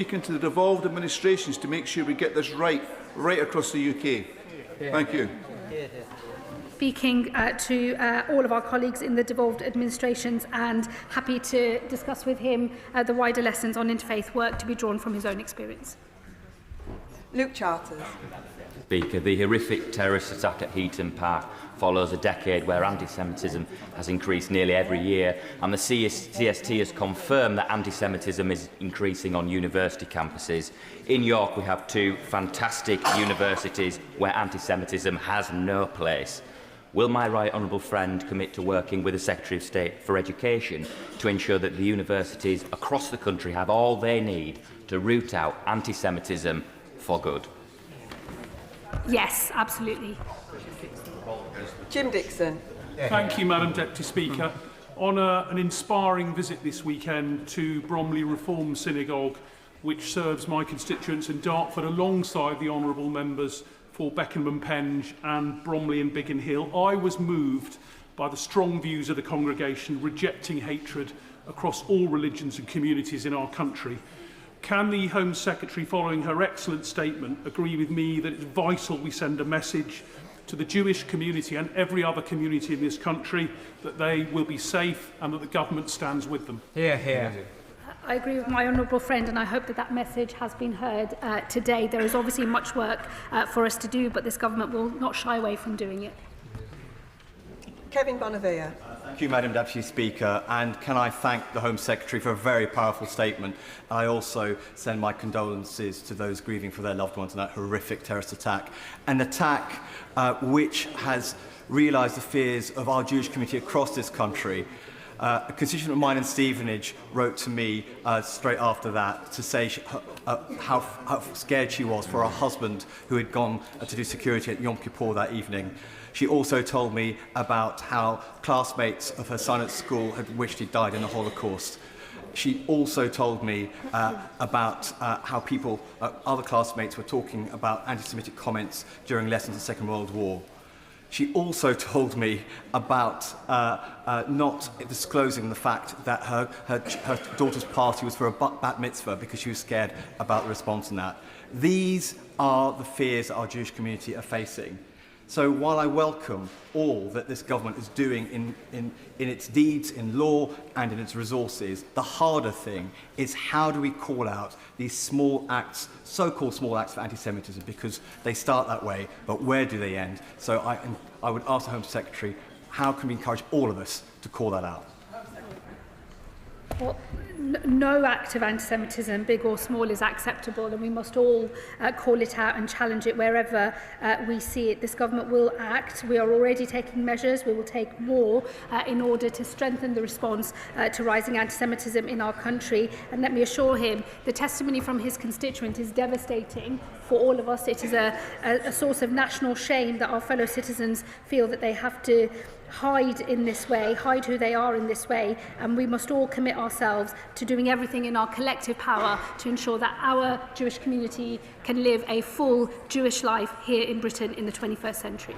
Speaking to the devolved administrations to make sure we get this right across the UK. Thank you. Speaking to all of our colleagues in the devolved administrations, and happy to discuss with him the wider lessons on interfaith work to be drawn from his own experience. Luke Charters. Speaker, the horrific terrorist attack at Heaton Park follows a decade where anti-Semitism has increased nearly every year, and the CST has confirmed that anti-Semitism is increasing on university campuses. In York, we have two fantastic universities where anti-Semitism has no place. Will my right honourable friend commit to working with the Secretary of State for Education to ensure that the universities across the country have all they need to root out anti-Semitism for good? Yes, absolutely. Jim Dixon. Thank you, Madam Deputy Speaker. On an inspiring visit this weekend to Bromley Reform Synagogue, which serves my constituents in Dartford alongside the honourable members for Beckenham and Penge and Bromley and Biggin Hill, I was moved by the strong views of the congregation rejecting hatred across all religions and communities in our country. Can the Home Secretary, following her excellent statement, agree with me that it's vital we send a message to the Jewish community and every other community in this country that they will be safe and that the government stands with them? Hear, hear. I agree with my honourable friend, and I hope that that message has been heard today. There is obviously much work for us to do, but this government will not shy away from doing it. Kevin Bonavia. Thank you, Madam Deputy Speaker, and can I thank the Home Secretary for a very powerful statement. I also send my condolences to those grieving for their loved ones in that horrific terrorist attack, an attack which has realised the fears of our Jewish community across this country. A constituent of mine in Stevenage wrote to me straight after that to say how scared she was for her husband who had gone to do security at Yom Kippur that evening. She also told me about how classmates of her son at school had wished he'd died in the Holocaust. She also told me about how people, other classmates, were talking about anti-Semitic comments during lessons in the Second World War. She also told me about not disclosing the fact that her daughter's party was for a bat mitzvah because she was scared about the response in that. These are the fears that our Jewish community are facing. So while I welcome all that this government is doing in its deeds, in law and in its resources, the harder thing is how do we call out these small acts, so-called small acts for anti-Semitism, because they start that way, but where do they end? So I would ask the Home Secretary, how can we encourage all of us to call that out? Well, no act of anti-Semitism, big or small, is acceptable, and we must all call it out and challenge it wherever we see it. This government will act. We are already taking measures. We will take more in order to strengthen the response to rising anti-Semitism in our country. And let me assure him, the testimony from his constituent is devastating for all of us. It is a source of national shame that our fellow citizens feel that they have to hide in this way, hide who they are in this way, and we must all commit ourselves to doing everything in our collective power to ensure that our Jewish community can live a full Jewish life here in Britain in the 21st century.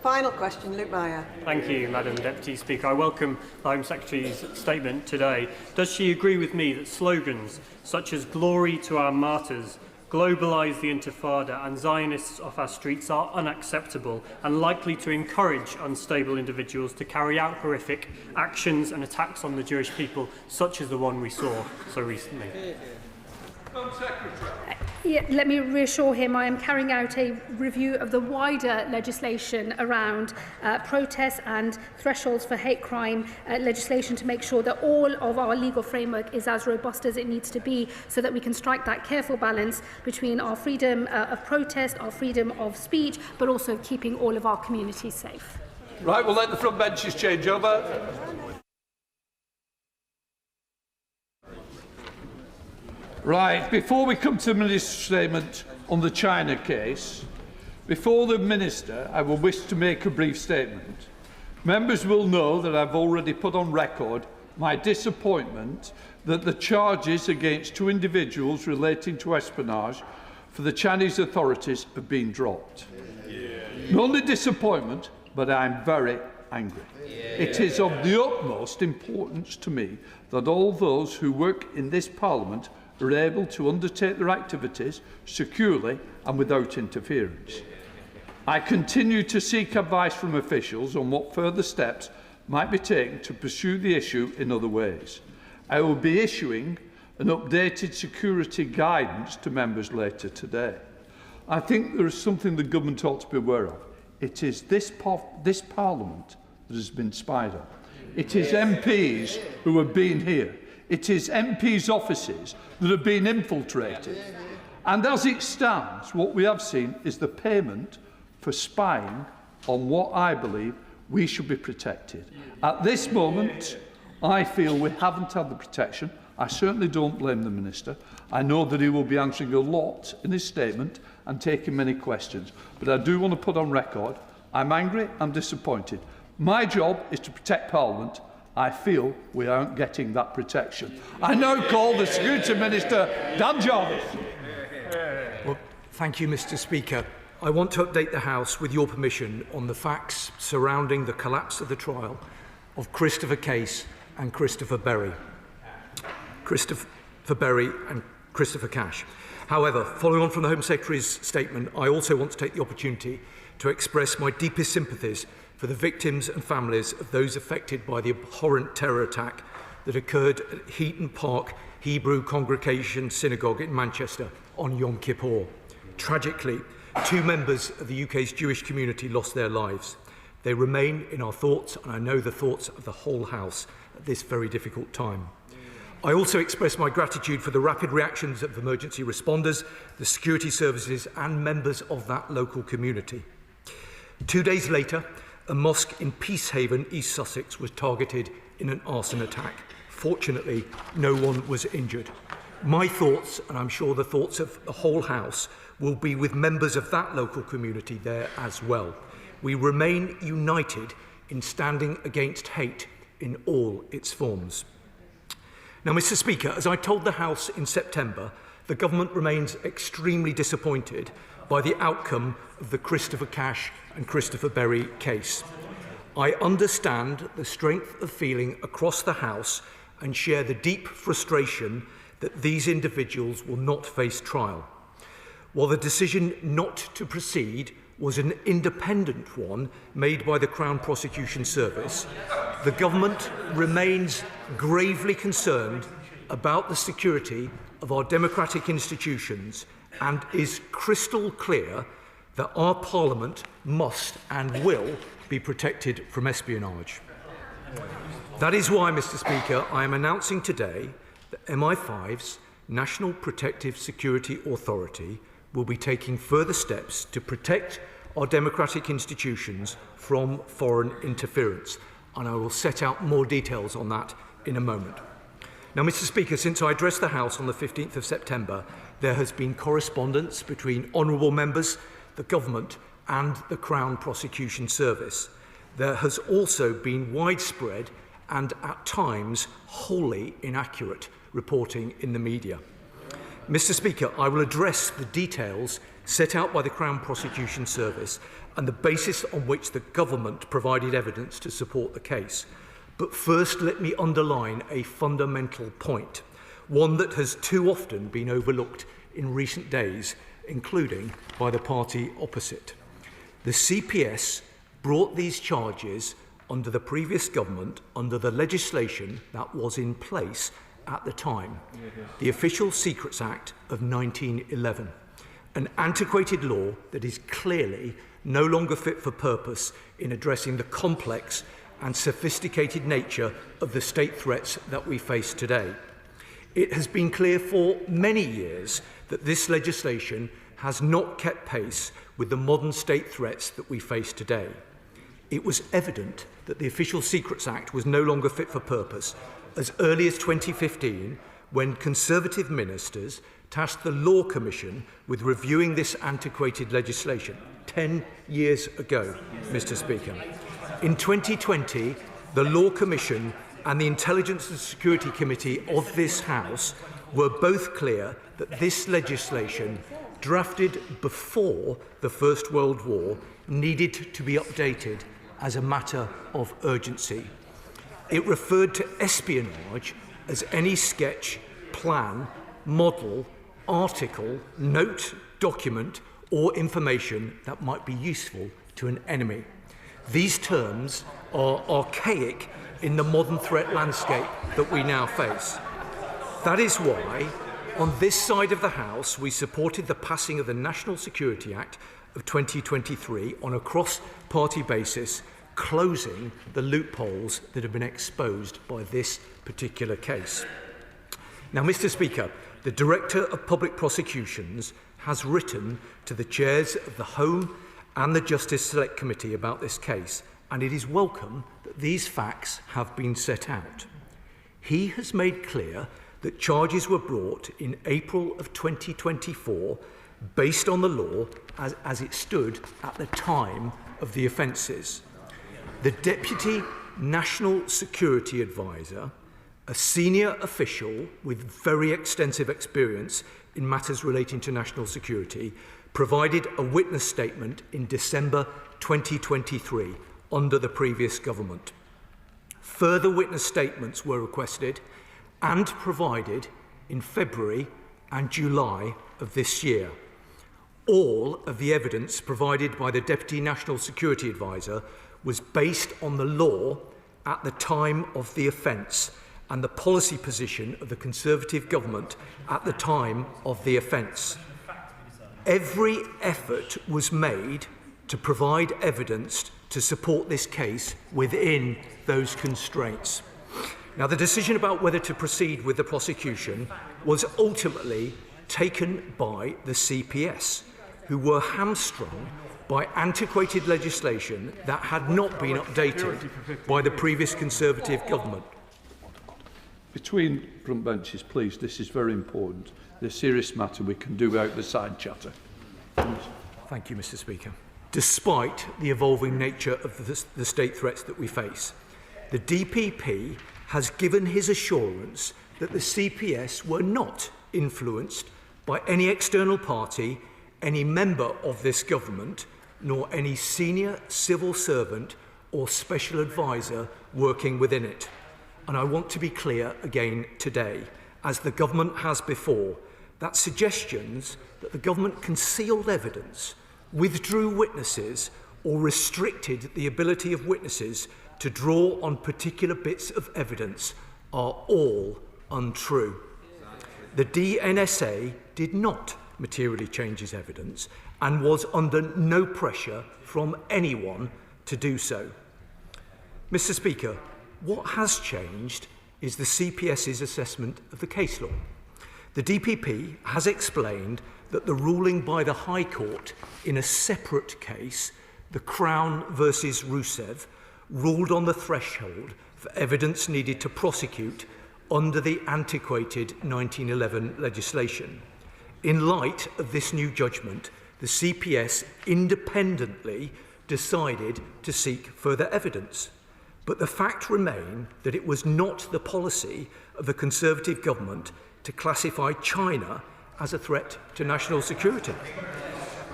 Final question, Luke Meyer. Thank you, Madam Deputy Speaker. I welcome the Home Secretary's statement today. Does she agree with me that slogans such as "Glory to our martyrs," "Globalise the Intifada" and "Zionists off our streets" are unacceptable and likely to encourage unstable individuals to carry out horrific actions and attacks on the Jewish people, such as the one we saw so recently? Yeah, let me reassure him I am carrying out a review of the wider legislation around protests and thresholds for hate crime legislation to make sure that all of our legal framework is as robust as it needs to be, so that we can strike that careful balance between our freedom of protest, our freedom of speech, but also keeping all of our communities safe. Right, we'll let the front benches change over. Right, before we come to the Minister's statement on the China case, before the Minister, I will wish to make a brief statement. Members will know that I've already put on record my disappointment that the charges against two individuals relating to espionage for the Chinese authorities have been dropped. Not only disappointment, but I'm very angry. It is of the utmost importance to me that all those who work in this Parliament are able to undertake their activities securely and without interference. I continue to seek advice from officials on what further steps might be taken to pursue the issue in other ways. I will be issuing an updated security guidance to members later today. I think there is something the government ought to be aware of. It is this Parliament that has been spied on. It is MPs who have been here. It is MPs' offices that have been infiltrated. And as it stands, what we have seen is the payment for spying on what I believe we should be protected. At this moment, I feel we haven't had the protection. I certainly don't blame the Minister. I know that he will be answering a lot in his statement and taking many questions. But I do want to put on record, I'm angry, I'm disappointed. My job is to protect Parliament. I feel we aren't getting that protection. I now call the Security Minister, Dan Jarvis. Well, thank you, Mr. Speaker. I want to update the House, with your permission, on the facts surrounding the collapse of the trial of Christopher Case and Christopher Berry. Christopher Berry and Christopher Cash. However, following on from the Home Secretary's statement, I also want to take the opportunity to express my deepest sympathies for the victims and families of those affected by the abhorrent terror attack that occurred at Heaton Park Hebrew Congregation Synagogue in Manchester on Yom Kippur. Tragically, 2 members of the UK's Jewish community lost their lives. They remain in our thoughts, and I know the thoughts of the whole House at this very difficult time. I also express my gratitude for the rapid reactions of emergency responders, the security services and members of that local community. 2 days later, a mosque in Peacehaven, East Sussex, was targeted in an arson attack. Fortunately, no one was injured. My thoughts, and I'm sure the thoughts of the whole House, will be with members of that local community there as well. We remain united in standing against hate in all its forms. Now, Mr. Speaker, as I told the House in September, the government remains extremely disappointed by the outcome of the Christopher Cash and Christopher Berry case. I understand the strength of feeling across the House and share the deep frustration that these individuals will not face trial. While the decision not to proceed was an independent one made by the Crown Prosecution Service, the government remains gravely concerned about the security of our democratic institutions and is crystal clear that our Parliament must and will be protected from espionage. That is why, Mr. Speaker, I am announcing today that MI5's National Protective Security Authority will be taking further steps to protect our democratic institutions from foreign interference, and I will set out more details on that in a moment. Now, Mr. Speaker, since I addressed the House on the 15th of September, there has been correspondence between honourable members, the government and the Crown Prosecution Service. There has also been widespread and at times wholly inaccurate reporting in the media. Mr. Speaker, I will address the details set out by the Crown Prosecution Service and the basis on which the government provided evidence to support the case. But first, let me underline a fundamental point, one that has too often been overlooked in recent days, including by the party opposite. The CPS brought these charges under the previous government under the legislation that was in place at the time, the Official Secrets Act of 1911, an antiquated law that is clearly no longer fit for purpose in addressing the complex and sophisticated nature of the state threats that we face today. It has been clear for many years that this legislation has not kept pace with the modern state threats that we face today. It was evident that the Official Secrets Act was no longer fit for purpose as early as 2015, when Conservative ministers tasked the Law Commission with reviewing this antiquated legislation 10 years ago, Mr. Speaker. In 2020, the Law Commission and the Intelligence and Security Committee of this House were both clear that this legislation, drafted before the First World War, needed to be updated as a matter of urgency. It referred to espionage as any sketch, plan model, article, note, document, or information that might be useful to an enemy. These terms are archaic in the modern threat landscape that we now face. That is why, on this side of the House, we supported the passing of the National Security Act of 2023 on a cross-party basis, closing the loopholes that have been exposed by this particular case. Now, Mr. Speaker, the Director of Public Prosecutions has written to the chairs of the Home and the Justice Select Committee about this case, and it is welcome that these facts have been set out. He has made clear that charges were brought in April of 2024 based on the law as it stood at the time of the offences. The Deputy National Security Advisor, a senior official with very extensive experience in matters relating to national security, provided a witness statement in December 2023 under the previous government. Further witness statements were requested and provided in February and July of this year. All of the evidence provided by the Deputy National Security Advisor was based on the law at the time of the offence and the policy position of the Conservative government at the time of the offence. Every effort was made to provide evidence to support this case within those constraints. Now, the decision about whether to proceed with the prosecution was ultimately taken by the CPS, who were hamstrung by antiquated legislation that had not been updated by the previous Conservative government. Between front benches, please, this is very important. It's a serious matter. We can do without the side chatter. Thank you, Mr. Speaker. Despite the evolving nature of the state threats that we face, the DPP has given his assurance that the CPS were not influenced by any external party, any member of this government, nor any senior civil servant or special advisor working within it. And I want to be clear again today, as the government has before, that suggestions that the government concealed evidence, withdrew witnesses, or restricted the ability of witnesses to draw on particular bits of evidence are all untrue. The DNSA did not materially change its evidence and was under no pressure from anyone to do so. Mr. Speaker, what has changed is the CPS's assessment of the case law. The DPP has explained that the ruling by the High Court in a separate case, the Crown versus Rusev, ruled on the threshold for evidence needed to prosecute under the antiquated 1911 legislation. In light of this new judgment, the CPS independently decided to seek further evidence. But the fact remains that it was not the policy of the Conservative government to classify China as a threat to national security.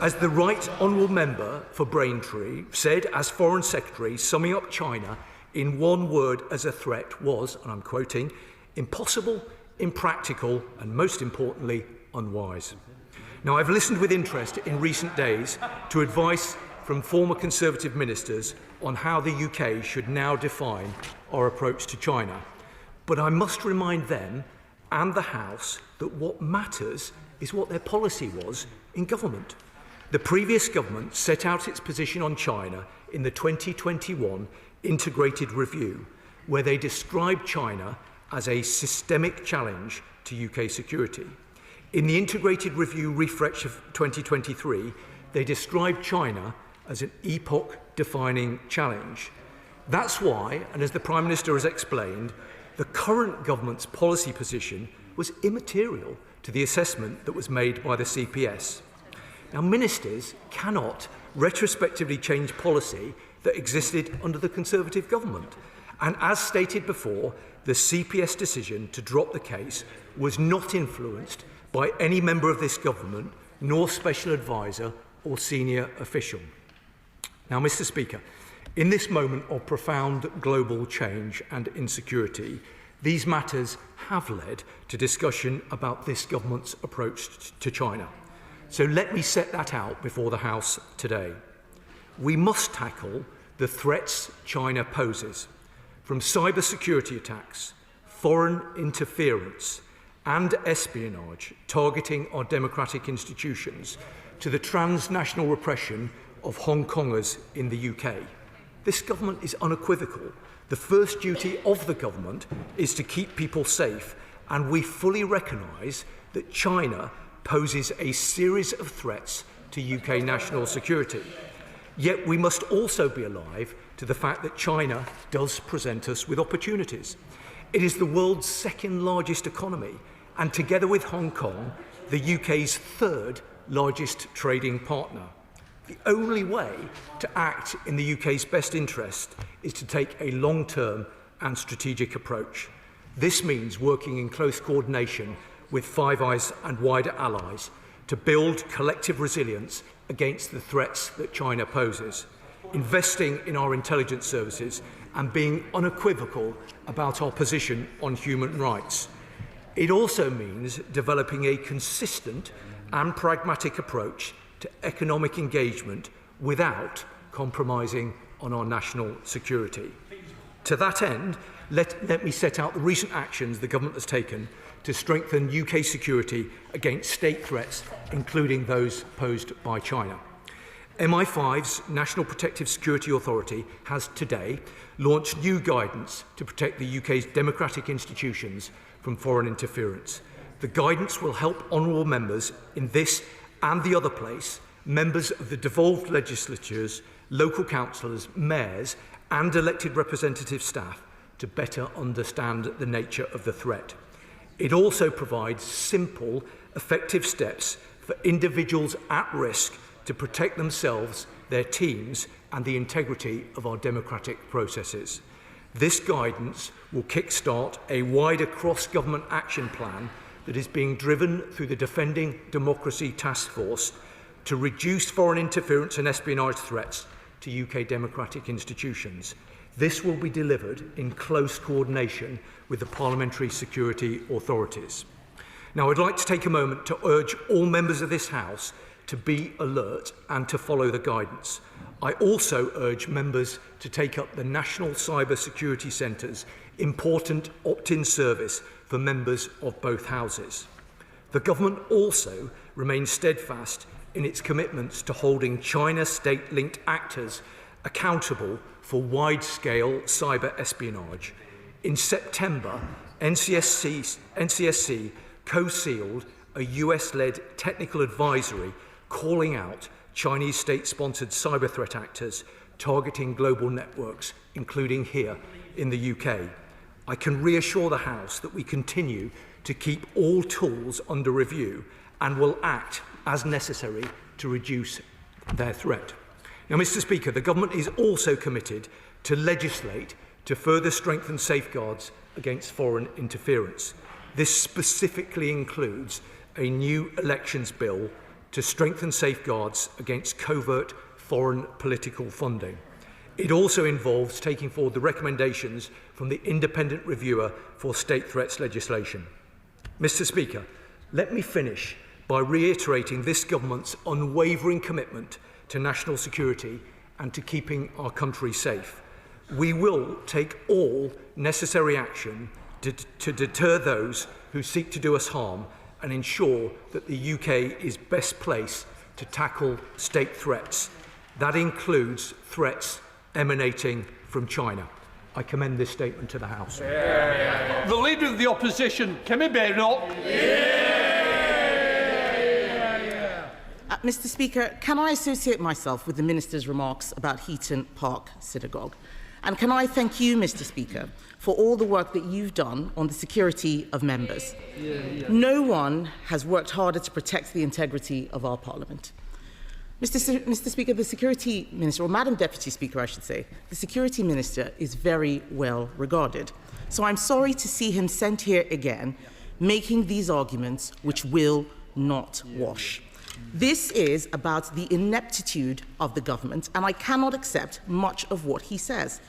As the Right Honourable Member for Braintree said as Foreign Secretary, summing up China in one word as a threat was, and I'm quoting, impossible, impractical, and most importantly, unwise. Now, I've listened with interest in recent days to advice from former Conservative ministers on how the UK should now define our approach to China. But I must remind them and the House that what matters is what their policy was in government. The previous government set out its position on China in the 2021 Integrated Review, where they described China as a systemic challenge to UK security. In the Integrated Review refresh of 2023, they described China as an epoch-defining challenge. That's why, and as the Prime Minister has explained, the current government's policy position was immaterial to the assessment that was made by the CPS. Now, ministers cannot retrospectively change policy that existed under the Conservative government. And as stated before, the CPS decision to drop the case was not influenced by any member of this government, nor special advisor or senior official. Now, Mr. Speaker, in this moment of profound global change and insecurity, These matters have led to discussion about this government's approach to China. So let me set that out before the House today. We must tackle the threats China poses, from cybersecurity attacks, foreign interference and espionage targeting our democratic institutions, to the transnational repression of Hong Kongers in the UK. This government is unequivocal. The first duty of the government is to keep people safe, and we fully recognise that China poses a series of threats to UK national security. Yet we must also be alive to the fact that China does present us with opportunities. It is the world's second largest economy, and together with Hong Kong, the UK's third largest trading partner. The only way to act in the UK's best interest is to take a long-term and strategic approach. This means working in close coordination with Five Eyes and wider allies to build collective resilience against the threats that China poses, investing in our intelligence services and being unequivocal about our position on human rights. It also means developing a consistent and pragmatic approach to economic engagement without compromising on our national security. To that end, let me set out the recent actions the government has taken to strengthen UK security against state threats, including those posed by China. MI5's National Protective Security Authority has today launched new guidance to protect the UK's democratic institutions from foreign interference. The guidance will help honourable members in this and the other place, members of the devolved legislatures, local councillors, mayors and elected representative staff to better understand the nature of the threat. It also provides simple, effective steps for individuals at risk to protect themselves, their teams and the integrity of our democratic processes. This guidance will kickstart a wider cross-government action plan that is being driven through the Defending Democracy Task Force to reduce foreign interference and espionage threats to UK democratic institutions. This will be delivered in close coordination with the Parliamentary Security Authorities. Now, I'd like to take a moment to urge all members of this House to be alert and to follow the guidance. I also urge members to take up the National Cyber Security Centre's important opt-in service for members of both houses. The government also remains steadfast in its commitments to holding China state-linked actors accountable for wide-scale cyber espionage. In September, NCSC co-sealed a US-led technical advisory calling out Chinese state-sponsored cyber threat actors targeting global networks, including here in the UK. I can reassure the House that we continue to keep all tools under review and will act as necessary to reduce their threat. Now, Mr. Speaker, the government is also committed to legislate to further strengthen safeguards against foreign interference. This specifically includes a new elections bill to strengthen safeguards against covert foreign political funding. It also involves taking forward the recommendations from the Independent Reviewer for State Threats legislation. Mr. Speaker, let me finish by reiterating this government's unwavering commitment to national security and to keeping our country safe. We will take all necessary action to deter those who seek to do us harm and ensure that the UK is best placed to tackle state threats. That includes threats emanating from China. I commend this statement to the House. The Leader of the Opposition, Kemi Badenoch. Mr. Speaker, can I associate myself with the Minister's remarks about Heaton Park Synagogue? And can I thank you, Mr. Speaker, for all the work that you've done on the security of members. No one has worked harder to protect the integrity of our Parliament. Mr. Speaker, the Security Minister, or Madam Deputy Speaker, I should say, the Security Minister is very well regarded. So I'm sorry to see him sent here again, making these arguments which will not wash. This is about the ineptitude of the government, and I cannot accept much of what he says.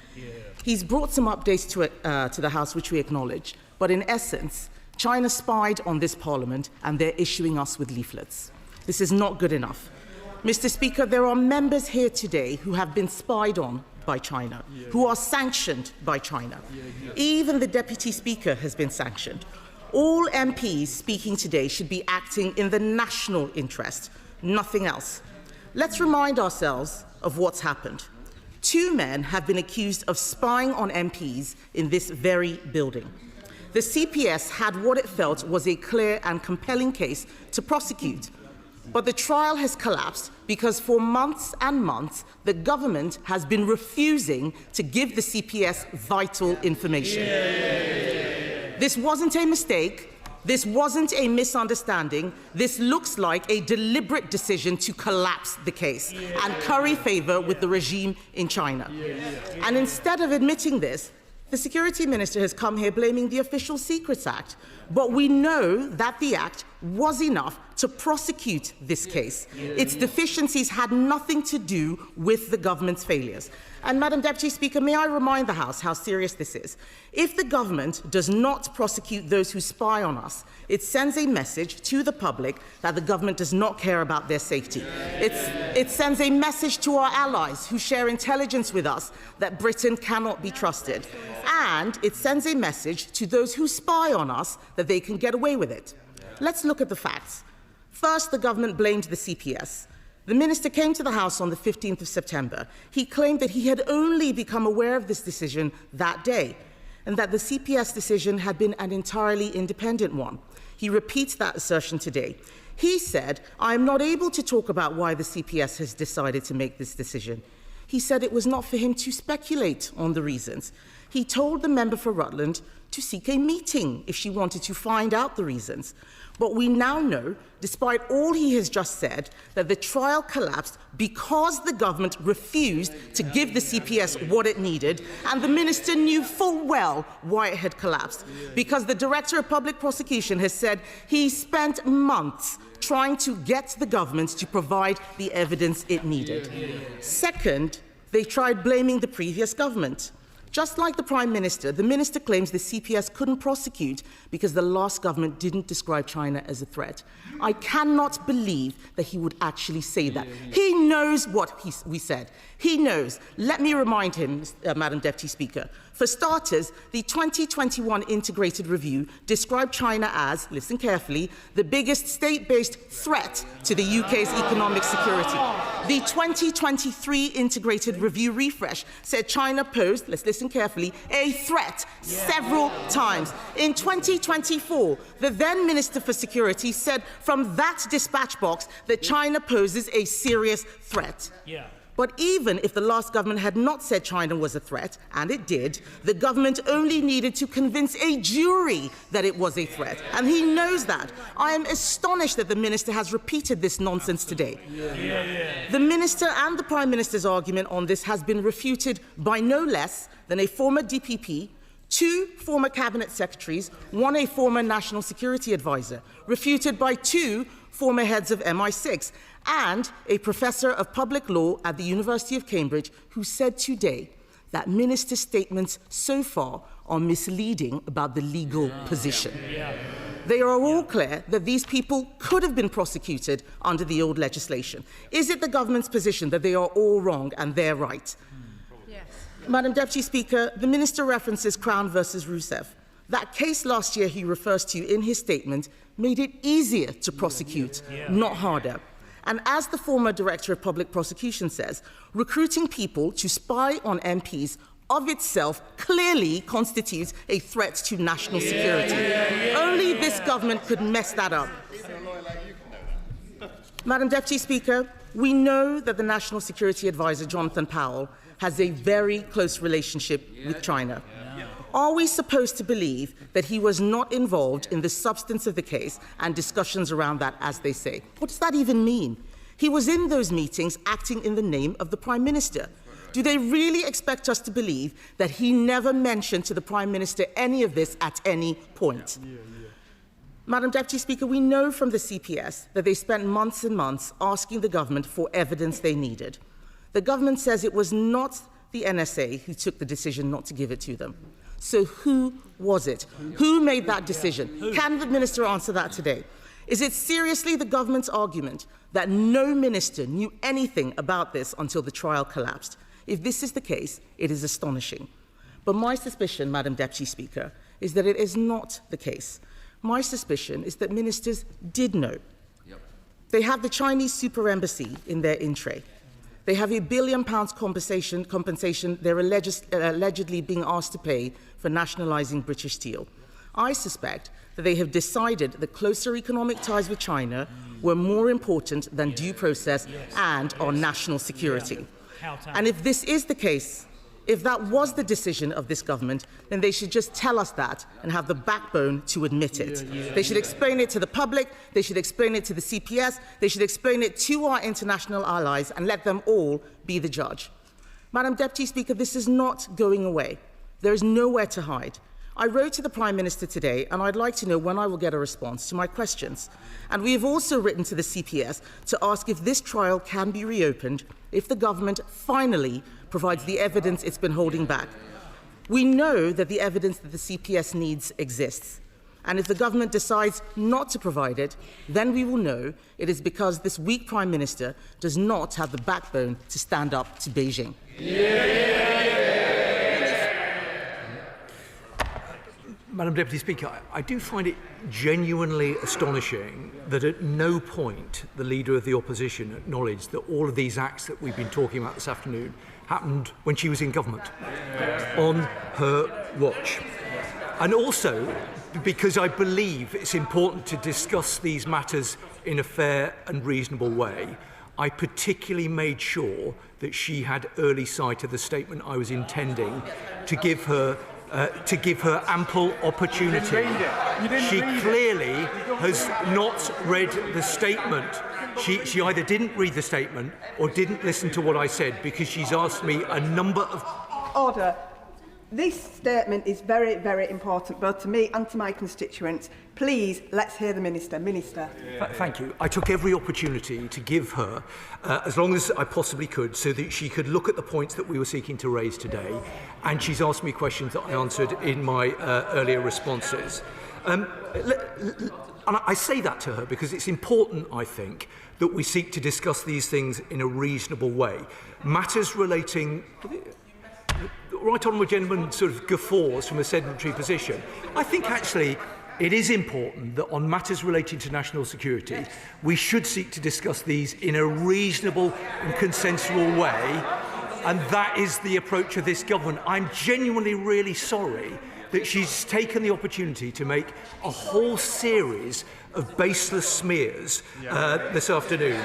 He's brought some updates to the House, which we acknowledge, but in essence, China spied on this Parliament and they're issuing us with leaflets. This is not good enough. Mr. Speaker, there are members here today who have been spied on by China, who are sanctioned by China. Even the Deputy Speaker has been sanctioned. All MPs speaking today should be acting in the national interest, nothing else. Let's remind ourselves of what's happened. 2 men have been accused of spying on MPs in this very building. The CPS had what it felt was a clear and compelling case to prosecute. But the trial has collapsed because for months and months, the government has been refusing to give the CPS vital information. This wasn't a mistake. This wasn't a misunderstanding. This looks like a deliberate decision to collapse the case and curry favor with the regime in China. And instead of admitting this, the Security Minister has come here blaming the Official Secrets Act. But we know that the Act was enough to prosecute this case. Its deficiencies had nothing to do with the government's failures. And, Madam Deputy Speaker, may I remind the House how serious this is? If the government does not prosecute those who spy on us, it sends a message to the public that the government does not care about their safety. It sends a message to our allies who share intelligence with us that Britain cannot be trusted. And it sends a message to those who spy on us that they can get away with it. Let's look at the facts. First, the government blamed the CPS. The minister came to the House on the 15th of September. He claimed that he had only become aware of this decision that day and that the CPS decision had been an entirely independent one. He repeats that assertion today. He said, "I am not able to talk about why the CPS has decided to make this decision." He said it was not for him to speculate on the reasons. He told the member for Rutland to seek a meeting if she wanted to find out the reasons. But we now know, despite all he has just said, that the trial collapsed because the government refused to give the CPS what it needed, and the minister knew full well why it had collapsed. Because the Director of Public Prosecution has said he spent months trying to get the government to provide the evidence it needed. Second, they tried blaming the previous government. Just like the Prime Minister, the Minister claims the CPS couldn't prosecute because the last government didn't describe China as a threat. I cannot believe that he would actually say that. He knows what we said. He knows. Let me remind him, Madam Deputy Speaker. For starters, the 2021 Integrated Review described China as, listen carefully, the biggest state-based threat to the UK's economic security. The 2023 Integrated Review refresh said China posed, let's listen carefully, a threat several times. In 2024, the then Minister for Security said from that dispatch box that China poses a serious threat. But even if the last government had not said China was a threat, and it did, the government only needed to convince a jury that it was a threat. And he knows that. I am astonished that the minister has repeated this nonsense today. The minister and the Prime Minister's argument on this has been refuted by no less than a former DPP, 2 former cabinet secretaries, 1 a former national security advisor, refuted by 2 former heads of MI6, and a professor of public law at the University of Cambridge who said today that minister statements so far are misleading about the legal position. They are all clear that these people could have been prosecuted under the old legislation. Is it the government's position that they are all wrong and they're right? Madam Deputy Speaker, the minister references Crown versus Rousseff. That case last year he refers to in his statement made it easier to prosecute, not harder. And as the former Director of Public Prosecution says, recruiting people to spy on MPs of itself clearly constitutes a threat to national security. Only this government could mess that up. Madam Deputy Speaker, we know that the National Security Advisor, Jonathan Powell, has a very close relationship with China. Are we supposed to believe that he was not involved in the substance of the case and discussions around that, as they say? What does that even mean? He was in those meetings acting in the name of the Prime Minister. Do they really expect us to believe that he never mentioned to the Prime Minister any of this at any point? Madam Deputy Speaker, we know from the CPS that they spent months and months asking the government for evidence they needed. The government says it was not the NSA who took the decision not to give it to them. So who was it? Who made that decision? Can the Minister answer that today? Is it seriously the government's argument that no minister knew anything about this until the trial collapsed? If this is the case, it is astonishing. But my suspicion, Madam Deputy Speaker, is that it is not the case. My suspicion is that ministers did know. They have the Chinese super embassy in their in-tray. They have £1 billion compensation they're allegedly being asked to pay for nationalising British Steel. I suspect that they have decided that closer economic ties with China were more important than due process and our national security. And if this is the case, if that was the decision of this government, then they should just tell us that and have the backbone to admit it. They should explain it to the public, they should explain it to the CPS, they should explain it to our international allies and let them all be the judge. Madam Deputy Speaker, this is not going away. There is nowhere to hide. I wrote to the Prime Minister today and I'd like to know when I will get a response to my questions. And we have also written to the CPS to ask if this trial can be reopened if the government finally provides the evidence it's been holding back. We know that the evidence that the CPS needs exists. And if the government decides not to provide it, then we will know it is because this weak Prime Minister does not have the backbone to stand up to Beijing. Madam Deputy Speaker, I do find it genuinely astonishing that at no point the Leader of the Opposition acknowledged that all of these acts that we've been talking about this afternoon happened when she was in government, on her watch. And also, because I believe it's important to discuss these matters in a fair and reasonable way, I particularly made sure that she had early sight of the statement I was intending to give her ample opportunity. She clearly has not read the statement. She either didn't read the statement or didn't listen to what I said, because she's asked me a number of... Order. This statement is very, very important, both to me and to my constituents. Please, let's hear the Minister. Minister. Thank you. I took every opportunity to give her, as long as I possibly could, so that she could look at the points that we were seeking to raise today. And she's asked me questions that I answered in my earlier responses. And I say that to her because it's important, I think, that we seek to discuss these things in a reasonable way. Matters relating... The right honourable gentleman sort of guffaws from a sedentary position. I think actually it is important that on matters relating to national security, we should seek to discuss these in a reasonable and consensual way, and that is the approach of this government. I'm genuinely really sorry that she's taken the opportunity to make a whole series of baseless smears this afternoon.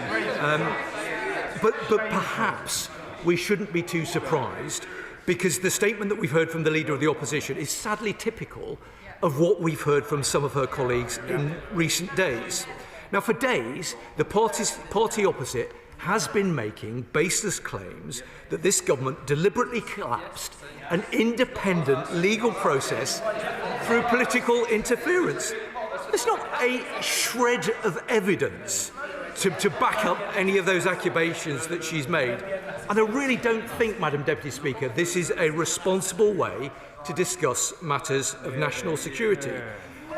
But perhaps we shouldn't be too surprised, because the statement that we've heard from the Leader of the Opposition is sadly typical of what we've heard from some of her colleagues in recent days. Now, for days, the party opposite has been making baseless claims that this government deliberately collapsed an independent legal process through political interference. There's not a shred of evidence to back up any of those accusations that she's made. And I really don't think, Madam Deputy Speaker, this is a responsible way to discuss matters of national security.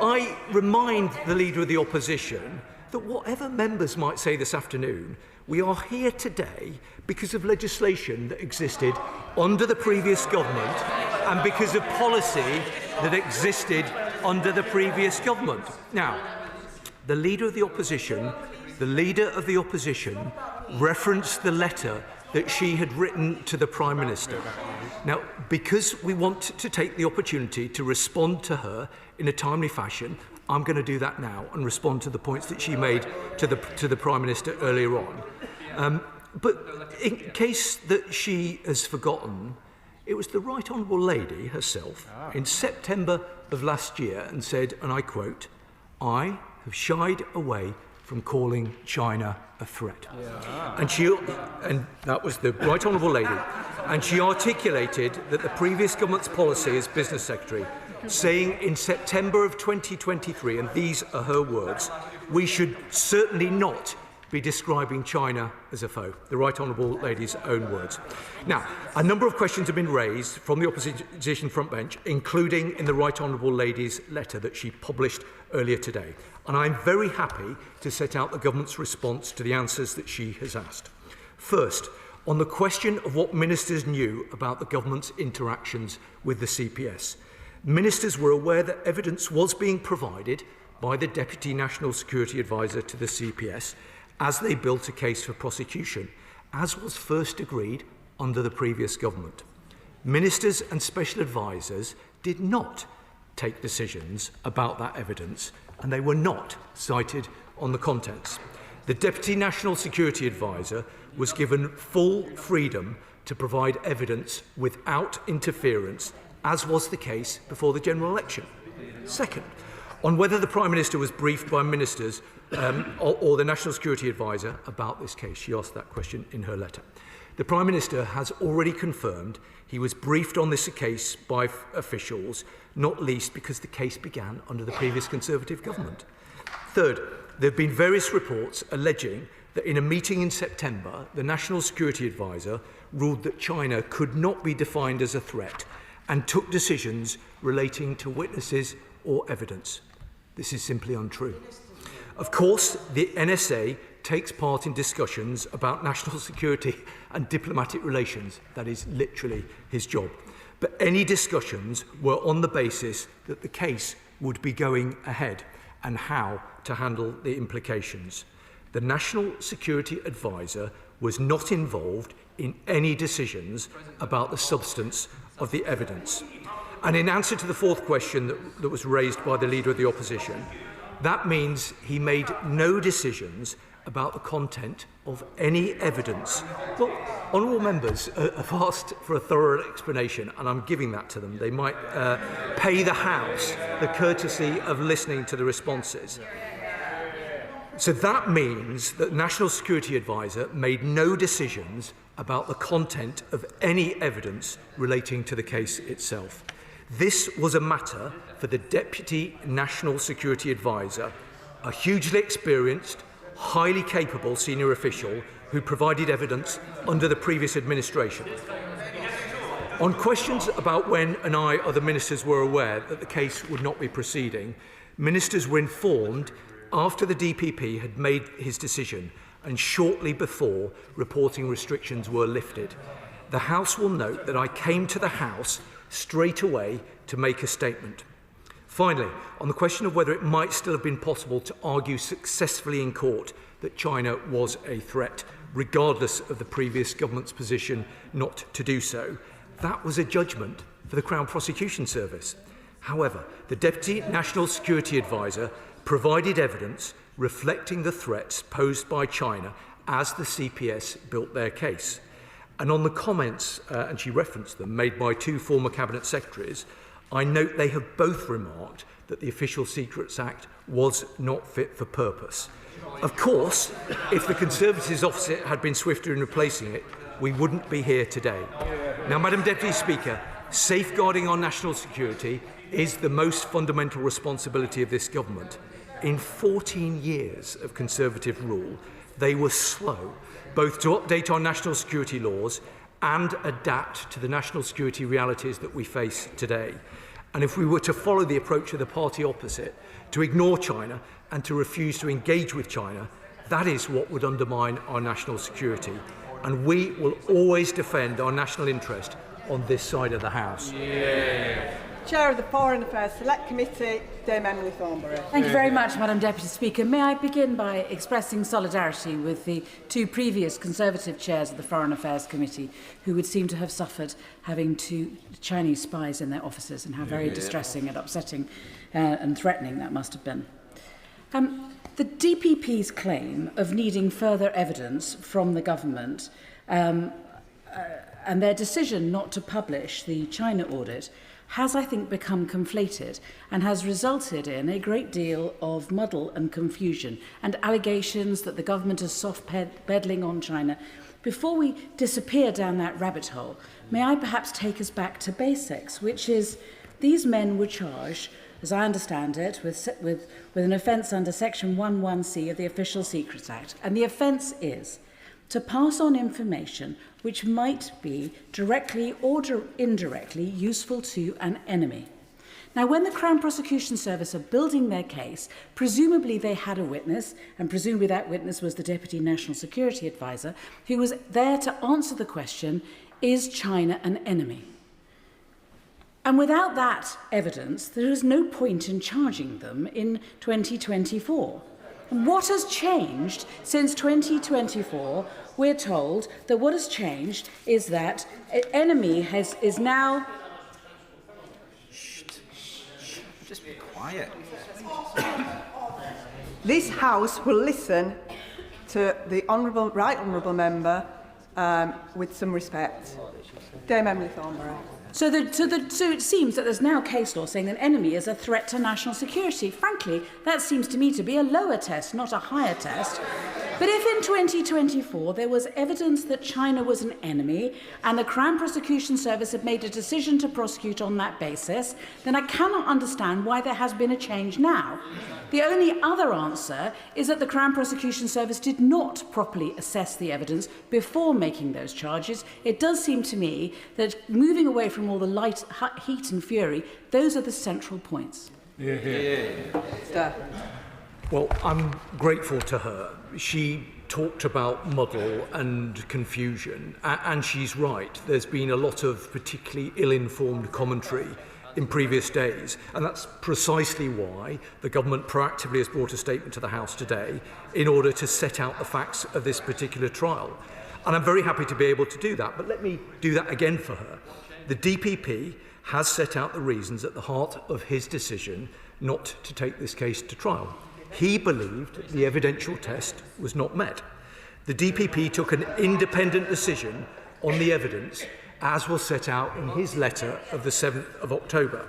I remind the Leader of the Opposition that whatever members might say this afternoon, we are here today because of legislation that existed under the previous government and because of policy that existed under the previous government. Now, the Leader of the Opposition referenced the letter that she had written to the Prime Minister. Now, because we want to take the opportunity to respond to her in a timely fashion, I'm going to do that now and respond to the points that she made to the Prime Minister earlier on. But in case that she has forgotten, it was the Right Honourable Lady herself in September of last year and said, and I quote, "I have shied away from calling China a threat." And that was the Right Honourable Lady. And she articulated that the previous government's policy as Business Secretary saying in September of 2023, and these are her words, we should certainly not be describing China as a foe. The Right Honourable Lady's own words. Now, a number of questions have been raised from the opposition front bench, including in the Right Honourable Lady's letter that she published earlier today. And I'm very happy to set out the government's response to the answers that she has asked. First, on the question of what ministers knew about the government's interactions with the CPS. Ministers were aware that evidence was being provided by the Deputy National Security Advisor to the CPS as they built a case for prosecution, as was first agreed under the previous government. Ministers and special advisors did not take decisions about that evidence, and they were not cited on the contents. The Deputy National Security Advisor was given full freedom to provide evidence without interference, as was the case before the general election. Second, on whether the Prime Minister was briefed by ministers or the National Security Advisor about this case. She asked that question in her letter. The Prime Minister has already confirmed he was briefed on this case by officials, not least because the case began under the previous Conservative government. Third, there have been various reports alleging that in a meeting in September, the National Security Advisor ruled that China could not be defined as a threat and took decisions relating to witnesses or evidence. This is simply untrue. Of course, the NSA takes part in discussions about national security and diplomatic relations. That is literally his job. But any discussions were on the basis that the case would be going ahead and how to handle the implications. The National Security Advisor was not involved in any decisions about the substance of the evidence. And in answer to the fourth question that was raised by the Leader of the Opposition, that means he made no decisions about the content of any evidence. Well, honourable members have asked for a thorough explanation, and I'm giving that to them. They might pay the House the courtesy of listening to the responses. So that means that the National Security Advisor made no decisions about the content of any evidence relating to the case itself. This was a matter for the Deputy National Security Advisor, a hugely experienced, highly capable senior official who provided evidence under the previous administration. On questions about when and I other ministers were aware that the case would not be proceeding, ministers were informed after the DPP had made his decision and shortly before reporting restrictions were lifted. The House will note that I came to the House straight away to make a statement. Finally, on the question of whether it might still have been possible to argue successfully in court that China was a threat, regardless of the previous government's position not to do so, that was a judgment for the Crown Prosecution Service. However, the Deputy National Security Advisor provided evidence reflecting the threats posed by China as the CPS built their case. And on the comments, and she referenced them, made by two former Cabinet Secretaries, I note they have both remarked that the Official Secrets Act was not fit for purpose. Of course, if the Conservatives opposite had been swifter in replacing it, we wouldn't be here today. Now, Madam Deputy Speaker, safeguarding our national security is the most fundamental responsibility of this government. In 14 years of Conservative rule, they were slow both to update our national security laws and adapt to the national security realities that we face today. And if we were to follow the approach of the party opposite, to ignore China and to refuse to engage with China, that is what would undermine our national security. And we will always defend our national interest on this side of the House. Yeah. Chair of the Foreign Affairs Select Committee, Dame Emily Thornberry. Thank you very much, Madam Deputy Speaker. May I begin by expressing solidarity with the two previous Conservative chairs of the Foreign Affairs Committee who would seem to have suffered having two Chinese spies in their offices, and how very distressing and upsetting and threatening that must have been. The DPP's claim of needing further evidence from the government and their decision not to publish the China audit has, I think, become conflated and has resulted in a great deal of muddle and confusion and allegations that the government is soft-peddling on China. Before we disappear down that rabbit hole, may I perhaps take us back to basics, which is These men were charged, as I understand it, with an offence under Section 11C of the Official Secrets Act. And the offence is to pass on information which might be directly or indirectly useful to an enemy. Now, when the Crown Prosecution Service are building their case, presumably they had a witness, and presumably that witness was the Deputy National Security Advisor, who was there to answer the question, is China an enemy? And without that evidence, there is no point in charging them in 2024. And what has changed since 2024? We're told that what has changed is that an enemy is now... Just be quiet. This House will listen to the right honourable member with some respect. Dame Emily Thornberry. So it seems that there's now case law saying an enemy is a threat to national security. Frankly, that seems to me to be a lower test, not a higher test. But if in 2024 there was evidence that China was an enemy and the Crown Prosecution Service had made a decision to prosecute on that basis, then I cannot understand why there has been a change now. The only other answer is that the Crown Prosecution Service did not properly assess the evidence before making those charges. It does seem to me that moving away from all the heat and fury, those are the central points. Well, I'm grateful to her. She talked about muddle and confusion, and she's right. There's been a lot of particularly ill-informed commentary in previous days, and that's precisely why the government proactively has brought a statement to the House today in order to set out the facts of this particular trial. And I'm very happy to be able to do that, but let me do that again for her. The DPP has set out the reasons at the heart of his decision not to take this case to trial. He believed the evidential test was not met. The DPP took an independent decision on the evidence, as was set out in his letter of the 7th of October.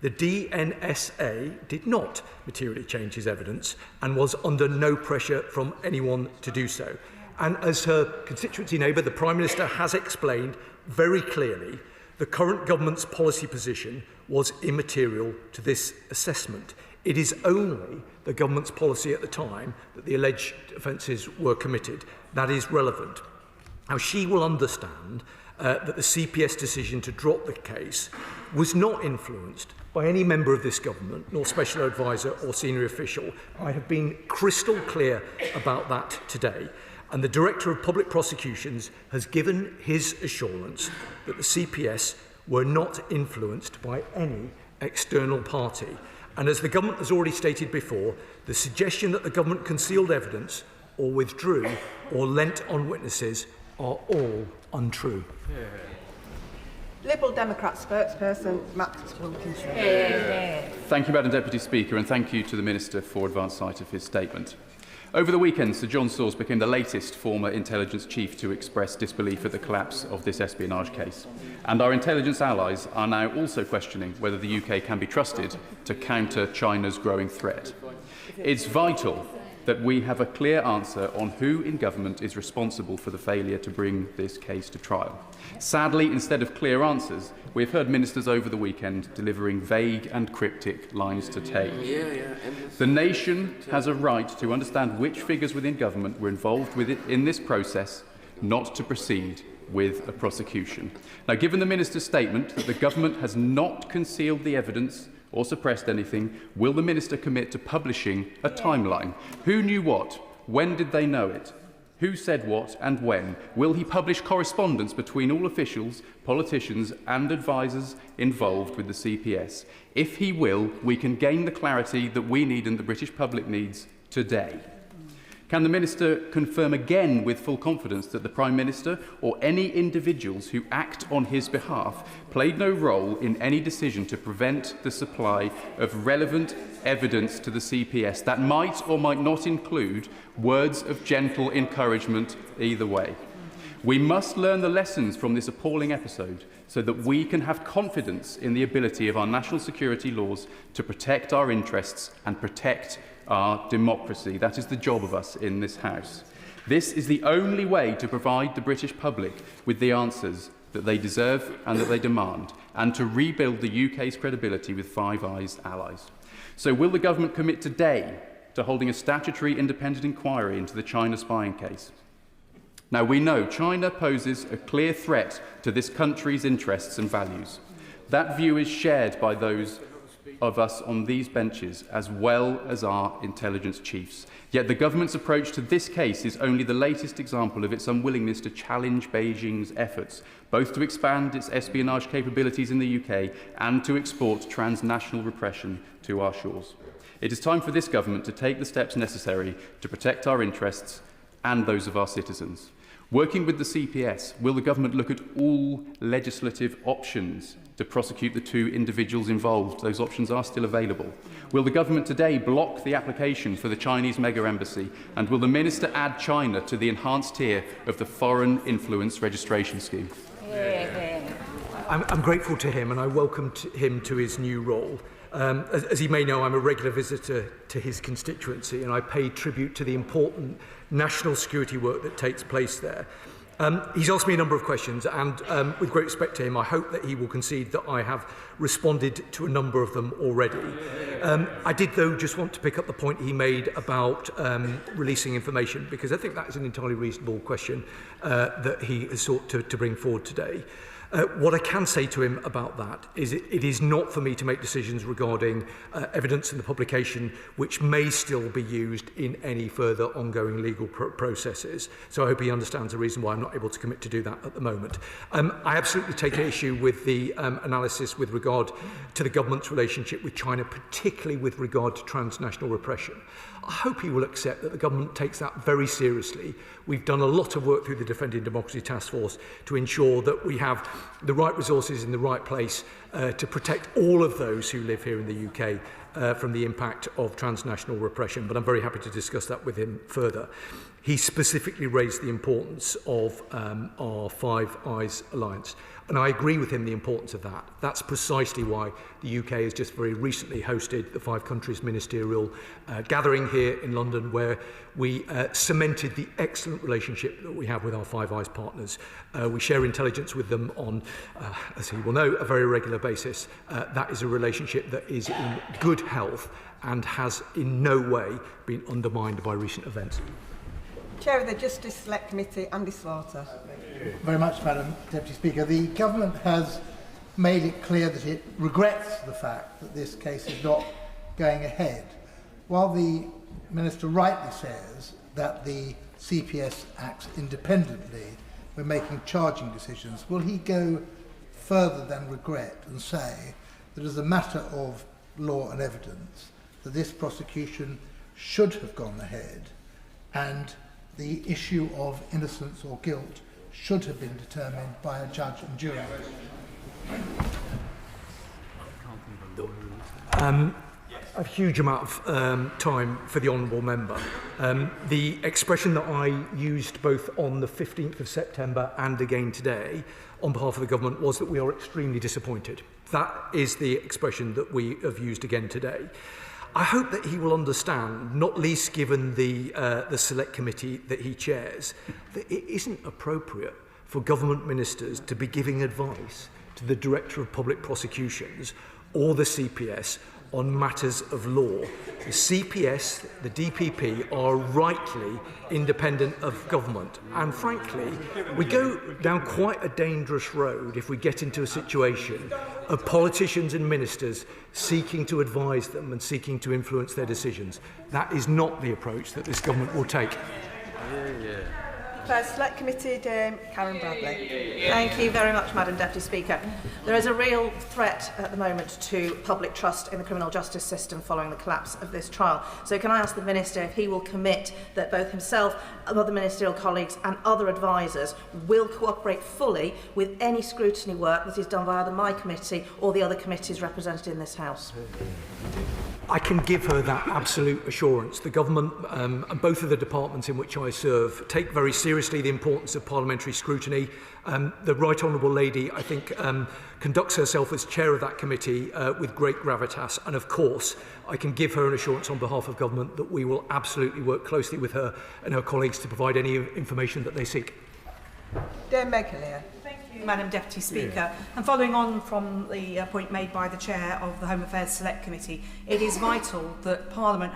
The DNSA did not materially change his evidence and was under no pressure from anyone to do so. And as her constituency neighbour, the Prime Minister, has explained very clearly, the current government's policy position was immaterial to this assessment. It is only the government's policy at the time that the alleged offences were committed that is relevant. Now, she will understand that the CPS decision to drop the case was not influenced by any member of this government, nor special advisor or senior official. I have been crystal clear about that today. And the Director of Public Prosecutions has given his assurance that the CPS were not influenced by any external party. And as the government has already stated before, the suggestion that the government concealed evidence or withdrew or lent on witnesses are all untrue. Liberal Democrat spokesperson Matt Wilkinson. Thank you, Madam Deputy Speaker, and thank you to the Minister for advance sight of his statement. Over the weekend, Sir John Sawes became the latest former intelligence chief to express disbelief at the collapse of this espionage case. And our intelligence allies are now also questioning whether the UK can be trusted to counter China's growing threat. It's vital that we have a clear answer on who in government is responsible for the failure to bring this case to trial. Sadly, instead of clear answers, we have heard ministers over the weekend delivering vague and cryptic lines to tape. The nation has a right to understand which figures within government were involved with it in this process, not to proceed with a prosecution. Now, given the minister's statement that the government has not concealed the evidence or suppressed anything, will the minister commit to publishing a timeline? Who knew what? When did they know it? Who said what and when? Will he publish correspondence between all officials, politicians and advisers involved with the CPS? If he will, we can gain the clarity that we need and the British public needs today. Can the Minister confirm again with full confidence that the Prime Minister or any individuals who act on his behalf played no role in any decision to prevent the supply of relevant evidence to the CPS that might or might not include words of gentle encouragement either way? We must learn the lessons from this appalling episode so that we can have confidence in the ability of our national security laws to protect our interests and protect our democracy. That is the job of us in this House. This is the only way to provide the British public with the answers that they deserve and that they demand, and to rebuild the UK's credibility with Five Eyes allies. So will the government commit today to holding a statutory independent inquiry into the China spying case? Now, we know China poses a clear threat to this country's interests and values. That view is shared by those of us on these benches, as well as our intelligence chiefs. Yet the government's approach to this case is only the latest example of its unwillingness to challenge Beijing's efforts, both to expand its espionage capabilities in the UK and to export transnational repression to our shores. It is time for this government to take the steps necessary to protect our interests and those of our citizens. Working with the CPS, will the government look at all legislative options to prosecute the two individuals involved? Those options are still available. Will the government today block the application for the Chinese mega embassy? And will the minister add China to the enhanced tier of the Foreign Influence Registration Scheme? I'm grateful to him and I welcome him to his new role. As he may know, I'm a regular visitor to his constituency and I pay tribute to the important national security work that takes place there. He's asked me a number of questions and with great respect to him, I hope that he will concede that I have responded to a number of them already. I did, though, just want to pick up the point he made about releasing information, because I think that is an entirely reasonable question that he has sought to bring forward today. What I can say to him about that is it is not for me to make decisions regarding evidence in the publication which may still be used in any further ongoing legal processes. So I hope he understands the reason why I'm not able to commit to do that at the moment. I absolutely take issue with the analysis with regard to the government's relationship with China, particularly with regard to transnational repression. I hope he will accept that the government takes that very seriously. We've done a lot of work through the Defending Democracy Task Force to ensure that we have the right resources in the right place to protect all of those who live here in the UK from the impact of transnational repression. But I'm very happy to discuss that with him further. He specifically raised the importance of our Five Eyes alliance. And I agree with him the importance of that. That's precisely why the UK has just very recently hosted the 5 countries ministerial gathering here in London, where we cemented the excellent relationship that we have with our Five Eyes partners. We share intelligence with them on, as he will know, a very regular basis. That is a relationship that is in good health and has in no way been undermined by recent events. Chair of the Justice Select Committee, Andy Slaughter. Very much, Madam Deputy Speaker. The government has made it clear that it regrets the fact that this case is not going ahead. While the Minister rightly says that the CPS acts independently when making charging decisions, will he go further than regret and say that as a matter of law and evidence that this prosecution should have gone ahead and the issue of innocence or guilt should have been determined by a judge and jury? A huge amount of time for the honourable member. The expression that I used both on the 15th of September and again today on behalf of the government was that we are extremely disappointed. That is the expression that we have used again today. I hope that he will understand, not least given the select committee that he chairs, that it isn't appropriate for government ministers to be giving advice to the Director of Public Prosecutions or the CPS on matters of law. The CPS, the DPP, are rightly independent of government. And frankly, we go down quite a dangerous road if we get into a situation of politicians and ministers seeking to advise them and seeking to influence their decisions. That is not the approach that this government will take. First Select Committee, Dame Karen Bradley. Thank you very much, Madam Deputy Speaker. There is a real threat at the moment to public trust in the criminal justice system following the collapse of this trial. So can I ask the Minister if he will commit that both himself, other ministerial colleagues and other advisers will cooperate fully with any scrutiny work that is done by either my committee or the other committees represented in this House? I can give her that absolute assurance. The government and both of the departments in which I serve take very seriously the importance of parliamentary scrutiny. The Right Honourable Lady, I think, conducts herself as chair of that committee with great gravitas. And of course, I can give her an assurance on behalf of government that we will absolutely work closely with her and her colleagues to provide any information that they seek. Dame Meg Hillier. Thank you. Madam Deputy Speaker. And following on from the point made by the Chair of the Home Affairs Select Committee, it is vital that Parliament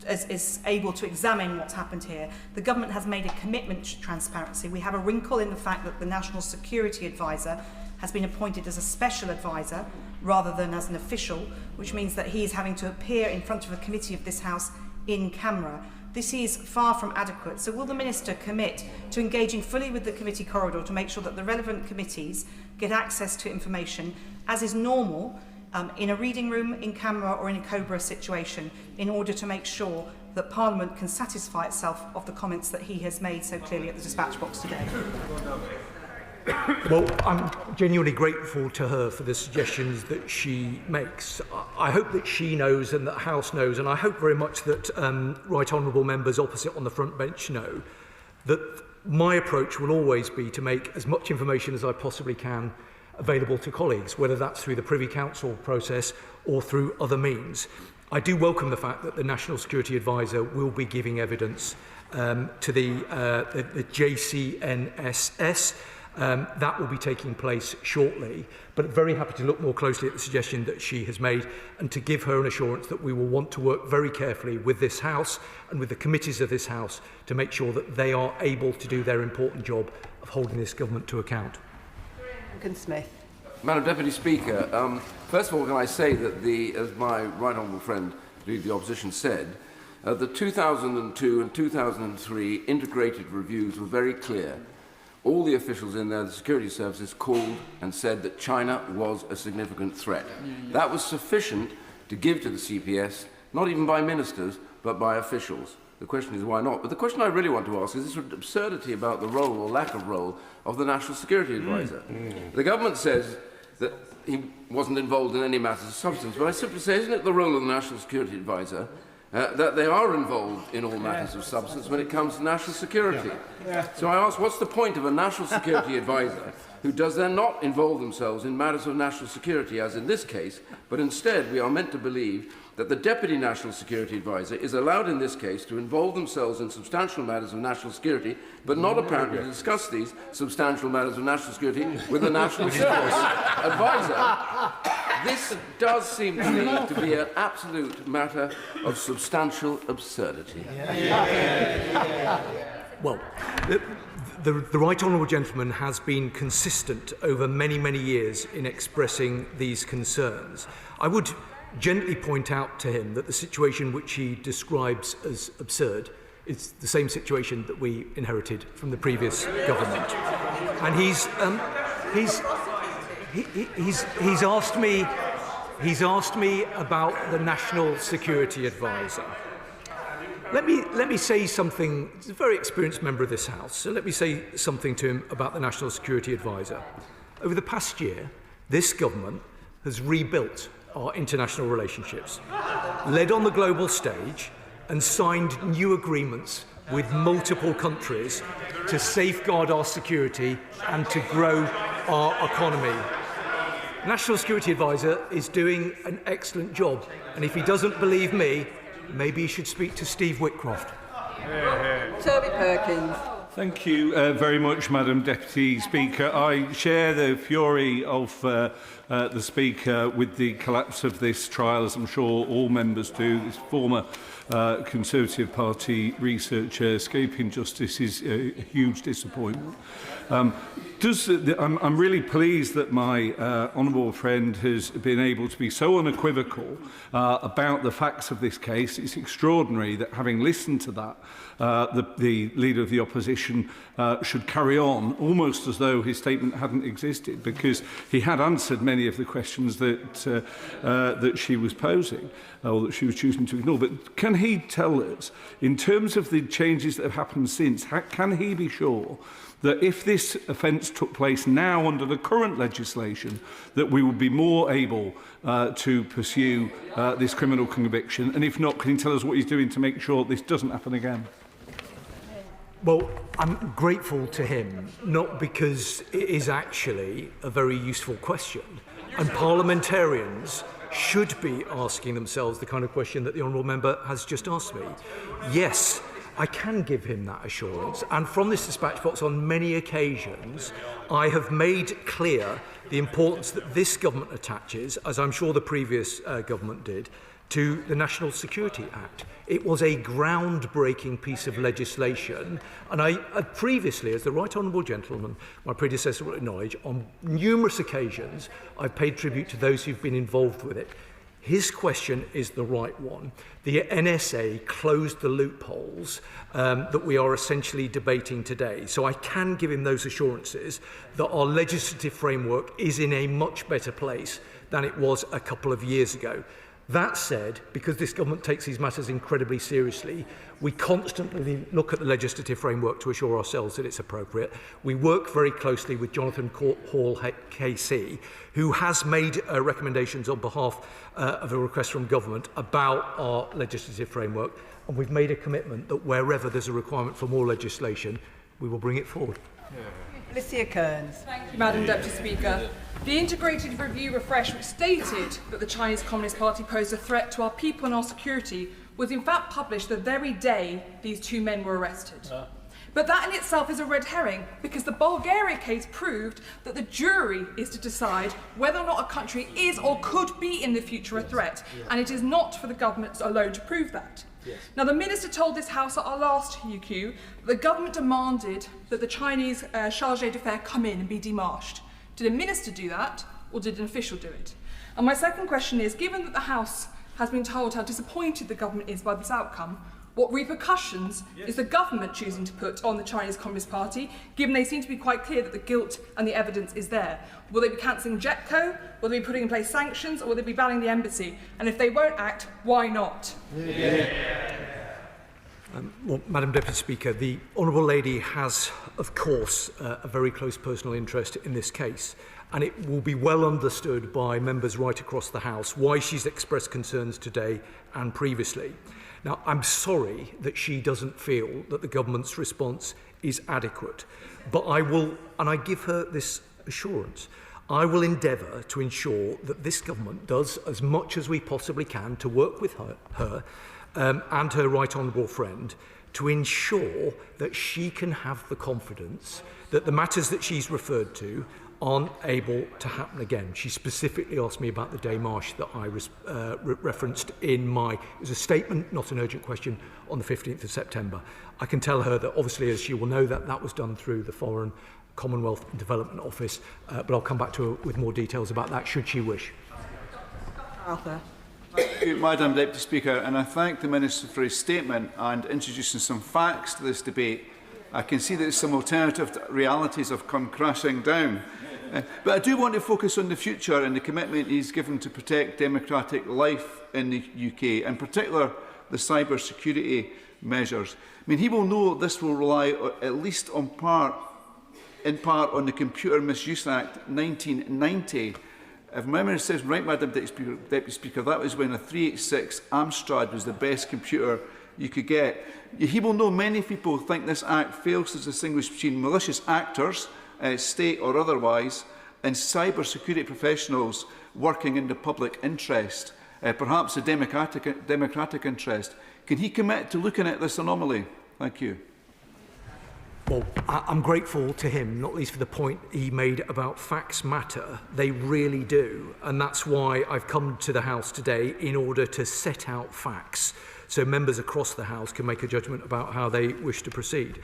is able to examine what's happened here. The government has made a commitment to transparency. We have a wrinkle in the fact that the National Security Advisor has been appointed as a special advisor rather than as an official, which means that he is having to appear in front of a committee of this House in camera. This is far from adequate. So will the Minister commit to engaging fully with the committee corridor to make sure that the relevant committees get access to information, as is normal, in a reading room, in camera or in a COBRA situation, in order to make sure that Parliament can satisfy itself of the comments that he has made so clearly at the dispatch box today? Well, I'm genuinely grateful to her for the suggestions that she makes. I hope that she knows and that the House knows, and I hope very much that right honourable members opposite on the front bench know that my approach will always be to make as much information as I possibly can available to colleagues, whether that's through the Privy Council process or through other means. I do welcome the fact that the National Security Advisor will be giving evidence to the JCNSS. That will be taking place shortly, but very happy to look more closely at the suggestion that she has made and to give her an assurance that we will want to work very carefully with this House and with the committees of this House to make sure that they are able to do their important job of holding this government to account. Duncan Smith. Madam Deputy Speaker, first of all, can I say that, as my right honourable friend, the opposition, said, the 2002 and 2003 integrated reviews were very clear. All the officials in there, the security services, called and said that China was a significant threat. That was sufficient to give to the CPS, not even by ministers, but by officials. The question is why not? But the question I really want to ask is this absurdity about the role or lack of role of the National Security Advisor. The government says that he wasn't involved in any matters of substance, but I simply say, isn't it the role of the National Security Advisor that they are involved in all matters of substance when it comes to national security? So I ask, what's the point of a National Security Advisor who does then not involve themselves in matters of national security, as in this case, but instead we are meant to believe that the Deputy National Security Advisor is allowed in this case to involve themselves in substantial matters of national security, but not apparently to discuss these substantial matters of national security with the National Security Advisor. This does seem to me to be an absolute matter of substantial absurdity. Well, the right honourable gentleman has been consistent over many, many years in expressing these concerns. I would gently point out to him that the situation which he describes as absurd is the same situation that we inherited from the previous government. And he's asked me about the National Security Advisor. Let me say something. He's a very experienced member of this House, so let me say something to him about the National Security Advisor. Over the past year, this government has rebuilt our international relationships, led on the global stage, and signed new agreements with multiple countries to safeguard our security and to grow our economy. National Security Advisor is doing an excellent job, and if he doesn't believe me, maybe he should speak to Steve Whitcroft. Toby Perkins. Thank you very much, Madam Deputy Speaker. I share the fury of the Speaker with the collapse of this trial, as I'm sure all members do. This former Conservative Party researcher escaping justice is a huge disappointment. I'm really pleased that my honourable friend has been able to be so unequivocal about the facts of this case. It's extraordinary that, having listened to that, the Leader of the Opposition should carry on almost as though his statement hadn't existed, because he had answered many of the questions that that she was posing, or that she was choosing to ignore. But can he tell us, in terms of the changes that have happened since, can he be sure that if this offence took place now under the current legislation, that we would be more able to pursue this criminal conviction? And if not, can he tell us what he's doing to make sure this doesn't happen again? Well, I'm grateful to him, not because it is actually a very useful question, and parliamentarians should be asking themselves the kind of question that the honourable member has just asked me. Yes, I can give him that assurance. And from this dispatch box on many occasions, I have made clear the importance that this government attaches, as I'm sure the previous government did, to the National Security Act. It was a groundbreaking piece of legislation, and I previously, as the Right Honourable Gentleman, my predecessor will acknowledge, on numerous occasions I've paid tribute to those who've been involved with it. His question is the right one. The NSA closed the loopholes that we are essentially debating today. So I can give him those assurances that our legislative framework is in a much better place than it was a couple of years ago. That said, because this government takes these matters incredibly seriously, we constantly look at the legislative framework to assure ourselves that it's appropriate. We work very closely with Jonathan Hall KC, who has made recommendations on behalf of a request from government about our legislative framework, and we've made a commitment that wherever there's a requirement for more legislation, we will bring it forward. Alicia Kearns. Thank you, Madam Deputy Speaker. The Integrated Review Refresh, which stated that the Chinese Communist Party posed a threat to our people and our security, was in fact published the very day these two men were arrested. But that in itself is a red herring, because the Bulgaria case proved that the jury is to decide whether or not a country is or could be in the future a threat, and it is not for the government alone to prove that. Now, the Minister told this House at our last UQ that the government demanded that the Chinese chargé d'affaires come in and be demarched. Did a Minister do that, or did an official do it? And my second question is, given that the House has been told how disappointed the government is by this outcome, what repercussions is the government choosing to put on the Chinese Communist Party, given they seem to be quite clear that the guilt and the evidence is there? Will they be cancelling JETCO? Will they be putting in place sanctions? Or will they be banning the embassy? And if they won't act, why not? Well, Madam Deputy Speaker, the Honourable Lady has, of course, a very close personal interest in this case, and it will be well understood by members right across the House why she's expressed concerns today and previously. Now, I'm sorry that she doesn't feel that the government's response is adequate, but I will, and I give her this assurance, I will endeavour to ensure that this government does as much as we possibly can to work with her and her right honourable friend to ensure that she can have the confidence that the matters that she's referred to aren't able to happen again. She specifically asked me about the démarche that I referenced in my... It was a statement, not an urgent question, on the 15th of September. I can tell her that, obviously, as she will know, that was done through the Foreign, Commonwealth and Development Office, but I'll come back to her with more details about that, should she wish. Arthur. Thank you, Madam Deputy Speaker, and I thank the Minister for his statement and introducing some facts to this debate. I can see that some alternative realities have come crashing down. But I do want to focus on the future and the commitment he's given to protect democratic life in the UK, in particular the cyber security measures. I mean, he will know this will rely at least in part on the Computer Misuse Act 1990. If my memory serves right, Madam Deputy Speaker, that was when a 386 Amstrad was the best computer you could get. He will know many people think this Act fails to distinguish between malicious actors, state or otherwise, and cyber security professionals working in the public interest, perhaps a democratic interest. Can he commit to looking at this anomaly? Thank you. Well, I'm grateful to him, not least for the point he made about facts matter. They really do. And that's why I've come to the House today in order to set out facts so members across the House can make a judgment about how they wish to proceed.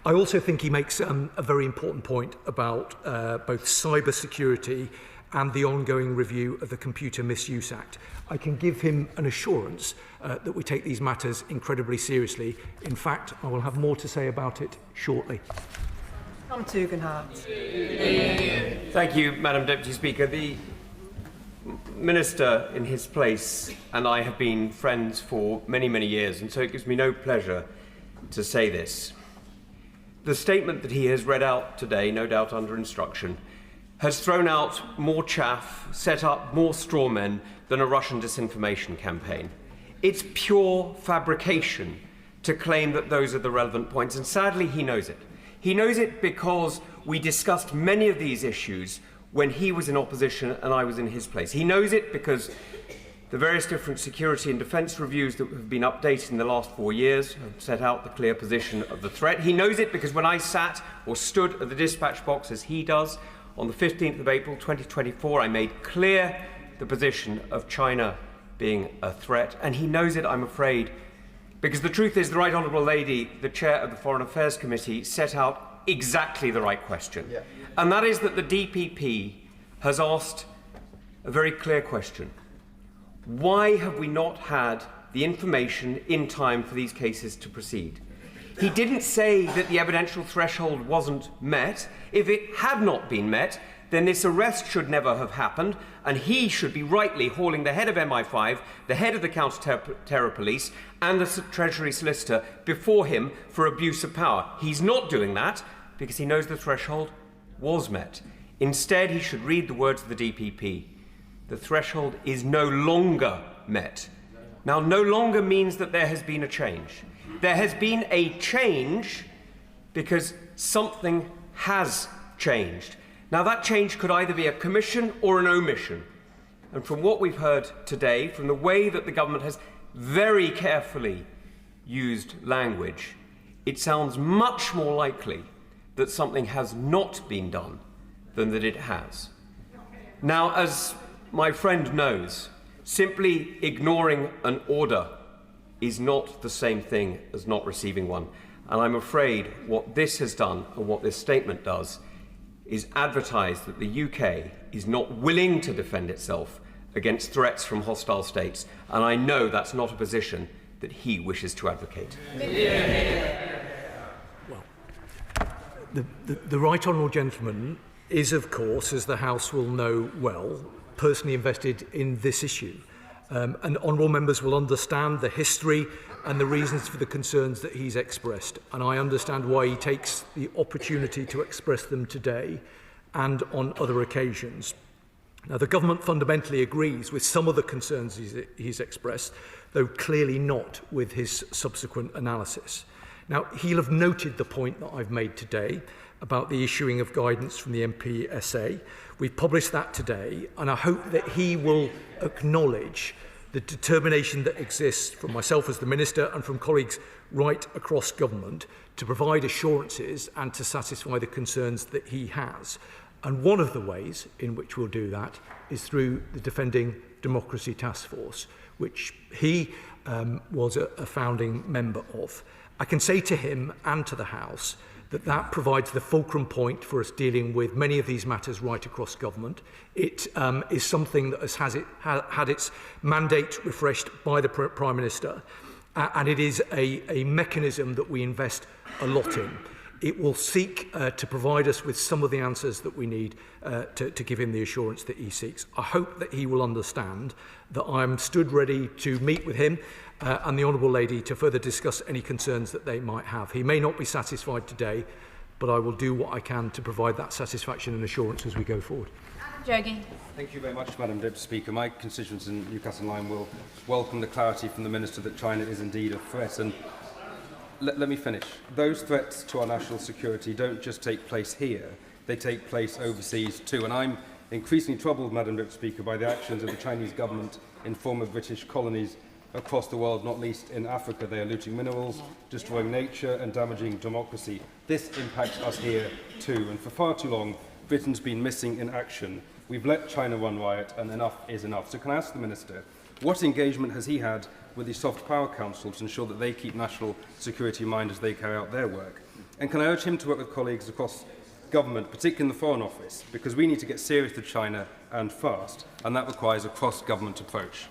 I also think he makes a very important point about both cyber security and the ongoing review of the Computer Misuse Act. I can give him an assurance that we take these matters incredibly seriously. In fact, I will have more to say about it shortly. Tom Tugendhat. Thank you, Madam Deputy Speaker. The Minister in his place and I have been friends for many, many years, and so it gives me no pleasure to say this. The statement that he has read out today, no doubt under instruction, has thrown out more chaff, set up more straw men than a Russian disinformation campaign. It's pure fabrication to claim that those are the relevant points, and sadly he knows it. He knows it because we discussed many of these issues when he was in opposition and I was in his place. He knows it because The various different security and defence reviews that have been updated in the last 4 years have set out the clear position of the threat. He knows it because when I sat or stood at the dispatch box, as he does, on the 15th of April 2024, I made clear the position of China being a threat. And he knows it, I'm afraid, because the truth is the Right Honourable Lady, the Chair of the Foreign Affairs Committee, set out exactly the right question. Yeah. And that is that the DPP has asked a very clear question. Why have we not had the information in time for these cases to proceed? He didn't say that the evidential threshold wasn't met. If it had not been met, then this arrest should never have happened, and he should be rightly hauling the head of MI5, the head of the counter-terror police, and the Treasury solicitor before him for abuse of power. He's not doing that because he knows the threshold was met. Instead, he should read the words of the DPP. The threshold is no longer met. Now, no longer means that there has been a change. There has been a change because something has changed. Now, that change could either be a commission or an omission. And from what we've heard today, from the way that the government has very carefully used language, it sounds much more likely that something has not been done than that it has. Now, as my friend knows, simply ignoring an order is not the same thing as not receiving one. And I'm afraid what this has done and what this statement does is advertise that the UK is not willing to defend itself against threats from hostile states. And I know that's not a position that he wishes to advocate. Well, the Right Honourable Gentleman is, of course, as the House will know well, personally invested in this issue. And honourable members will understand the history and the reasons for the concerns that he's expressed. And I understand why he takes the opportunity to express them today and on other occasions. Now, the government fundamentally agrees with some of the concerns he's expressed, though clearly not with his subsequent analysis. Now, he'll have noted the point that I've made today about the issuing of guidance from the MPSA. We've published that today, and I hope that he will acknowledge the determination that exists from myself as the Minister and from colleagues right across government to provide assurances and to satisfy the concerns that he has. And one of the ways in which we'll do that is through the Defending Democracy Task Force, which he was a founding member of. I can say to him and to the House that provides the fulcrum point for us dealing with many of these matters right across government. It is something that has had its mandate refreshed by the Prime Minister, and it is a mechanism that we invest a lot in. It will seek to provide us with some of the answers that we need to give him the assurance that he seeks. I hope that he will understand that I'm stood ready to meet with him and the Honourable Lady to further discuss any concerns that they might have. He may not be satisfied today, but I will do what I can to provide that satisfaction and assurance as we go forward. Jogi. Thank you very much, Madam Deputy Speaker. My constituents in Newcastle and Lyme will welcome the clarity from the Minister that China is indeed a threat. And let me finish. Those threats to our national security don't just take place here, they take place overseas too. And I'm increasingly troubled, Madam Deputy Speaker, by the actions of the Chinese government in former British colonies across the world, not least in Africa. They are looting minerals, destroying nature and damaging democracy. This impacts us here too, and for far too long, Britain's been missing in action. We've let China run riot, and enough is enough. So can I ask the Minister, what engagement has he had with the Soft Power Council to ensure that they keep national security in mind as they carry out their work? And can I urge him to work with colleagues across government, particularly in the Foreign Office, because we need to get serious to China and fast, and that requires a cross-government approach.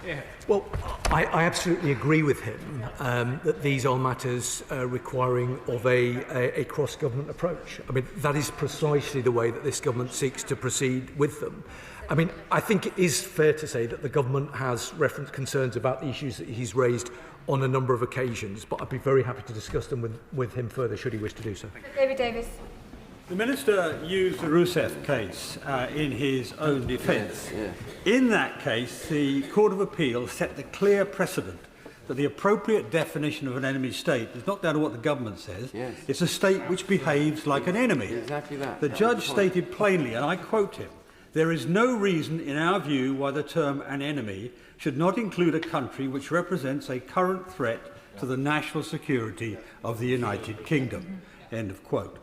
Yeah. Well, I absolutely agree with him that these are matters requiring of a cross-government approach. I mean, that is precisely the way that this government seeks to proceed with them. I mean, I think it is fair to say that the government has referenced concerns about the issues that he's raised on a number of occasions, but I'd be very happy to discuss them with him further should he wish to do so. David Davis. The Minister used the Rousseff case in his own defence. Yes. In that case, the Court of Appeal set the clear precedent that the appropriate definition of an enemy state is not down to what the government says, Yes. It's a state which behaves like an enemy. Exactly that. The judge stated plainly, and I quote him, There is no reason, in our view, why the term an enemy should not include a country which represents a current threat to the national security of the United Kingdom." End of quote.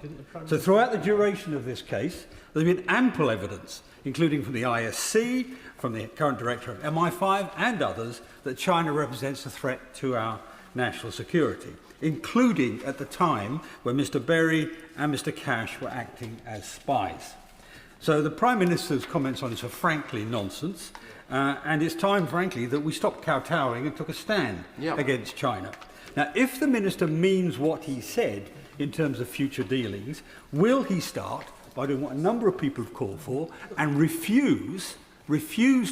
So throughout the duration of this case, there's been ample evidence, including from the ISC, from the current director of MI5 and others, that China represents a threat to our national security, including at the time when Mr. Berry and Mr. Cash were acting as spies. So the Prime Minister's comments on this are frankly nonsense, and it's time, frankly, that we stopped kowtowing and took a stand against China. Now, if the Minister means what he said in terms of future dealings, will he start by doing what a number of people have called for and refuse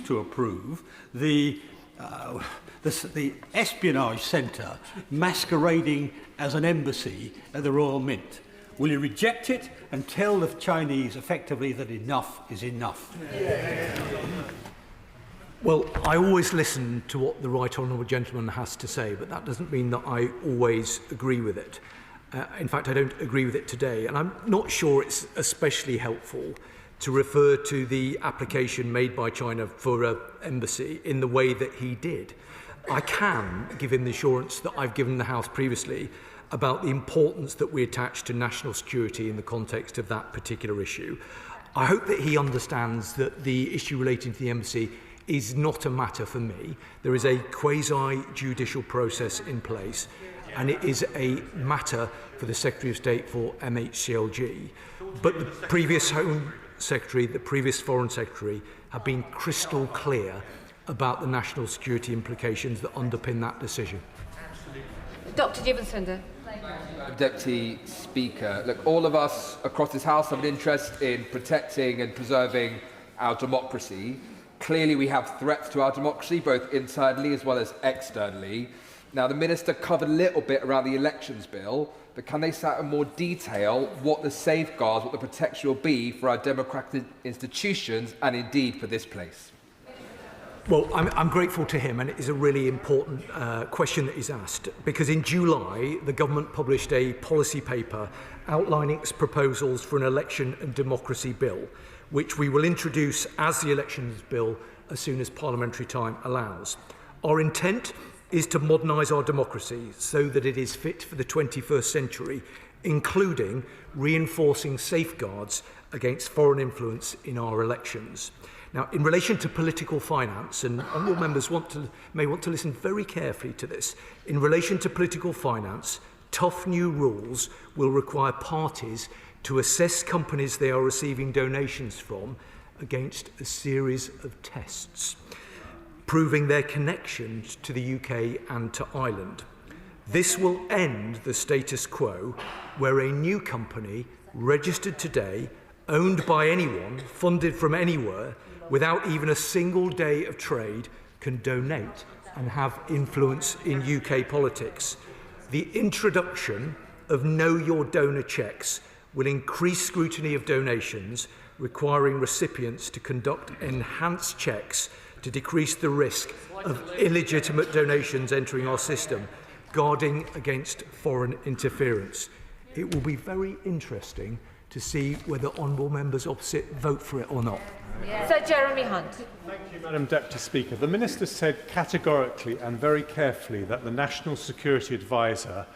to approve the espionage centre masquerading as an embassy at the Royal Mint? Will he reject it and tell the Chinese effectively that enough is enough? Well, I always listen to what the Right Honourable Gentleman has to say, but that doesn't mean that I always agree with it. In fact, I don't agree with it today, and I'm not sure it's especially helpful to refer to the application made by China for an embassy in the way that he did. I can give him the assurance that I've given the House previously about the importance that we attach to national security in the context of that particular issue. I hope that he understands that the issue relating to the embassy is not a matter for me. There is a quasi-judicial process in place, and it is a matter for the Secretary of State for MHCLG. But the previous Home Secretary, the previous Foreign Secretary, have been crystal clear about the national security implications that underpin that decision. Dr. Gibbons-Finder. Deputy Speaker, look, all of us across this House have an interest in protecting and preserving our democracy. Clearly, we have threats to our democracy, both internally as well as externally. Now, the Minister covered a little bit around the elections bill, but can they set out in more detail what the safeguards, what the protection will be for our democratic institutions and indeed for this place? Well, I'm grateful to him, and it is a really important question that he's asked, because in July, the government published a policy paper outlining its proposals for an election and democracy bill, which we will introduce as the elections bill as soon as parliamentary time allows. Our intent is to modernise our democracy so that it is fit for the 21st century, including reinforcing safeguards against foreign influence in our elections. Now, in relation to political finance, and honourable members may want to listen very carefully to this, in relation to political finance, tough new rules will require parties to assess companies they are receiving donations from against a series of tests, proving their connections to the UK and to Ireland. This will end the status quo where a new company, registered today, owned by anyone, funded from anywhere, without even a single day of trade, can donate and have influence in UK politics. The introduction of Know Your Donor checks will increase scrutiny of donations, requiring recipients to conduct enhanced checks to decrease the risk of illegitimate donations entering our system, guarding against foreign interference. It will be very interesting to see whether honourable members opposite vote for it or not. Sir Jeremy Hunt. Thank you, Madam Deputy Speaker. The Minister said categorically and very carefully that the National Security Advisor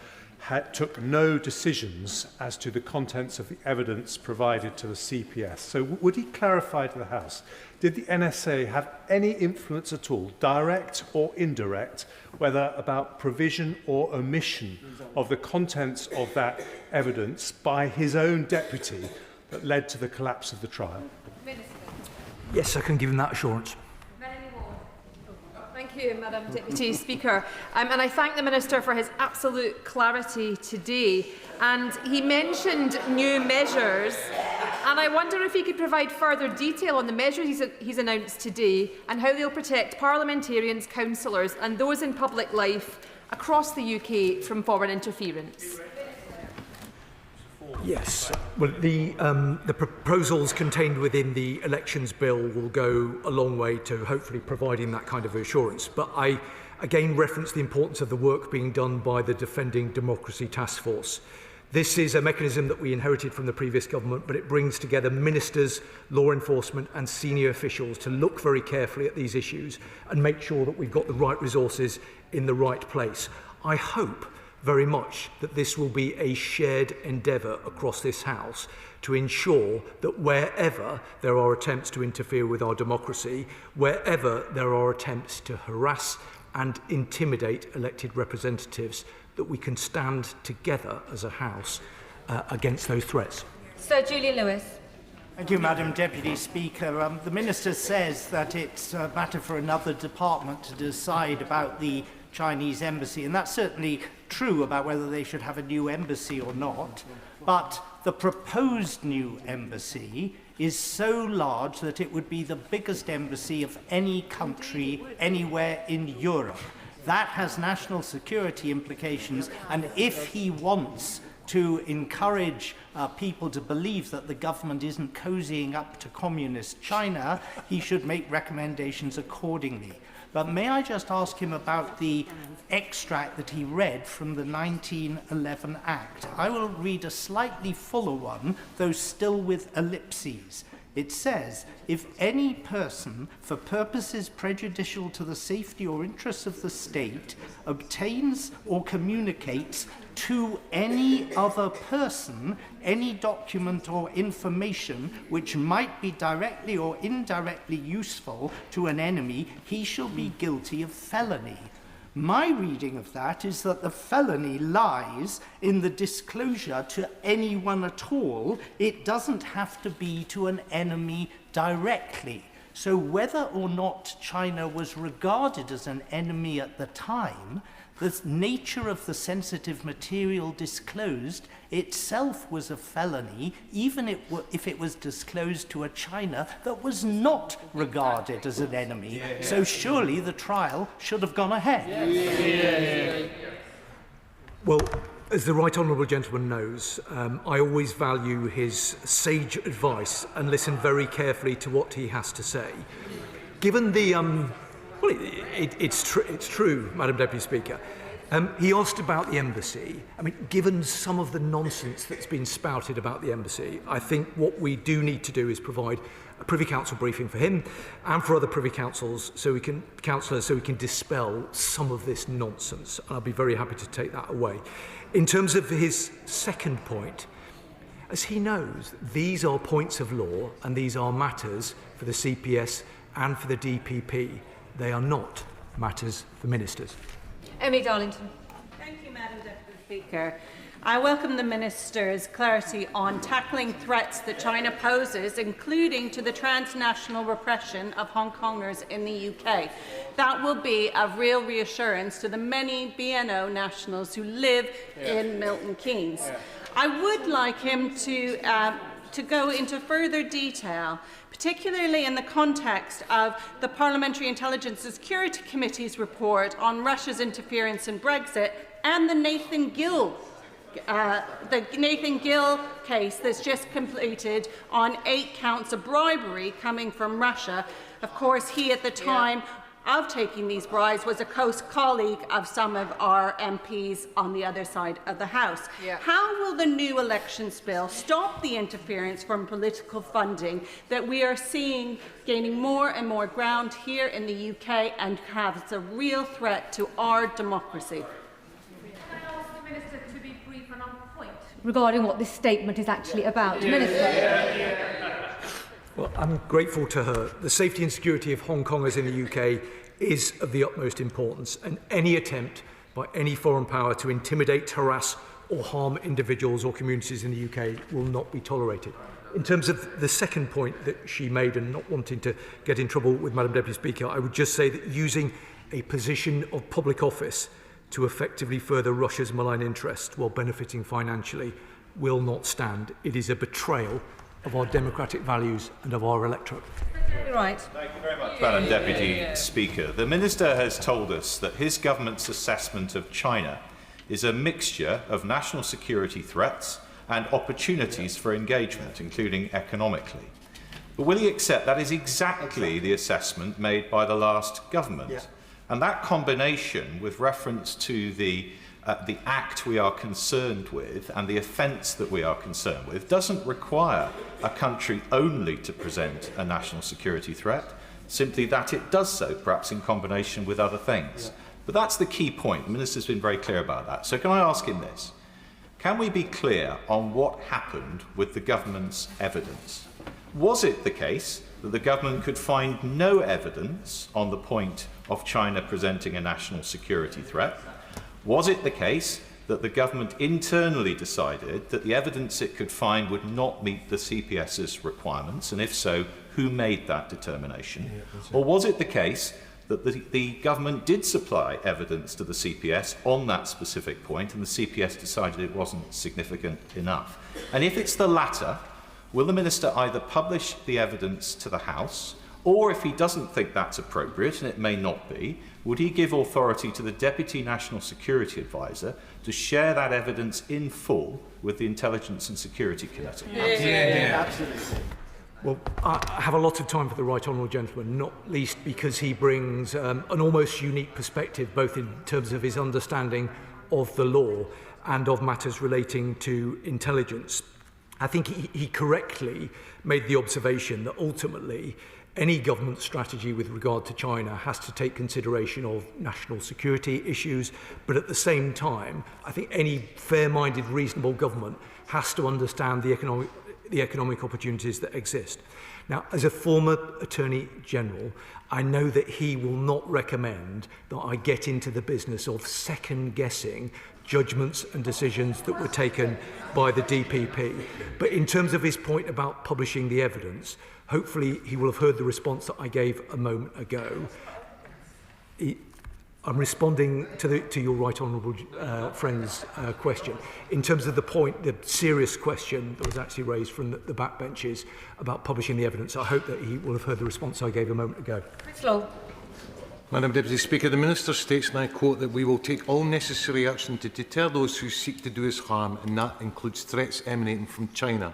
took no decisions as to the contents of the evidence provided to the CPS. So would he clarify to the House, did the NSA have any influence at all, direct or indirect, whether about provision or omission of the contents of that evidence by his own deputy that led to the collapse of the trial? Minister. Yes, I can give him that assurance. Thank you, Madam Deputy Speaker. And I thank the Minister for his absolute clarity today. And he mentioned new measures. And I wonder if he could provide further detail on the measures he's announced today and how they'll protect parliamentarians, councillors and those in public life across the UK from foreign interference. Yes. Well, the proposals contained within the elections bill will go a long way to hopefully providing that kind of assurance. But I again reference the importance of the work being done by the Defending Democracy Task Force. This is a mechanism that we inherited from the previous government, but it brings together ministers, law enforcement and senior officials to look very carefully at these issues and make sure that we've got the right resources in the right place. I hope very much that this will be a shared endeavour across this House to ensure that wherever there are attempts to interfere with our democracy, wherever there are attempts to harass and intimidate elected representatives, that we can stand together as a House against those threats. Sir Julian Lewis. Thank you, Madam Deputy Speaker. The Minister says that it's a matter for another department to decide about the Chinese embassy, and that's certainly true about whether they should have a new embassy or not. But the proposed new embassy is so large that it would be the biggest embassy of any country anywhere in Europe. That has national security implications, and if he wants to encourage people to believe that the government isn't cozying up to communist China, he should make recommendations accordingly. But may I just ask him about the extract that he read from the 1911 Act? I will read a slightly fuller one, though still with ellipses. It says, if any person, for purposes prejudicial to the safety or interests of the state, obtains or communicates to any other person any document or information which might be directly or indirectly useful to an enemy, he shall be guilty of felony. My reading of that is that the felony lies in the disclosure to anyone at all. It doesn't have to be to an enemy directly. So whether or not China was regarded as an enemy at the time, the nature of the sensitive material disclosed itself was a felony, even if it was disclosed to a China that was not regarded as an enemy. So surely the trial should have gone ahead. Well, as the right honourable gentleman knows, I always value his sage advice and listen very carefully to what he has to say. Given the well, it's true, Madam Deputy Speaker. He asked about the embassy. I mean, given some of the nonsense that's been spouted about the embassy, I think what we do need to do is provide a Privy Council briefing for him and for other Privy Councillors so we can dispel some of this nonsense. And I'll be very happy to take that away. In terms of his second point, as he knows, these are points of law and these are matters for the CPS and for the DPP. They are not matters for ministers. Emily Darlington. Thank you, Madam Deputy Speaker. I welcome the Minister's clarity on tackling threats that China poses, including to the transnational repression of Hong Kongers in the UK. That will be of real reassurance to the many BNO nationals who live in Milton Keynes. I would like him to go into further detail, particularly in the context of the Parliamentary Intelligence and Security Committee's report on Russia's interference in Brexit and the Nathan Gill case that's just completed on 8 counts of bribery coming from Russia. Of course, he at the time of taking these bribes was a close colleague of some of our MPs on the other side of the House. How will the new elections bill stop the interference from political funding that we are seeing gaining more and more ground here in the UK and has a real threat to our democracy? Can I ask the Minister to be brief and on point regarding what this statement is actually about? Minister. Well, I'm grateful to her. The safety and security of Hong Kongers in the UK is of the utmost importance, and any attempt by any foreign power to intimidate, harass or harm individuals or communities in the UK will not be tolerated. In terms of the second point that she made and not wanting to get in trouble with Madam Deputy Speaker, I would just say that using a position of public office to effectively further Russia's malign interest while benefiting financially will not stand. It is a betrayal of our democratic values and of our electorate. Right. Thank you very much, Madam Deputy Speaker. The Minister has told us that his government's assessment of China is a mixture of national security threats and opportunities for engagement, including economically. But will he accept that is exactly the assessment made by the last government? And that combination, with reference to the the act we are concerned with and the offence that we are concerned with doesn't require a country only to present a national security threat, simply that it does so, perhaps in combination with other things. But that's the key point. The Minister's been very clear about that. So can I ask him this? Can we be clear on what happened with the government's evidence? Was it the case that the government could find no evidence on the point of China presenting a national security threat? Was it the case that the government internally decided that the evidence it could find would not meet the CPS's requirements? And if so, who made that determination? Or was it the case that the government did supply evidence to the CPS on that specific point and the CPS decided it wasn't significant enough? And if it's the latter, will the Minister either publish the evidence to the House, or if he doesn't think that's appropriate, and it may not be, would he give authority to the Deputy National Security Advisor to share that evidence in full with the Intelligence and Security Committee? Absolutely. Well, I have a lot of time for the right honourable gentleman, not least because he brings an almost unique perspective, both in terms of his understanding of the law and of matters relating to intelligence. I think he correctly made the observation that ultimately any government strategy with regard to China has to take consideration of national security issues, but at the same time, I think any fair-minded, reasonable government has to understand the economic opportunities that exist. Now, as a former Attorney General, I know that he will not recommend that I get into the business of second-guessing judgments and decisions that were taken by the DPP. But in terms of his point about publishing the evidence, hopefully he will have heard the response that I gave a moment ago. I'm responding to your right honourable friend's question. In terms of the point, the serious question that was actually raised from the backbenches about publishing the evidence, I hope that he will have heard the response I gave a moment ago. Chris Law. Madam Deputy Speaker, the Minister states, and I quote, that we will take all necessary action to deter those who seek to do us harm, and that includes threats emanating from China.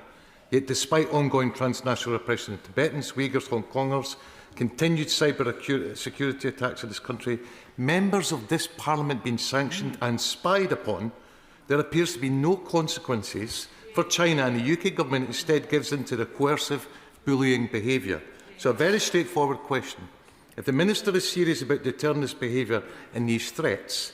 Yet despite ongoing transnational repression of Tibetans, Uyghurs, Hong Kongers, continued cyber security attacks in this country, members of this Parliament being sanctioned and spied upon, there appears to be no consequences for China, and the UK Government instead gives in to the coercive bullying behaviour. So a very straightforward question. If the Minister is serious about deterring this behaviour and these threats,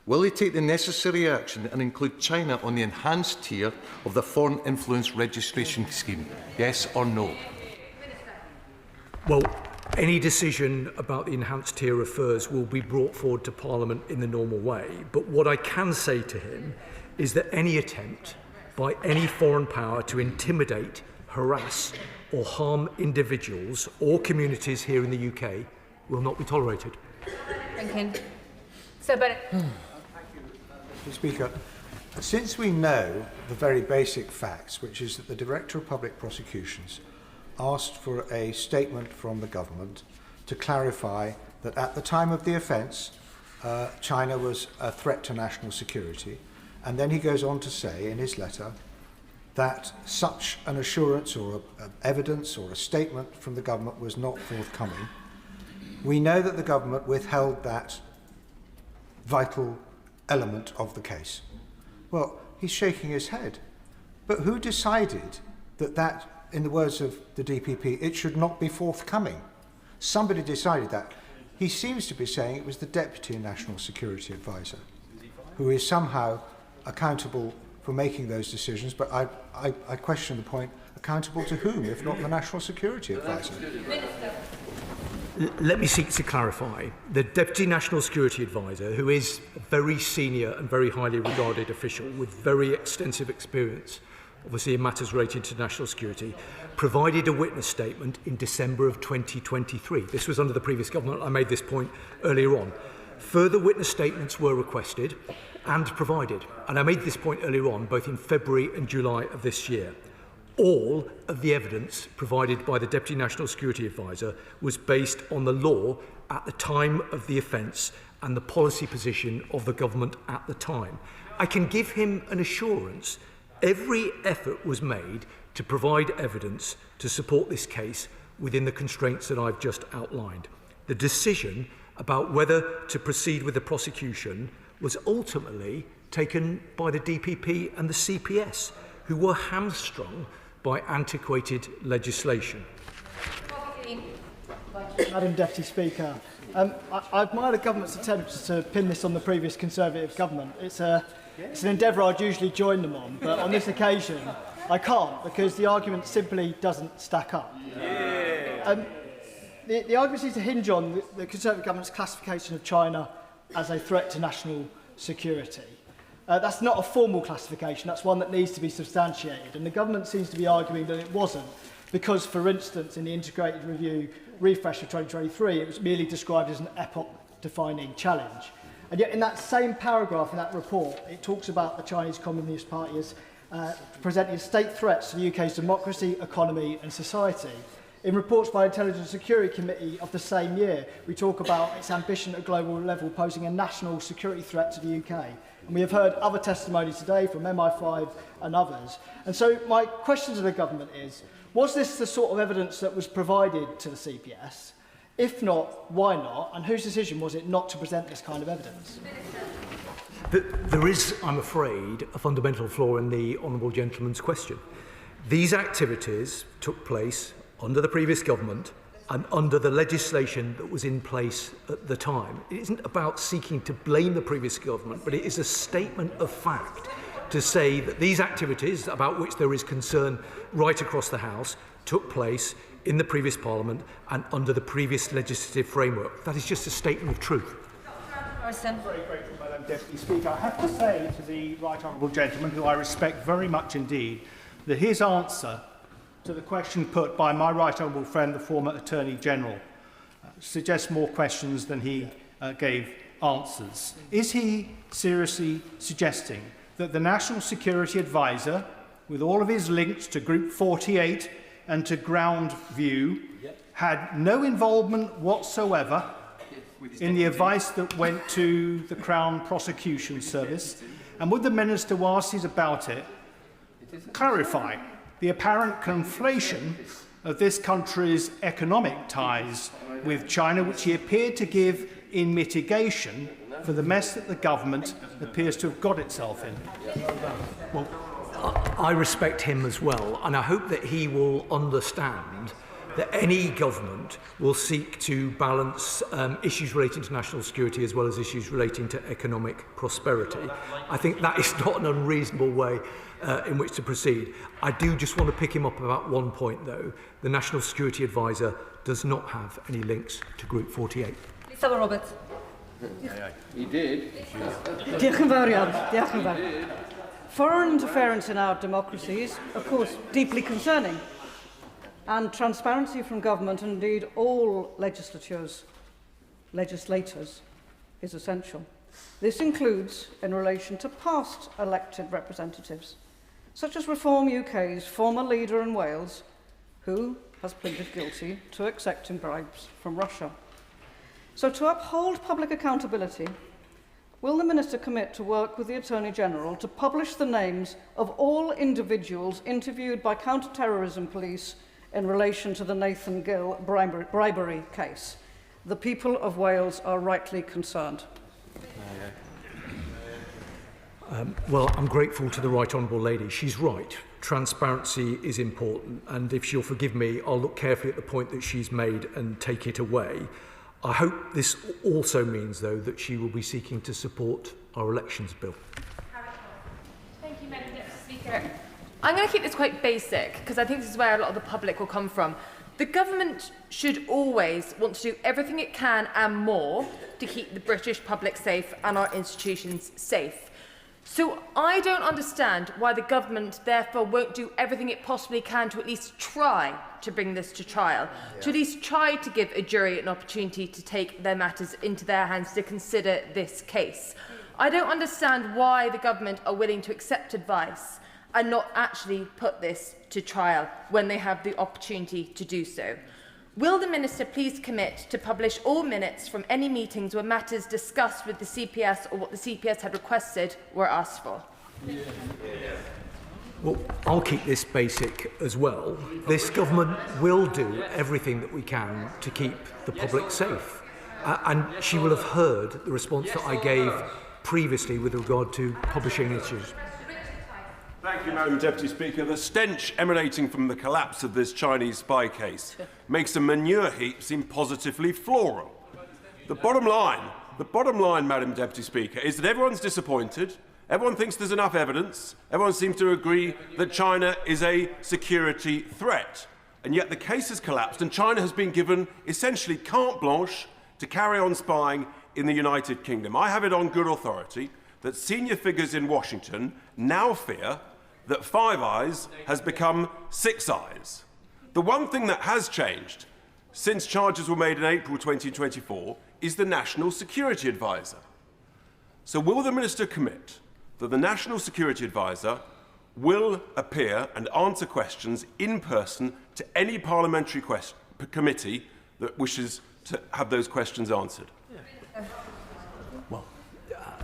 will he take the necessary action and include China on the enhanced tier of the Foreign Influence Registration Scheme? Yes or no? Well, any decision about the enhanced tier of furs will be brought forward to Parliament in the normal way. But what I can say to him is that any attempt by any foreign power to intimidate, harass or harm individuals or communities here in the UK will not be tolerated. Thank you. Sir Bennett. Mr. Speaker, since we know the very basic facts, which is that the Director of Public Prosecutions asked for a statement from the government to clarify that at the time of the offence, China was a threat to national security, and then he goes on to say in his letter that such an assurance or evidence or a statement from the government was not forthcoming. We know that the government withheld that vital element of the case. Well, he's shaking his head. But who decided that, in the words of the DPP, it should not be forthcoming? Somebody decided that. He seems to be saying it was the Deputy National Security Advisor, who is somehow accountable for making those decisions, but I question the point, accountable to whom, if not the National Security Advisor? Let me seek to clarify. The Deputy National Security Advisor, who is a very senior and very highly regarded official with very extensive experience, obviously in matters related to national security, provided a witness statement in December of 2023. This was under the previous government. I made this point earlier on. Further witness statements were requested and provided. And I made this point earlier on, both in February and July of this year. All of the evidence provided by the Deputy National Security Advisor was based on the law at the time of the offence and the policy position of the government at the time. I can give him an assurance. Every effort was made to provide evidence to support this case within the constraints that I've just outlined. The decision about whether to proceed with the prosecution was ultimately taken by the DPP and the CPS, who were hamstrung by antiquated legislation. Madam Deputy Speaker, I admire the government's attempts to pin this on the previous Conservative government. It's an endeavour I'd usually join them on, but on this occasion I can't, because the argument simply doesn't stack up. The argument seems to hinge on the Conservative government's classification of China as a threat to national security. That's not a formal classification, that's one that needs to be substantiated, and the government seems to be arguing that it wasn't, because, for instance, in the Integrated Review refresh of 2023, it was merely described as an epoch-defining challenge. And yet in that same paragraph in that report, it talks about the Chinese Communist Party as presenting state threats to the UK's democracy, economy and society. In reports by the Intelligence and Security Committee of the same year, we talk about its ambition at a global level posing a national security threat to the UK. And we have heard other testimonies today from MI5 and others. And so my question to the government is, was this the sort of evidence that was provided to the CPS? If not, why not? And whose decision was it not to present this kind of evidence? There is, I'm afraid, a fundamental flaw in the honourable gentleman's question. These activities took place under the previous government and under the legislation that was in place at the time. It isn't about seeking to blame the previous government, but it is a statement of fact to say that these activities, about which there is concern right across the House, took place in the previous Parliament and under the previous legislative framework. That is just a statement of truth. I'm very grateful, Madam Deputy Speaker. I have to say to the right honourable gentleman, who I respect very much indeed, that his answer to the question put by my right honourable friend, the former Attorney General, suggests more questions than he gave answers. Is he seriously suggesting that the National Security Advisor, with all of his links to Group 48 and to Ground View, had no involvement whatsoever in the advice that went to the Crown Prosecution Service? And would the Minister, whilst he's about it, clarify the apparent conflation of this country's economic ties with China, which he appeared to give in mitigation for the mess that the government appears to have got itself in? Well, I respect him as well, and I hope that he will understand that any government will seek to balance issues relating to national security as well as issues relating to economic prosperity. I think that is not an unreasonable way in which to proceed. I do just want to pick him up about one point, though. The National Security Advisor does not have any links to Group 48. Lisa Roberts. He did. Diolch yn fawr iawn. Diolch yn fawr. Foreign interference in our democracy is, of course, deeply concerning. And transparency from government, and indeed all legislators, is essential. This includes in relation to past elected representatives, such as Reform UK's former leader in Wales, who has pleaded guilty to accepting bribes from Russia. So to uphold public accountability, will the Minister commit to work with the Attorney General to publish the names of all individuals interviewed by counter-terrorism police in relation to the Nathan Gill bribery case? The people of Wales are rightly concerned. Well, I'm grateful to the Right Honourable Lady. She's right. Transparency is important, and if she'll forgive me, I'll look carefully at the point that she's made and take it away. I hope this also means, though, that she will be seeking to support our elections bill. Thank you, Madam Deputy Speaker. I'm going to keep this quite basic, because I think this is where a lot of the public will come from. The government should always want to do everything it can and more to keep the British public safe and our institutions safe. So I don't understand why the government therefore won't do everything it possibly can to at least try to bring this to trial, to at least try to give a jury an opportunity to take their matters into their hands to consider this case. I don't understand why the government are willing to accept advice and not actually put this to trial when they have the opportunity to do so. Will the Minister please commit to publish all minutes from any meetings where matters discussed with the CPS or what the CPS had requested were asked for? Well, I'll keep this basic as well. This government will do everything that we can to keep the public safe. And she will have heard the response that I gave previously with regard to publishing issues. Thank you, Madam Deputy Speaker. The stench emanating from the collapse of this Chinese spy case makes a manure heap seem positively floral. The bottom line, Madam Deputy Speaker, is that everyone's disappointed, everyone thinks there's enough evidence, everyone seems to agree that China is a security threat. And yet the case has collapsed and China has been given essentially carte blanche to carry on spying in the United Kingdom. I have it on good authority that senior figures in Washington now fear that Five Eyes has become Six Eyes. The one thing that has changed since charges were made in April 2024 is the National Security Advisor. So will the Minister commit that the National Security Advisor will appear and answer questions in person to any parliamentary committee that wishes to have those questions answered?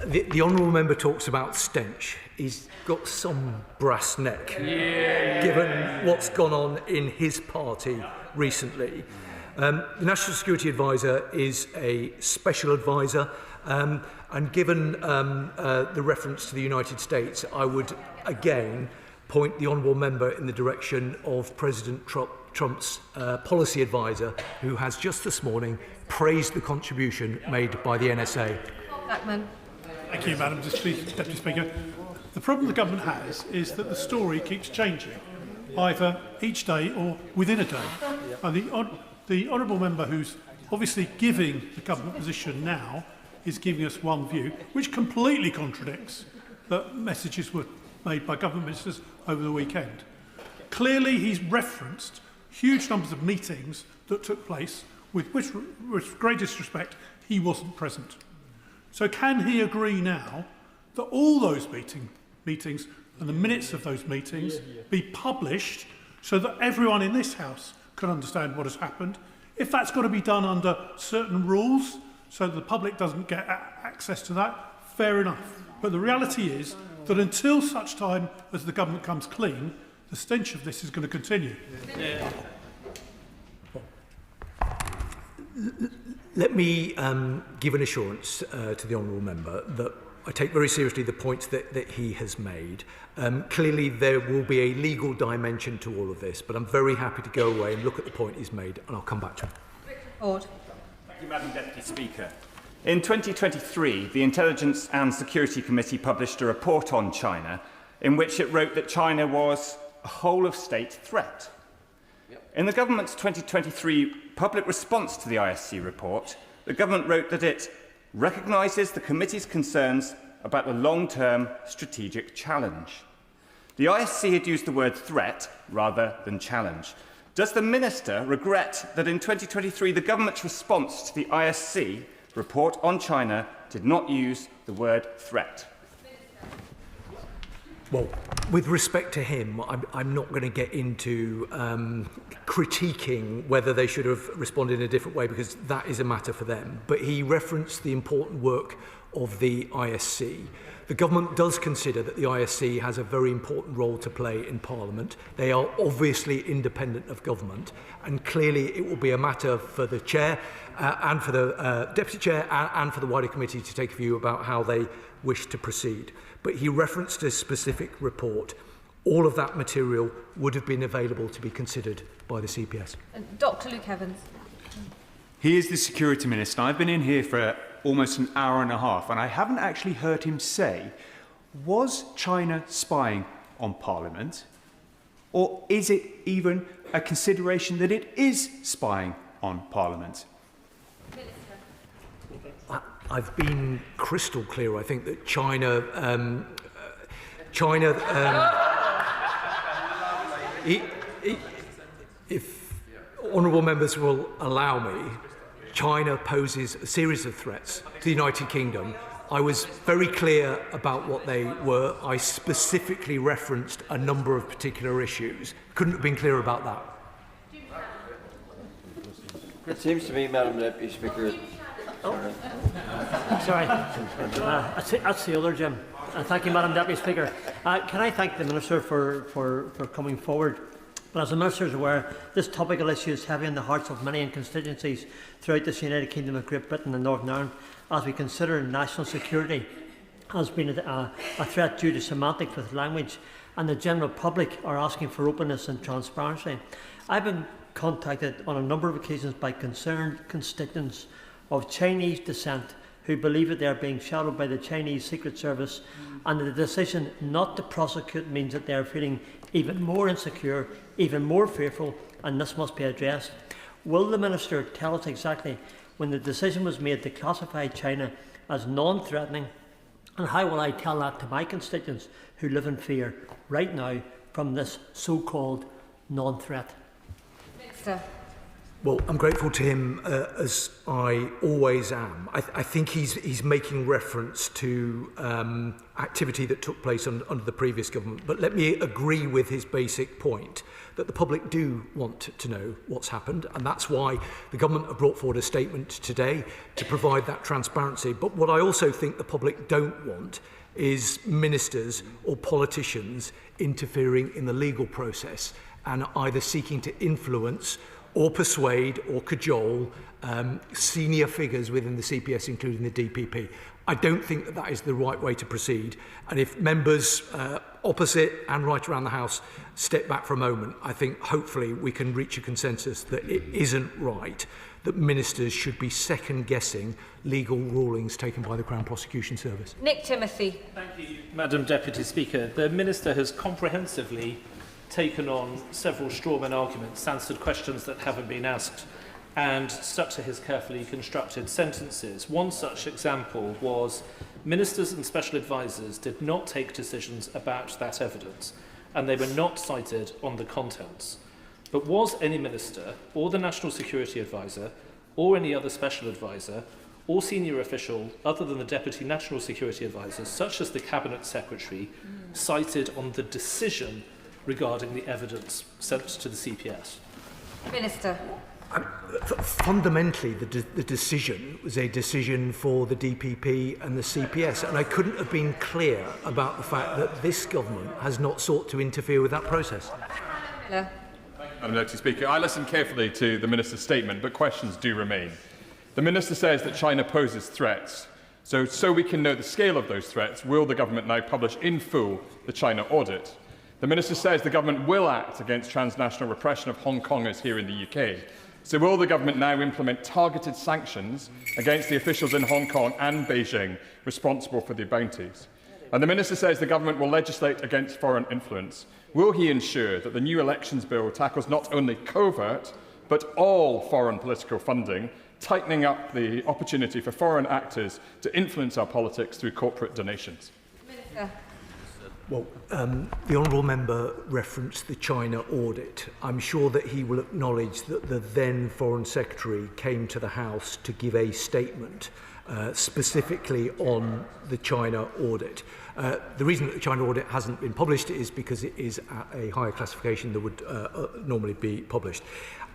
The honourable member talks about stench. He's got some brass neck, given what's gone on in his party recently. The National Security Advisor is a special advisor, and given the reference to the United States, I would again point the honourable member in the direction of President Trump's policy advisor, who has just this morning praised the contribution made by the NSA. Blackman. Thank you, Madam Deputy Speaker. The problem the government has is that the story keeps changing, either each day or within a day. And the honourable member who's obviously giving the government position now is giving us one view, which completely contradicts the messages were made by government ministers over the weekend. Clearly, he's referenced huge numbers of meetings that took place, with greatest respect, he wasn't present. So can he agree now that all those meetings and the minutes of those meetings be published so that everyone in this House can understand what has happened? If that's got to be done under certain rules so that the public doesn't get access to that, fair enough. But the reality is that until such time as the government comes clean, the stench of this is going to continue. Let me give an assurance to the honourable member that I take very seriously the points that he has made. Clearly, there will be a legal dimension to all of this, but I'm very happy to go away and look at the point he's made, and I'll come back to him. Ford. Thank you, Madam Deputy Speaker. In 2023, the Intelligence and Security Committee published a report on China in which it wrote that China was a whole-of-state threat. In the government's 2023 public response to the ISC report, the government wrote that it recognises the committee's concerns about the long-term strategic challenge. The ISC had used the word threat rather than challenge. Does the Minister regret that in 2023 the government's response to the ISC report on China did not use the word threat? Well, with respect to him, I'm not going to get into critiquing whether they should have responded in a different way, because that is a matter for them. But he referenced the important work of the ISC. The government does consider that the ISC has a very important role to play in Parliament. They are obviously independent of government, and clearly it will be a matter for the Chair and for the Deputy Chair and for the wider committee to take a view about how they wish to proceed. But he referenced a specific report. All of that material would have been available to be considered by the CPS. Dr. Luke Evans. He is the Security Minister. I've been in here for almost an hour and a half, and I haven't actually heard him say, was China spying on Parliament, or is it even a consideration that it is spying on Parliament? I've been crystal clear. I think that China, if honourable members will allow me, China poses a series of threats to the United Kingdom. I was very clear about what they were. I specifically referenced a number of particular issues. Couldn't have been clearer about that. It seems to me, Madam Deputy Speaker. Sorry, that's the other Jim. Thank you, Madam Deputy Speaker. Can I thank the Minister for coming forward? But as the Minister is aware, this topical issue is heavy in the hearts of many constituencies throughout this United Kingdom of Great Britain and Northern Ireland as we consider national security has been a threat due to semantics with language, and the general public are asking for openness and transparency. I've been contacted on a number of occasions by concerned constituents of Chinese descent who believe that they are being shadowed by the Chinese Secret Service, and that the decision not to prosecute means that they are feeling even more insecure, even more fearful, and this must be addressed. Will the Minister tell us exactly when the decision was made to classify China as non-threatening, and how will I tell that to my constituents who live in fear right now from this so-called non-threat? Minister. Well, I'm grateful to him, as I always am. I think he's making reference to activity that took place under the previous government. But let me agree with his basic point that the public do want to know what's happened, and that's why the government have brought forward a statement today to provide that transparency. But what I also think the public don't want is ministers or politicians interfering in the legal process and either seeking to influence or persuade or cajole senior figures within the CPS, including the DPP. I don't think that that is the right way to proceed. And if members opposite and right around the House step back for a moment, I think hopefully we can reach a consensus that it isn't right that ministers should be second-guessing legal rulings taken by the Crown Prosecution Service. Nick Timothy. Thank you, Madam Deputy Speaker. The Minister has comprehensively taken on several strawman arguments, answered questions that haven't been asked, and stuck to his carefully constructed sentences. One such example was ministers and special advisers did not take decisions about that evidence, and they were not cited on the contents. But was any minister, or the National Security Advisor, or any other special advisor, or senior official other than the Deputy National Security Advisor, such as the Cabinet Secretary, cited on the decision regarding the evidence sent to the CPS? Minister. Fundamentally, the decision was a decision for the DPP and the CPS, and I couldn't have been clear about the fact that this government has not sought to interfere with that process. Yeah. Madam Deputy Speaker, I listened carefully to the Minister's statement, but questions do remain. The Minister says that China poses threats. So we can know the scale of those threats, will the government now publish in full the China audit? The Minister says the government will act against transnational repression of Hong Kongers here in the UK. So will the government now implement targeted sanctions against the officials in Hong Kong and Beijing responsible for the bounties? And the Minister says the government will legislate against foreign influence. Will he ensure that the new elections bill tackles not only covert, but all foreign political funding, tightening up the opportunity for foreign actors to influence our politics through corporate donations? Minister. Well, the Honourable Member referenced the China audit. I'm sure that he will acknowledge that the then Foreign Secretary came to the House to give a statement specifically on the China audit. The reason that the China audit hasn't been published is because it is at a higher classification than would normally be published.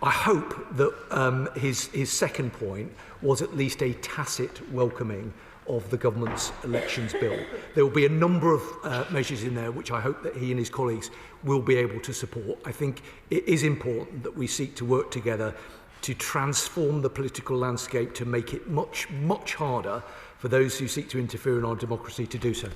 I hope that his second point was at least a tacit welcoming of the government's elections bill. There will be a number of measures in there which I hope that he and his colleagues will be able to support. I think it is important that we seek to work together to transform the political landscape to make it much, much harder for those who seek to interfere in our democracy to do so.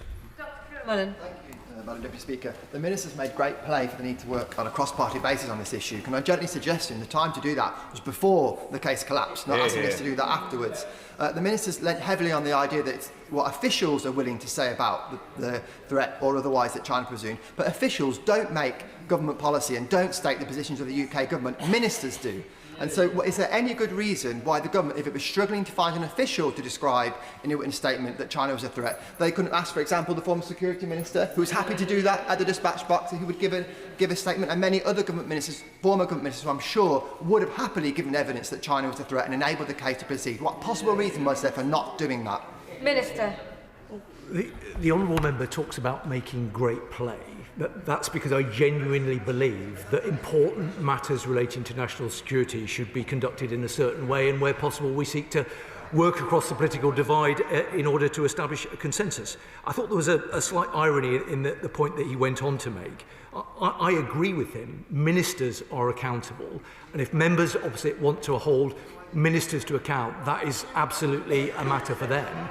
Mullen. Thank you, Madam Deputy Speaker. The Minister's made great play for the need to work on a cross-party basis on this issue. Can I gently suggest to him the time to do that was before the case collapsed, not asking us to do that afterwards. The Minister's lent heavily on the idea that it's what officials are willing to say about the threat or otherwise that China presumed, but officials don't make government policy and don't state the positions of the UK government. Ministers do. And so is there any good reason why the government, if it was struggling to find an official to describe in a written statement that China was a threat, they couldn't ask, for example, the former security minister, who was happy to do that at the dispatch box, who would give a statement, and many other government ministers, former government ministers, who I'm sure would have happily given evidence that China was a threat and enabled the case to proceed. What possible reason was there for not doing that? Minister. The Honourable Member talks about making great play. That's because I genuinely believe that important matters relating to national security should be conducted in a certain way, and where possible we seek to work across the political divide in order to establish a consensus. I thought there was a slight irony in the point that he went on to make. I agree with him. Ministers are accountable, and if members opposite want to hold ministers to account, that is absolutely a matter for them.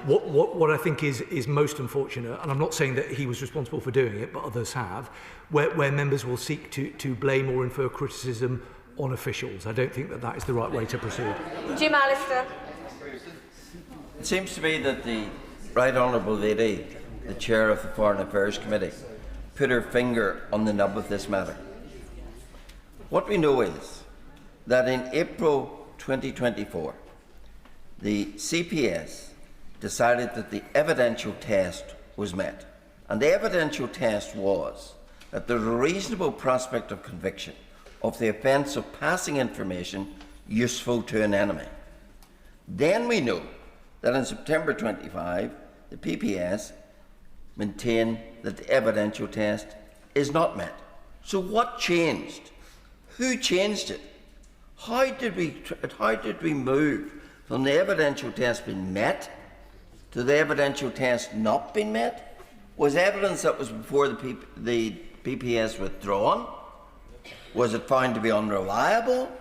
What I think is most unfortunate, and I'm not saying that he was responsible for doing it, but others have, where members will seek to blame or infer criticism on officials. I don't think that is the right way to proceed. Jim Allister. It seems to me that the Right Honourable Lady, the Chair of the Foreign Affairs Committee, put her finger on the nub of this matter. What we know is that in April 2024, the CPS decided that the evidential test was met. And the evidential test was that there was a reasonable prospect of conviction of the offence of passing information useful to an enemy. Then we know that in September 25, the PPS maintained that the evidential test is not met. So what changed? Who changed it? How did we move from the evidential test being met to the evidential test not being met? Was evidence that was before the PPS withdrawn? Was it found to be unreliable?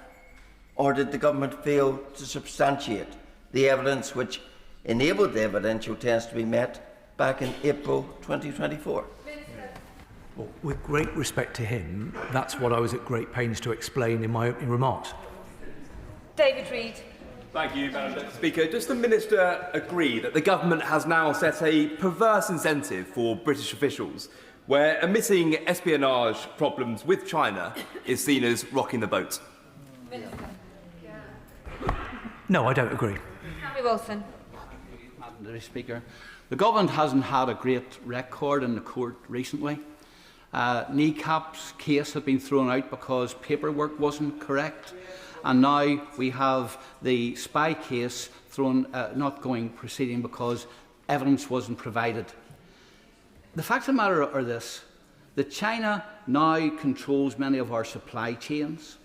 Or did the government fail to substantiate the evidence which enabled the evidential test to be met back in April 2024? Well, with great respect to him, that's what I was at great pains to explain in my opening remarks. David Reid. Thank you, Madam Deputy Speaker. Does the Minister agree that the government has now set a perverse incentive for British officials where admitting espionage problems with China is seen as rocking the boat? No, I don't agree. Harry Wilson. Madam Deputy Speaker, the government hasn't had a great record in the court recently. Kneecap's case had been thrown out because paperwork wasn't correct, and now we have the spy case not proceeding because evidence wasn't provided. The facts of the matter are this: that China now controls many of our supply chains.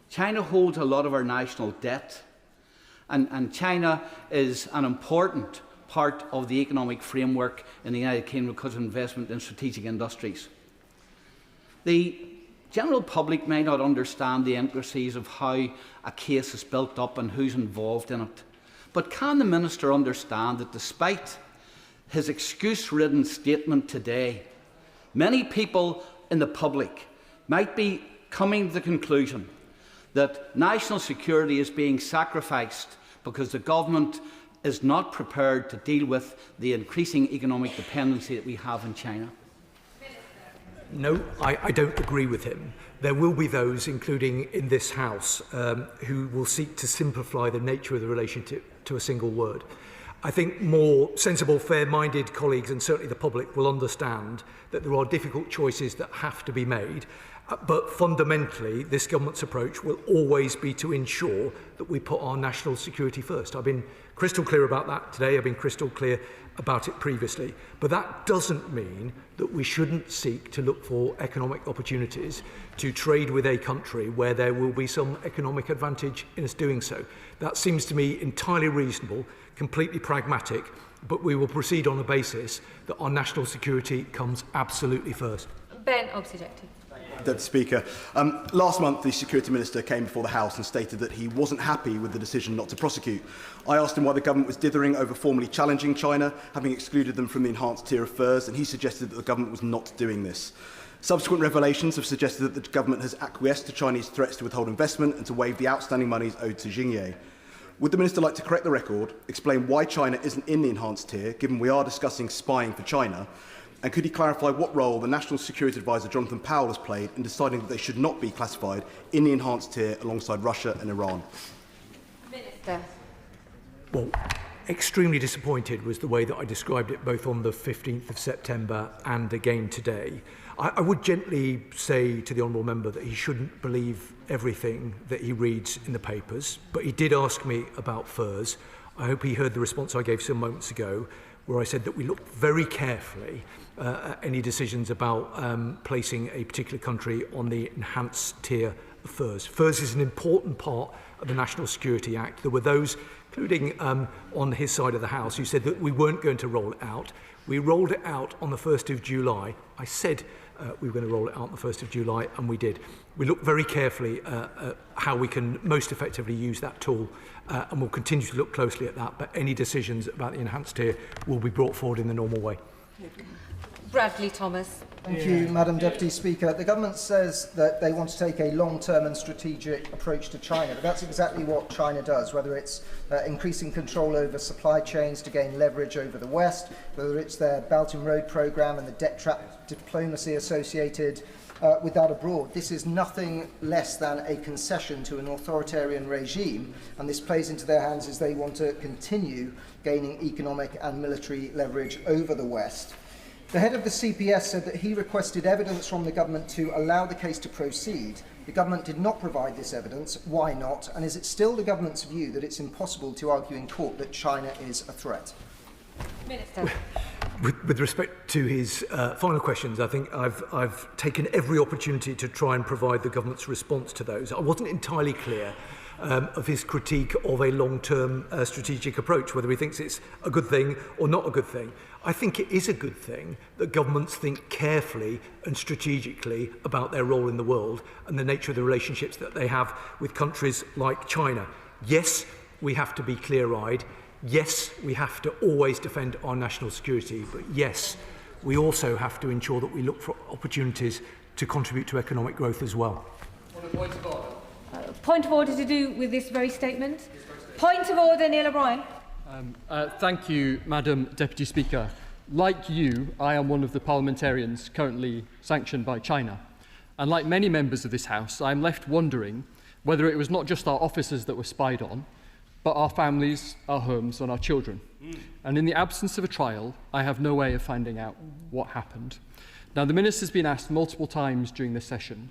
China holds a lot of our national debt, and China is an important part of the economic framework in the United Kingdom because of investment in strategic industries. The general public may not understand the intricacies of how a case is built up and who's involved in it. But can the Minister understand that despite his excuse-ridden statement today, many people in the public might be coming to the conclusion that national security is being sacrificed because the government is not prepared to deal with the increasing economic dependency that we have in China? No, I don't agree with him. There will be those, including in this House, who will seek to simplify the nature of the relationship to a single word. I think more sensible, fair-minded colleagues, and certainly the public, will understand that there are difficult choices that have to be made. But fundamentally, this government's approach will always be to ensure that we put our national security first. I've been crystal clear about that today. I've been crystal clear about it previously. But that doesn't mean that we shouldn't seek to look for economic opportunities to trade with a country where there will be some economic advantage in us doing so. That seems to me entirely reasonable, completely pragmatic, but we will proceed on the basis that our national security comes absolutely first. Ben Obsejecti. Deputy Speaker, last month the Security Minister came before the House and stated that he wasn't happy with the decision not to prosecute. I asked him why the government was dithering over formally challenging China, having excluded them from the enhanced tier of furs, and he suggested that the government was not doing this. Subsequent revelations have suggested that the government has acquiesced to Chinese threats to withhold investment and to waive the outstanding monies owed to Xingye. Would the Minister like to correct the record, explain why China isn't in the enhanced tier, given we are discussing spying for China? And could he clarify what role the National Security Advisor Jonathan Powell has played in deciding that they should not be classified in the enhanced tier alongside Russia and Iran? Minister. Well, extremely disappointed was the way that I described it both on the 15th of September and again today. I would gently say to the Honourable Member that he shouldn't believe everything that he reads in the papers, but he did ask me about furs. I hope he heard the response I gave some moments ago, where I said that we look very carefully at any decisions about placing a particular country on the enhanced tier of furs. Furs is an important part of the National Security Act. There were those, including on his side of the House, who said that we weren't going to roll it out. We rolled it out on the 1st of July. I said we were going to roll it out on the 1st of July, and we did. We looked very carefully at how we can most effectively use that tool, and we'll continue to look closely at that, but any decisions about the enhanced tier will be brought forward in the normal way. Bradley Thomas. Thank you, Madam Deputy Speaker. The government says that they want to take a long-term and strategic approach to China, but that's exactly what China does, whether it's increasing control over supply chains to gain leverage over the West, whether it's their Belt and Road programme and the debt trap diplomacy associated with that abroad. This is nothing less than a concession to an authoritarian regime, and this plays into their hands as they want to continue gaining economic and military leverage over the West. The head of the CPS said that he requested evidence from the government to allow the case to proceed. The government did not provide this evidence. Why not? And is it still the government's view that it's impossible to argue in court that China is a threat? Minister. With respect to his final questions, I think I've taken every opportunity to try and provide the government's response to those. I wasn't entirely clear of his critique of a long-term strategic approach, whether he thinks it's a good thing or not a good thing. I think it is a good thing that governments think carefully and strategically about their role in the world and the nature of the relationships that they have with countries like China. Yes, we have to be clear-eyed. Yes, we have to always defend our national security. But yes, we also have to ensure that we look for opportunities to contribute to economic growth as well. Point of order to do with this very statement. Point of order, Neil O'Brien. Thank you, Madam Deputy Speaker. Like you, I am one of the parliamentarians currently sanctioned by China. And like many members of this House, I am left wondering whether it was not just our officers that were spied on, but our families, our homes and our children. And in the absence of a trial, I have no way of finding out what happened. Now, the Minister's been asked multiple times during this session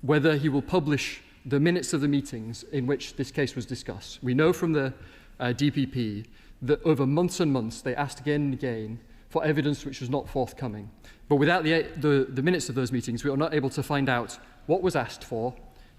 whether he will publish the minutes of the meetings in which this case was discussed. We know from the DPP that over months and months they asked again and again for evidence which was not forthcoming. But without the minutes of those meetings, we were not able to find out what was asked for,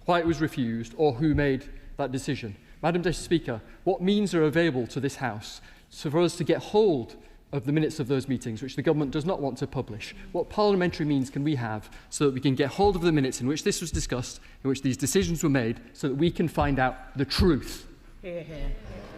why it was refused, or who made that decision. Madam Deputy Speaker, what means are available to this House for us to get hold of the minutes of those meetings, which the government does not want to publish? What parliamentary means can we have so that we can get hold of the minutes in which this was discussed, in which these decisions were made, so that we can find out the truth? Hear, hear.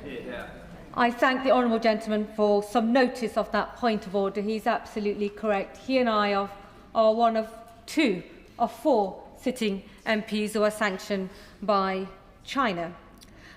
Hear, hear. I thank the honourable gentleman for some notice of that point of order. He's absolutely correct. He and I are one of 2 of 4 sitting MPs who are sanctioned by China.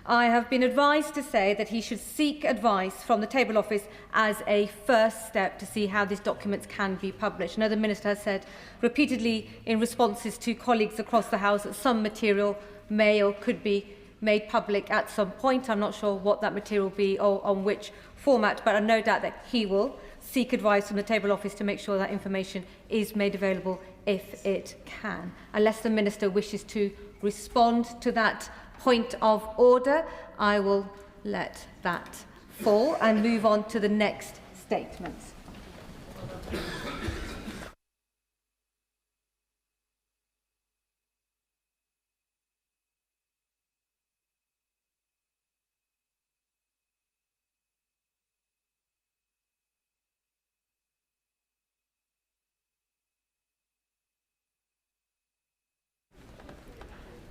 I have been advised to say that he should seek advice from the Table Office as a first step to see how these documents can be published. Another minister has said repeatedly in responses to colleagues across the House that some material may or could be made public at some point. I'm not sure what that material will be or on which format, but I've no doubt that he will seek advice from the Table Office to make sure that information is made available if it can. Unless the Minister wishes to respond to that point of order, I will let that fall and move on to the next statement.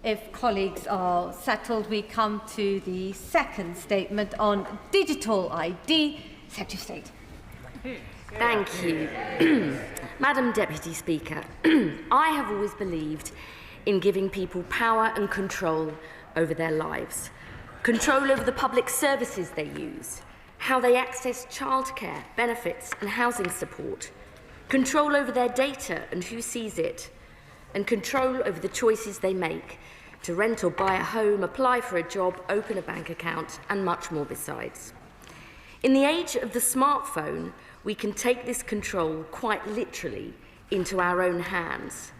If colleagues are settled, we come to the second statement on digital ID. Secretary of State. Thank you. Madam Deputy Speaker, I have always believed in giving people power and control over their lives. Control over the public services they use, how they access childcare, benefits and housing support. Control over their data and who sees it. And control over the choices they make to rent or buy a home, apply for a job, open a bank account, and much more besides. In the age of the smartphone, we can take this control quite literally into our own hands.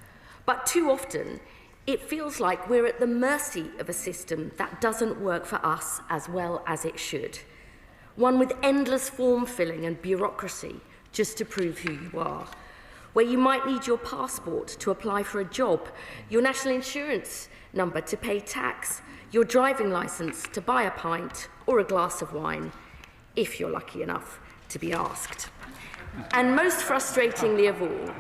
But too often, it feels like we're at the mercy of a system that doesn't work for us as well as it should. One with endless form filling and bureaucracy just to prove who you are, where you might need your passport to apply for a job, your national insurance number to pay tax, your driving licence to buy a pint or a glass of wine, if you're lucky enough to be asked. And most frustratingly of all,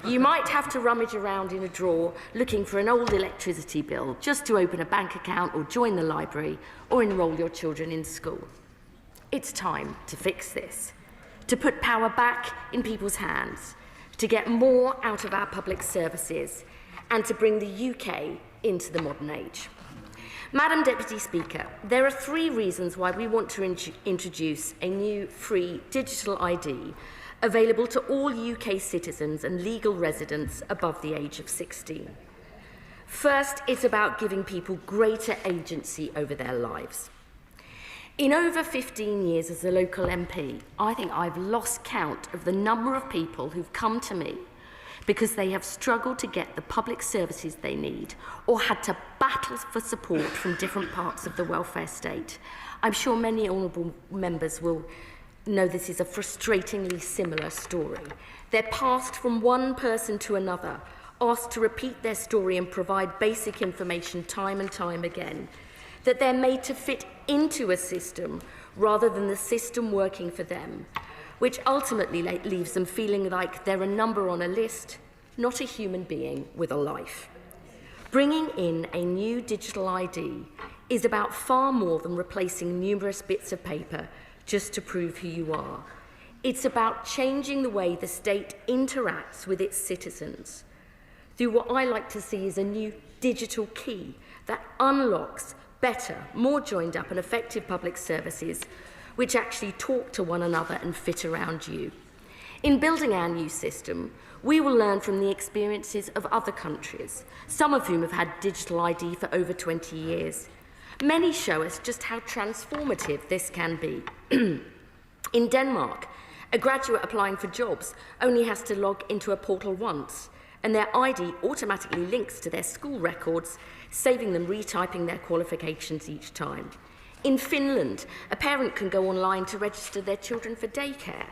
you might have to rummage around in a drawer looking for an old electricity bill just to open a bank account or join the library or enrol your children in school. It's time to fix this, to put power back in people's hands, to get more out of our public services, and to bring the UK into the modern age. Madam Deputy Speaker, there are 3 reasons why we want to introduce a new free digital ID available to all UK citizens and legal residents above the age of 16. First, it's about giving people greater agency over their lives. In over 15 years as a local MP, I think I've lost count of the number of people who've come to me because they have struggled to get the public services they need or had to battle for support from different parts of the welfare state. I'm sure many honourable members will know this is a frustratingly similar story. They're passed from one person to another, asked to repeat their story and provide basic information time and time again, that they're made to fit into a system rather than the system working for them, which ultimately leaves them feeling like they're a number on a list, not a human being with a life. Bringing in a new digital ID is about far more than replacing numerous bits of paper just to prove who you are. It's about changing the way the state interacts with its citizens through what I like to see as a new digital key that unlocks better, more joined up and effective public services which actually talk to one another and fit around you. In building our new system, we will learn from the experiences of other countries, some of whom have had digital ID for over 20 years. Many show us just how transformative this can be. In Denmark, a graduate applying for jobs only has to log into a portal once, and their ID automatically links to their school records, saving them retyping their qualifications each time. In Finland, a parent can go online to register their children for daycare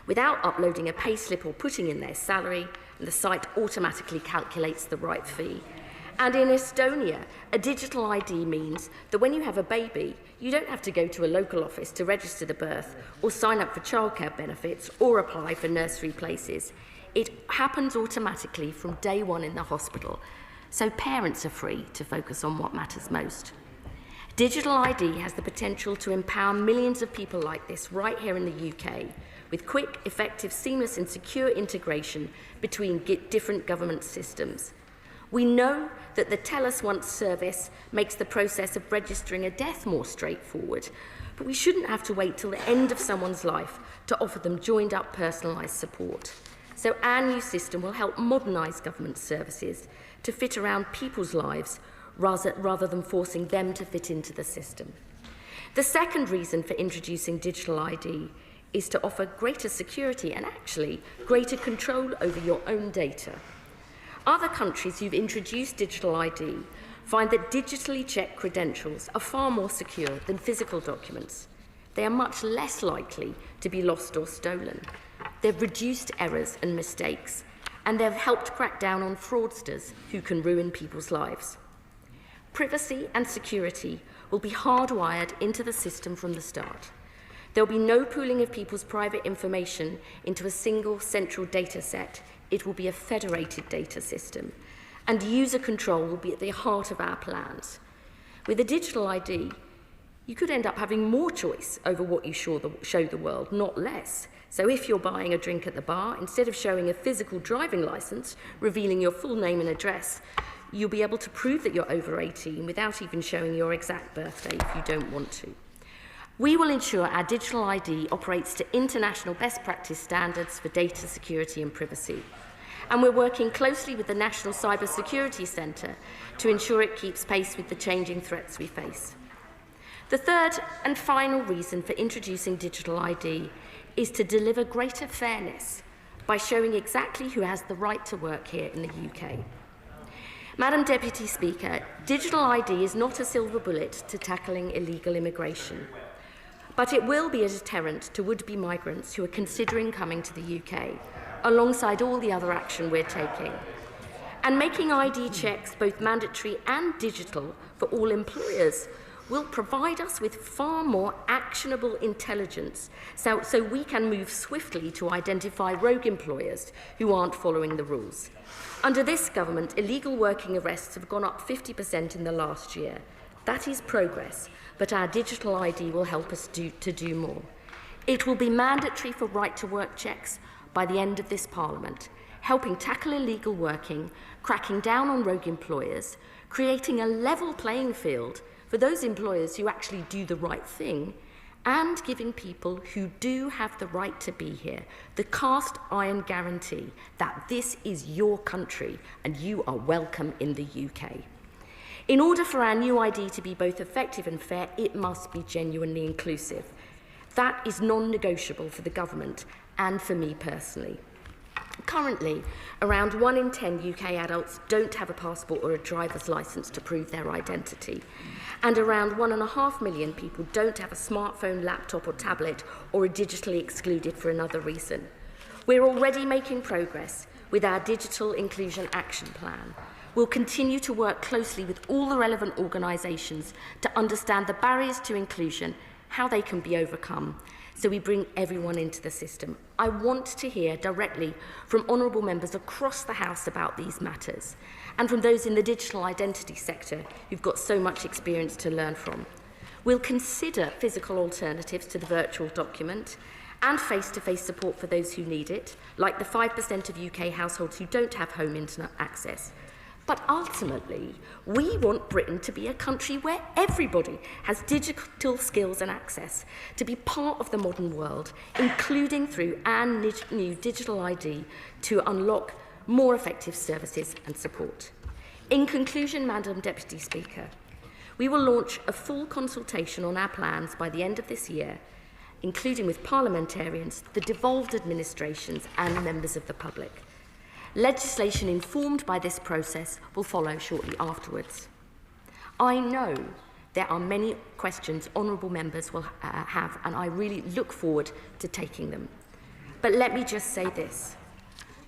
without uploading a payslip or putting in their salary, and the site automatically calculates the right fee. And in Estonia, a digital ID means that when you have a baby, you don't have to go to a local office to register the birth or sign up for childcare benefits or apply for nursery places. It happens automatically from day one in the hospital, so parents are free to focus on what matters most. Digital ID has the potential to empower millions of people like this right here in the UK with quick, effective, seamless and secure integration between different government systems. We know that the Tell Us Once service makes the process of registering a death more straightforward, but we shouldn't have to wait till the end of someone's life to offer them joined up personalised support. So our new system will help modernise government services to fit around people's lives rather than forcing them to fit into the system. The second reason for introducing digital ID is to offer greater security and actually greater control over your own data. Other countries who've introduced digital ID find that digitally checked credentials are far more secure than physical documents. They are much less likely to be lost or stolen. They've reduced errors and mistakes, and they've helped crack down on fraudsters who can ruin people's lives. Privacy and security will be hardwired into the system from the start. There will be no pooling of people's private information into a single central data set. It will be a federated data system, and user control will be at the heart of our plans. With a digital ID, you could end up having more choice over what you show the world, not less. So if you're buying a drink at the bar, instead of showing a physical driving licence revealing your full name and address, you'll be able to prove that you're over 18 without even showing your exact birthday if you don't want to. We will ensure our digital ID operates to international best practice standards for data security and privacy. And we're working closely with the National Cyber Security Centre to ensure it keeps pace with the changing threats we face. The third and final reason for introducing digital ID is to deliver greater fairness by showing exactly who has the right to work here in the UK. Madam Deputy Speaker, digital ID is not a silver bullet to tackling illegal immigration, but it will be a deterrent to would-be migrants who are considering coming to the UK, alongside all the other action we're taking. And making ID checks both mandatory and digital for all employers will provide us with far more actionable intelligence so we can move swiftly to identify rogue employers who aren't following the rules. Under this government, illegal working arrests have gone up 50% in the last year. That is progress, but our digital ID will help us to do more. It will be mandatory for right-to-work checks by the end of this Parliament, helping tackle illegal working, cracking down on rogue employers, creating a level playing field for those employers who actually do the right thing, and giving people who do have the right to be here the cast iron guarantee that this is your country and you are welcome in the UK. In order for our new ID to be both effective and fair, it must be genuinely inclusive. That is non-negotiable for the government and for me personally. Currently, around 1 in 10 UK adults don't have a passport or a driver's licence to prove their identity, and around 1.5 million people don't have a smartphone, laptop or tablet, or are digitally excluded for another reason. We're already making progress with our Digital Inclusion Action Plan. We'll continue to work closely with all the relevant organisations to understand the barriers to inclusion, how they can be overcome, so we bring everyone into the system. I want to hear directly from honourable members across the House about these matters, and from those in the digital identity sector who've got so much experience to learn from. We'll consider physical alternatives to the virtual document and face-to-face support for those who need it, like the 5% of UK households who don't have home internet access. But ultimately, we want Britain to be a country where everybody has digital skills and access to be part of the modern world, including through our new digital ID to unlock more effective services and support. In conclusion, Madam Deputy Speaker, we will launch a full consultation on our plans by the end of this year, including with parliamentarians, the devolved administrations and members of the public. Legislation informed by this process will follow shortly afterwards. I know there are many questions honourable members will have, and I really look forward to taking them. But let me just say this.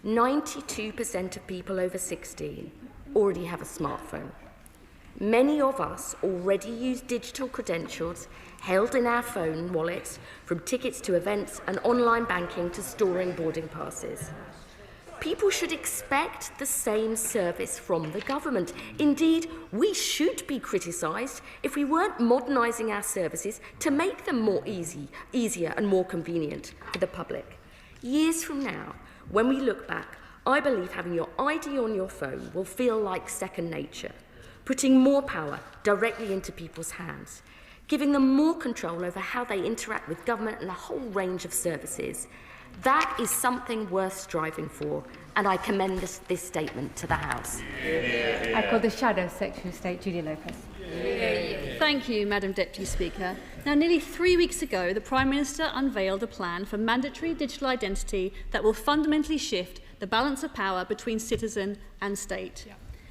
92% of people over 16 already have a smartphone. Many of us already use digital credentials held in our phone wallets, from tickets to events and online banking to storing boarding passes. People should expect the same service from the government. Indeed, we should be criticised if we weren't modernising our services to make them more easier and more convenient for the public. Years from now, when we look back, I believe having your ID on your phone will feel like second nature, putting more power directly into people's hands, giving them more control over how they interact with government and a whole range of services. That is something worth striving for, and I commend this statement to the House. I call the Shadow Secretary of State, Julia Lopez. Thank you, Madam Deputy Speaker. Now, nearly 3 weeks ago, the Prime Minister unveiled a plan for mandatory digital identity that will fundamentally shift the balance of power between citizen and state.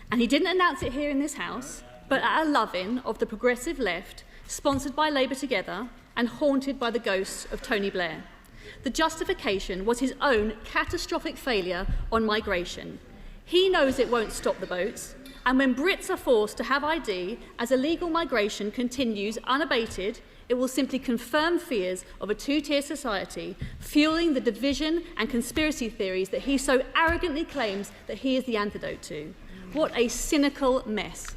And he didn't announce it here in this House, but at a love-in of the progressive left, sponsored by Labour Together and haunted by the ghosts of Tony Blair. The justification was his own catastrophic failure on migration. He knows it won't stop the boats, and when Brits are forced to have ID as illegal migration continues unabated, it will simply confirm fears of a two-tier society, fueling the division and conspiracy theories that he so arrogantly claims that he is the antidote to. What a cynical mess.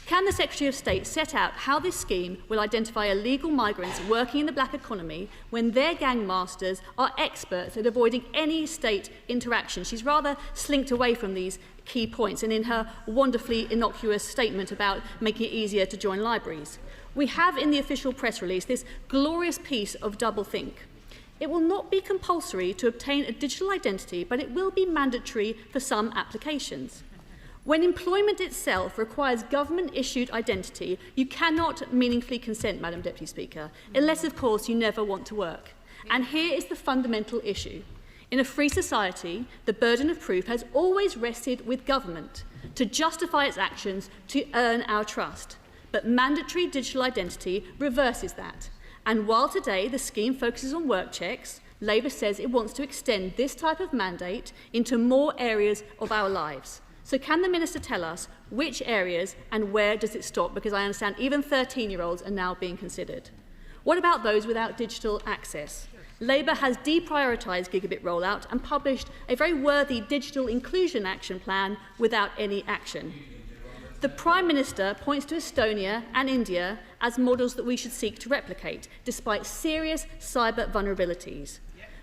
Can the Secretary of State set out how this scheme will identify illegal migrants working in the black economy when their gang masters are experts at avoiding any state interaction? She's rather slinked away from these key points, and in her wonderfully innocuous statement about making it easier to join libraries. We have in the official press release this glorious piece of doublethink. It will not be compulsory to obtain a digital identity, but it will be mandatory for some applications. When employment itself requires government-issued identity, you cannot meaningfully consent, Madam Deputy Speaker, unless, of course, you never want to work. And here is the fundamental issue. In a free society, the burden of proof has always rested with government to justify its actions to earn our trust. But mandatory digital identity reverses that. And while today the scheme focuses on work checks, Labour says it wants to extend this type of mandate into more areas of our lives, So can the Minister tell us which areas and where does it stop? Because I understand even 13-year-olds are now being considered. What about those without digital access? Labour has deprioritised gigabit rollout and published a very worthy digital inclusion action plan without any action. The Prime Minister points to Estonia and India as models that we should seek to replicate, despite serious cyber vulnerabilities.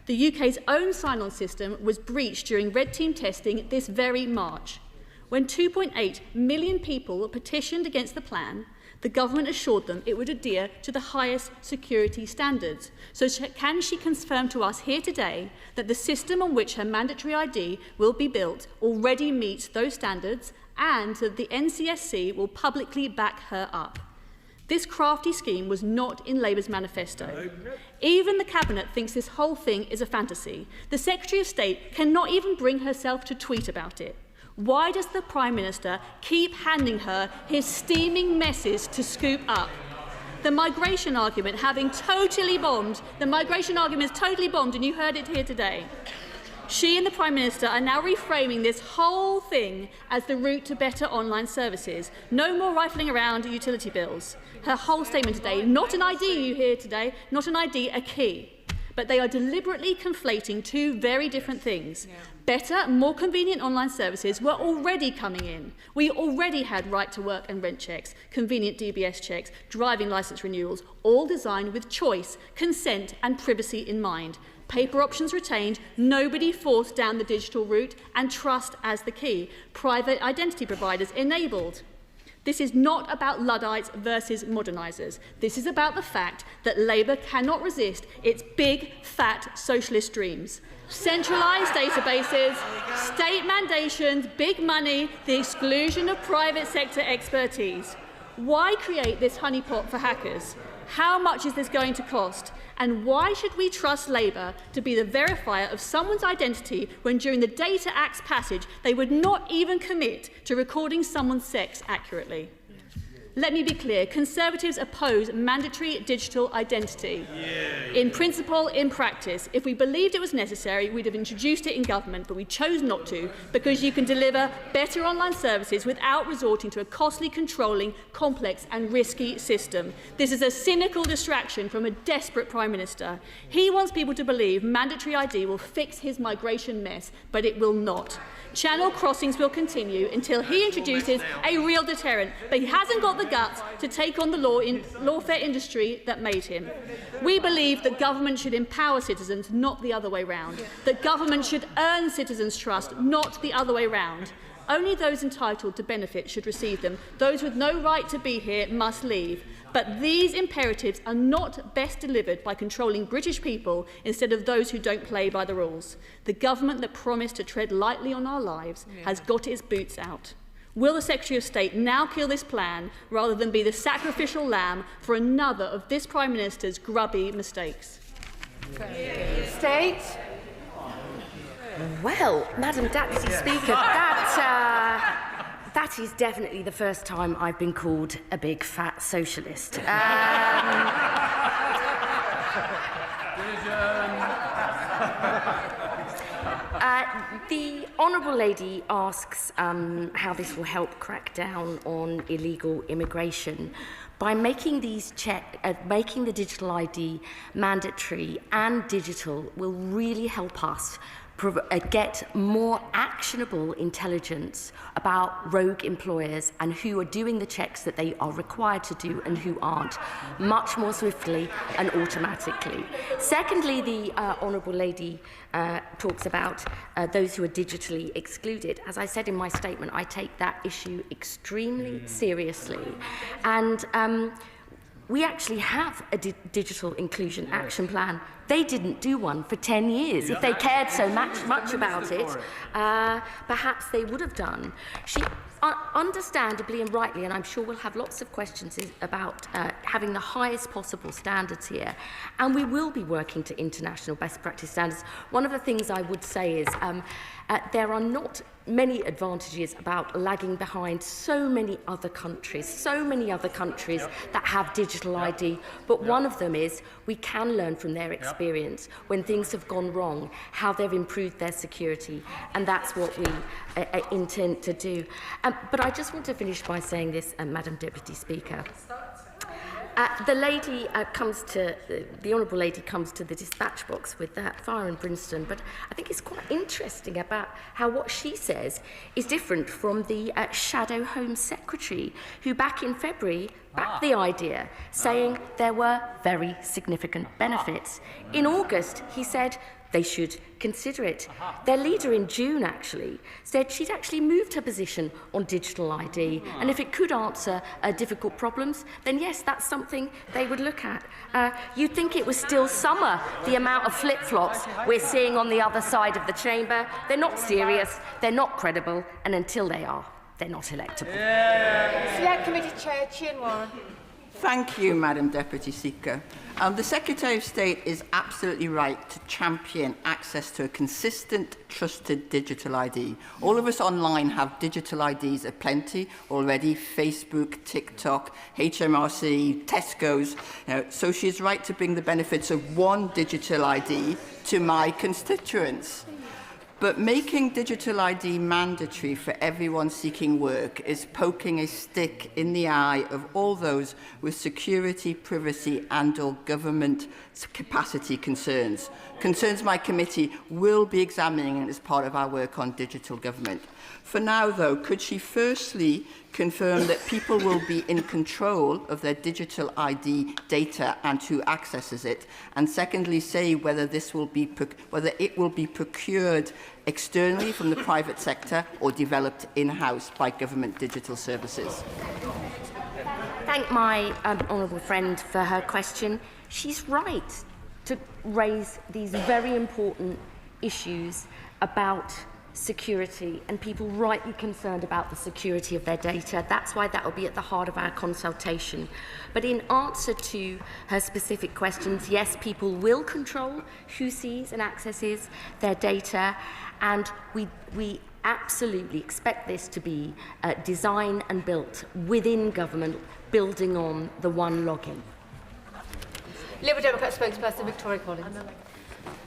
The UK's own sign-on system was breached during red team testing this very March. When 2.8 million people petitioned against the plan, the government assured them it would adhere to the highest security standards. So can she confirm to us here today that the system on which her mandatory ID will be built already meets those standards and that the NCSC will publicly back her up? This crafty scheme was not in Labour's manifesto. Even the Cabinet thinks this whole thing is a fantasy. The Secretary of State cannot even bring herself to tweet about it. Why does the Prime Minister keep handing her his steaming messes to scoop up? The migration argument having totally bombed, the migration argument is totally bombed, and you heard it here today. She and the Prime Minister are now reframing this whole thing as the route to better online services. No more rifling around utility bills. Her whole statement today, not an ID you hear today, not an ID, a key. But they are deliberately conflating two very different things. Better, more convenient online services were already coming in. We already had right to work and rent checks, convenient DBS checks, driving licence renewals, all designed with choice, consent and privacy in mind. Paper options retained, nobody forced down the digital route, and trust as the key. Private identity providers enabled. This is not about Luddites versus modernisers. This is about the fact that Labour cannot resist its big, fat socialist dreams. Centralised databases, state mandations, big money, the exclusion of private sector expertise. Why create this honeypot for hackers? How much is this going to cost? And why should we trust Labour to be the verifier of someone's identity when during the Data Act's passage they would not even commit to recording someone's sex accurately? Let me be clear, Conservatives oppose mandatory digital identity. In principle, in practice. If we believed it was necessary, we'd have introduced it in government, but we chose not to because you can deliver better online services without resorting to a costly, controlling, complex and risky system. This is a cynical distraction from a desperate Prime Minister. He wants people to believe mandatory ID will fix his migration mess, but it will not. Channel crossings will continue until he introduces a real deterrent, but he hasn't got the guts to take on the lawfare industry that made him. We believe that government should empower citizens, not the other way round. That government should earn citizens' trust, not the other way round. Only those entitled to benefit should receive them. Those with no right to be here must leave. But these imperatives are not best delivered by controlling British people instead of those who don't play by the rules. The government that promised to tread lightly on our lives has got its boots out. Will the Secretary of State now kill this plan rather than be the sacrificial lamb for another of this Prime Minister's grubby mistakes? State. Well, Madam Deputy Speaker, that is definitely the first time I've been called a big fat socialist. The Honourable Lady asks how this will help crack down on illegal immigration. By making making the digital ID mandatory and digital will really help us get more actionable intelligence about rogue employers and who are doing the checks that they are required to do and who aren't, much more swiftly and automatically. Secondly, the Honourable Lady talks about those who are digitally excluded. As I said in my statement, I take that issue extremely seriously. And we actually have a digital inclusion action plan. They didn't do one for 10 years. If they cared so much about it, perhaps they would have done. She, understandably and rightly, and I'm sure we'll have lots of questions about having the highest possible standards here, and we will be working to international best practice standards. One of the things I would say is there are not many advantages about lagging behind so many other countries that have digital ID. But one of them is we can learn from their experience when things have gone wrong, how they've improved their security, and that's what we intend to do. But I just want to finish by saying this, Madam Deputy Speaker. The Honourable Lady comes to the dispatch box with that fire and brimstone, but I think it's quite interesting about how what she says is different from the Shadow Home Secretary, who back in February backed the idea, saying there were very significant benefits. In August, he said they should consider it. Their leader in June actually said she'd actually moved her position on digital ID, and if it could answer difficult problems, then yes, that's something they would look at. You'd think it was still summer, the amount of flip-flops we're seeing on the other side of the chamber. They're not serious, they're not credible, and until they are, they're not electable. Select Committee Chair, Chian Warren. Thank you, Madam Deputy Speaker. The Secretary of State is absolutely right to champion access to a consistent, trusted digital ID. All of us online have digital IDs aplenty already: Facebook, TikTok, HMRC, Tesco's. So she's right to bring the benefits of one digital ID to my constituents. But making digital ID mandatory for everyone seeking work is poking a stick in the eye of all those with security, privacy and/or government capacity concerns. Concerns my committee will be examining as part of our work on digital government. For now, though, could she firstly confirm that people will be in control of their digital ID data and who accesses it, and secondly, say whether it will be procured externally from the private sector or developed in-house by government digital services? Thank my honourable friend for her question. She's right to raise these very important issues about security, and people rightly concerned about the security of their data. That's why that will be at the heart of our consultation. But in answer to her specific questions, yes, people will control who sees and accesses their data, and we absolutely expect this to be designed and built within government, building on the one login. Liberal Democrat spokesperson Victoria Collins.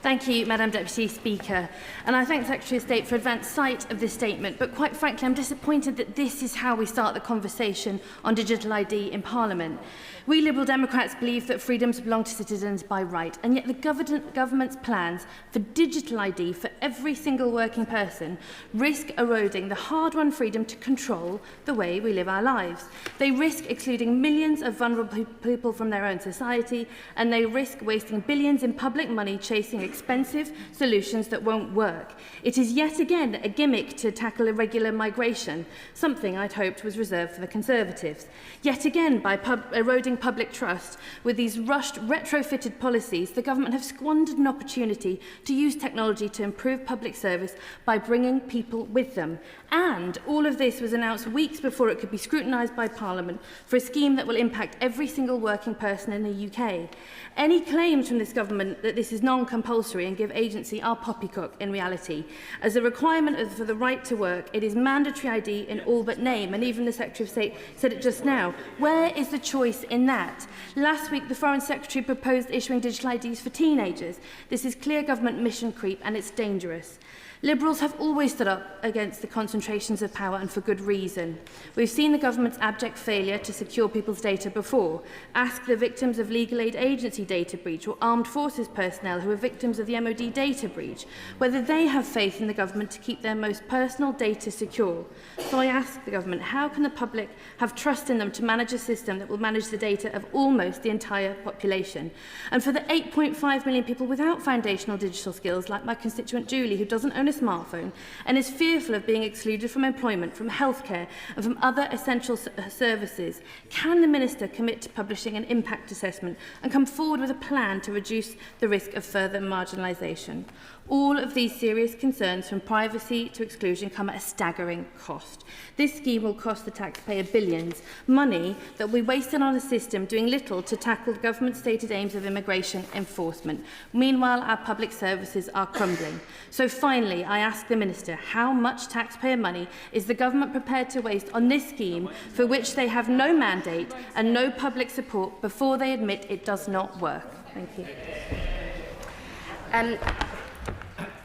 Thank you, Madam Deputy Speaker. And I thank the Secretary of State for advance sight of this statement. But quite frankly, I'm disappointed that this is how we start the conversation on digital ID in Parliament. We Liberal Democrats believe that freedoms belong to citizens by right, and yet the government's plans for digital ID for every single working person risk eroding the hard-won freedom to control the way we live our lives. They risk excluding millions of vulnerable people from their own society, and they risk wasting billions in public money chasing expensive solutions that won't work. It is yet again a gimmick to tackle irregular migration, something I'd hoped was reserved for the Conservatives. Yet again, by eroding public trust with these rushed, retrofitted policies, the government have squandered an opportunity to use technology to improve public service by bringing people with them. And all of this was announced weeks before it could be scrutinised by Parliament for a scheme that will impact every single working person in the UK. Any claims from this government that this is non-compulsory and give agency are poppycock in reality. As a requirement for the right to work, it is mandatory ID in all but name, and even the Secretary of State said it just now. Where is the choice in that? Last week, the Foreign Secretary proposed issuing digital IDs for teenagers. This is clear government mission creep, and it's dangerous. Liberals have always stood up against the concentrations of power, and for good reason. We've seen the government's abject failure to secure people's data before. Ask the victims of legal aid agency data breach or armed forces personnel who are victims of the MOD data breach, whether they have faith in the government to keep their most personal data secure. So I ask the government, how can the public have trust in them to manage a system that will manage the data of almost the entire population? And for the 8.5 million people without foundational digital skills, like my constituent Julie, who doesn't own a smartphone and is fearful of being excluded from employment, from healthcare and from other essential services, can the Minister commit to publishing an impact assessment and come forward with a plan to reduce the risk of further marginalisation? All of these serious concerns, from privacy to exclusion, come at a staggering cost. This scheme will cost the taxpayer billions, money that will be wasted on a system doing little to tackle the government's stated aims of immigration enforcement. Meanwhile, our public services are crumbling. So finally, Firstly, I ask the Minister, how much taxpayer money is the government prepared to waste on this scheme for which they have no mandate and no public support before they admit it does not work? Thank you.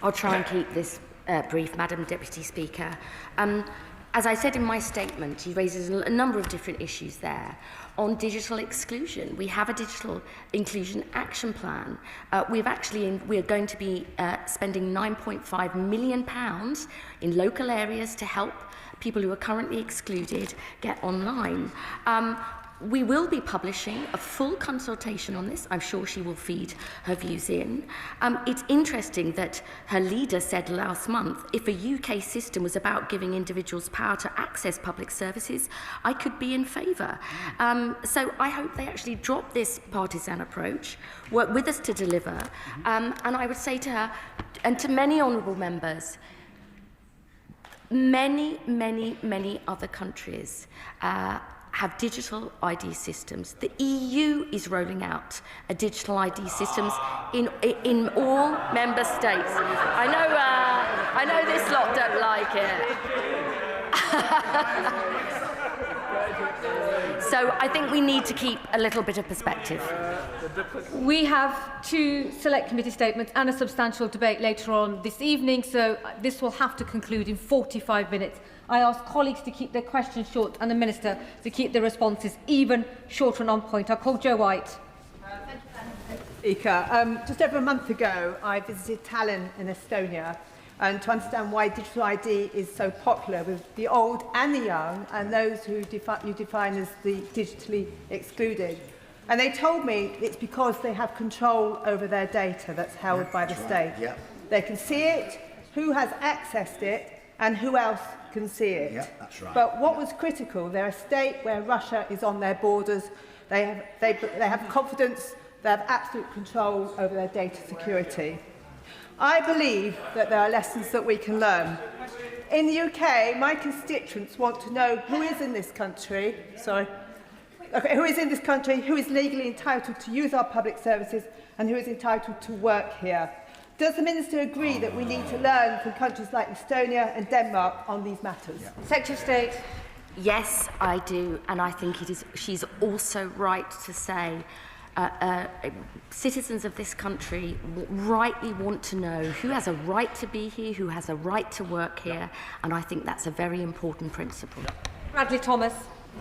I'll try and keep this brief, Madam Deputy Speaker. As I said in my statement, he raises a number of different issues there. On digital exclusion, we have a digital inclusion action plan. We are going to be spending £9.5 million in local areas to help people who are currently excluded get online. We will be publishing a full consultation on this. I'm sure she will feed her views in. It's interesting that her leader said last month, if a UK system was about giving individuals power to access public services, I could be in favour. So I hope they actually drop this partisan approach, work with us to deliver. And I would say to her, and to many honourable members, many other countries have digital ID systems. The EU is rolling out a digital ID systems in all member states. I know this lot don't like it. So I think we need to keep a little bit of perspective. We have 2 select committee statements and a substantial debate later on this evening, so this will have to conclude in 45 minutes. I ask colleagues to keep their questions short and the Minister to keep their responses even shorter and on point. I call Jo White. Thank you, Speaker. Just over a month ago, I visited Tallinn in Estonia, and to understand why digital ID is so popular with the old and the young, and those who you define as the digitally excluded. And they told me it's because they have control over their data that's held by the state. Right. Yeah. They can see it, who has accessed it, and who else can see it. Yeah, that's right. But what was critical, they're a state where Russia is on their borders. They have confidence, they have absolute control over their data security. I believe that there are lessons that we can learn. In the UK, my constituents want to know who is in this country, who is in this country, who is legally entitled to use our public services, and who is entitled to work here. Does the Minister agree that we need to learn from countries like Estonia and Denmark on these matters? Yeah. Secretary of State. Yes, I do, and I think she's also right to say citizens of this country rightly want to know who has a right to be here, who has a right to work here, and I think that's a very important principle. Bradley Thomas.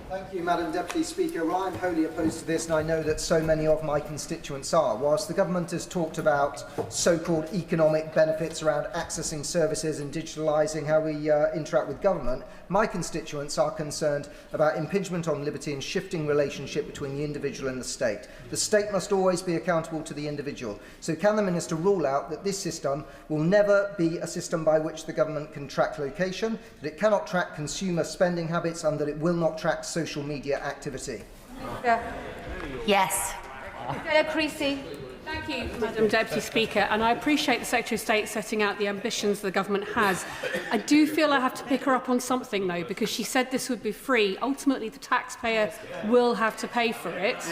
Thank you, Madam Deputy Speaker. Well, I'm wholly opposed to this, and I know that so many of my constituents are. Whilst the government has talked about so-called economic benefits around accessing services and digitalising how we interact with government, my constituents are concerned about impingement on liberty and shifting relationship between the individual and the state. The state must always be accountable to the individual. So can the Minister rule out that this system will never be a system by which the government can track location, that it cannot track consumer spending habits, and that it will not track social media activity? Yes. Creasy. Thank you, Madam Deputy Speaker, and I appreciate the Secretary of State setting out the ambitions the government has. I do feel I have to pick her up on something, though, because she said this would be free. Ultimately, the taxpayer will have to pay for it.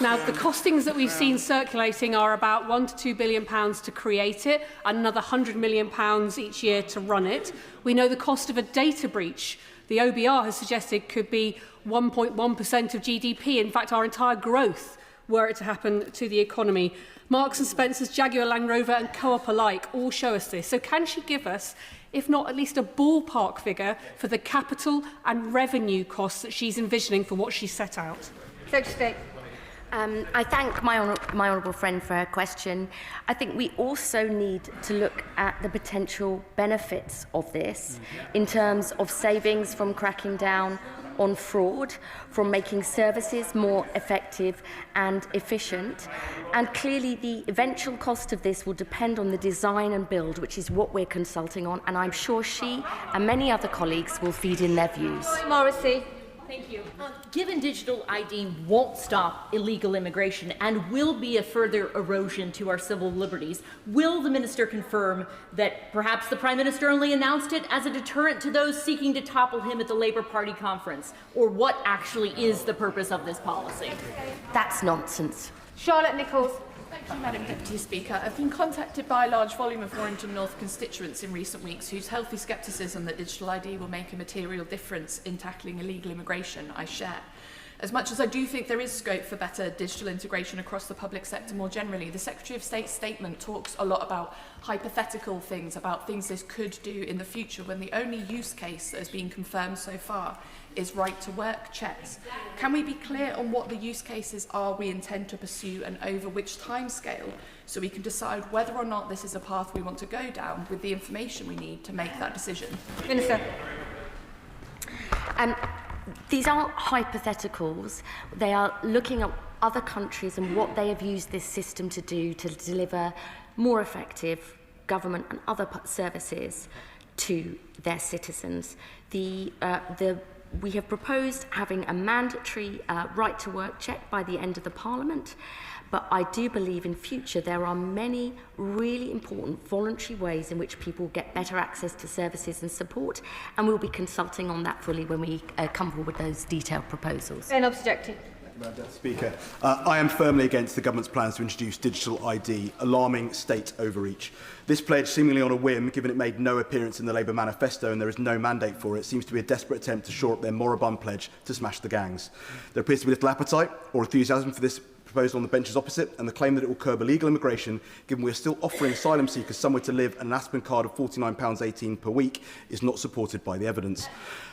Now, the costings that we've seen circulating are about £1 to £2 billion to create it, and another £100 million each year to run it. We know the cost of a data breach, the OBR has suggested, could be 1.1% of GDP. In fact, our entire growth were it to happen to the economy. Marks and Spencer's, Jaguar Land Rover and Co-op alike all show us this. So can she give us, if not at least a ballpark figure, for the capital and revenue costs that she's envisioning for what she set out? Secretary of State. I thank my honourable friend for her question. I think we also need to look at the potential benefits of this in terms of savings from cracking down on fraud, from making services more effective and efficient. And clearly the eventual cost of this will depend on the design and build, which is what we're consulting on, and I'm sure she and many other colleagues will feed in their views. Morrissey. Thank you. Given digital ID won't stop illegal immigration and will be a further erosion to our civil liberties, will the Minister confirm that perhaps the Prime Minister only announced it as a deterrent to those seeking to topple him at the Labour Party conference? Or what actually is the purpose of this policy? That's nonsense. Charlotte Nichols. Thank you, Madam Deputy Speaker. I've been contacted by a large volume of Warrington North constituents in recent weeks whose healthy scepticism that digital ID will make a material difference in tackling illegal immigration I share. As much as I do think there is scope for better digital integration across the public sector more generally, the Secretary of State's statement talks a lot about hypothetical things, about things this could do in the future, when the only use case that has been confirmed so far is right-to-work checks. Can we be clear on what the use cases are we intend to pursue and over which timescale, so we can decide whether or not this is a path we want to go down with the information we need to make that decision? Minister. These aren't hypotheticals. They are looking at other countries and what they have used this system to do to deliver more effective government and other services to their citizens. We have proposed having a mandatory right-to-work check by the end of the Parliament, but I do believe in future there are many really important voluntary ways in which people get better access to services and support, and we'll be consulting on that fully when we come forward with those detailed proposals. Ben Obstajecti. Madam Speaker, I am firmly against the government's plans to introduce digital ID, alarming state overreach. This pledge, seemingly on a whim, given it made no appearance in the Labour manifesto and there is no mandate for it, seems to be a desperate attempt to shore up their moribund pledge to smash the gangs. There appears to be little appetite or enthusiasm for this proposal on the benches opposite, and the claim that it will curb illegal immigration, given we are still offering asylum seekers somewhere to live and an Aspen card of £49.18 per week, is not supported by the evidence.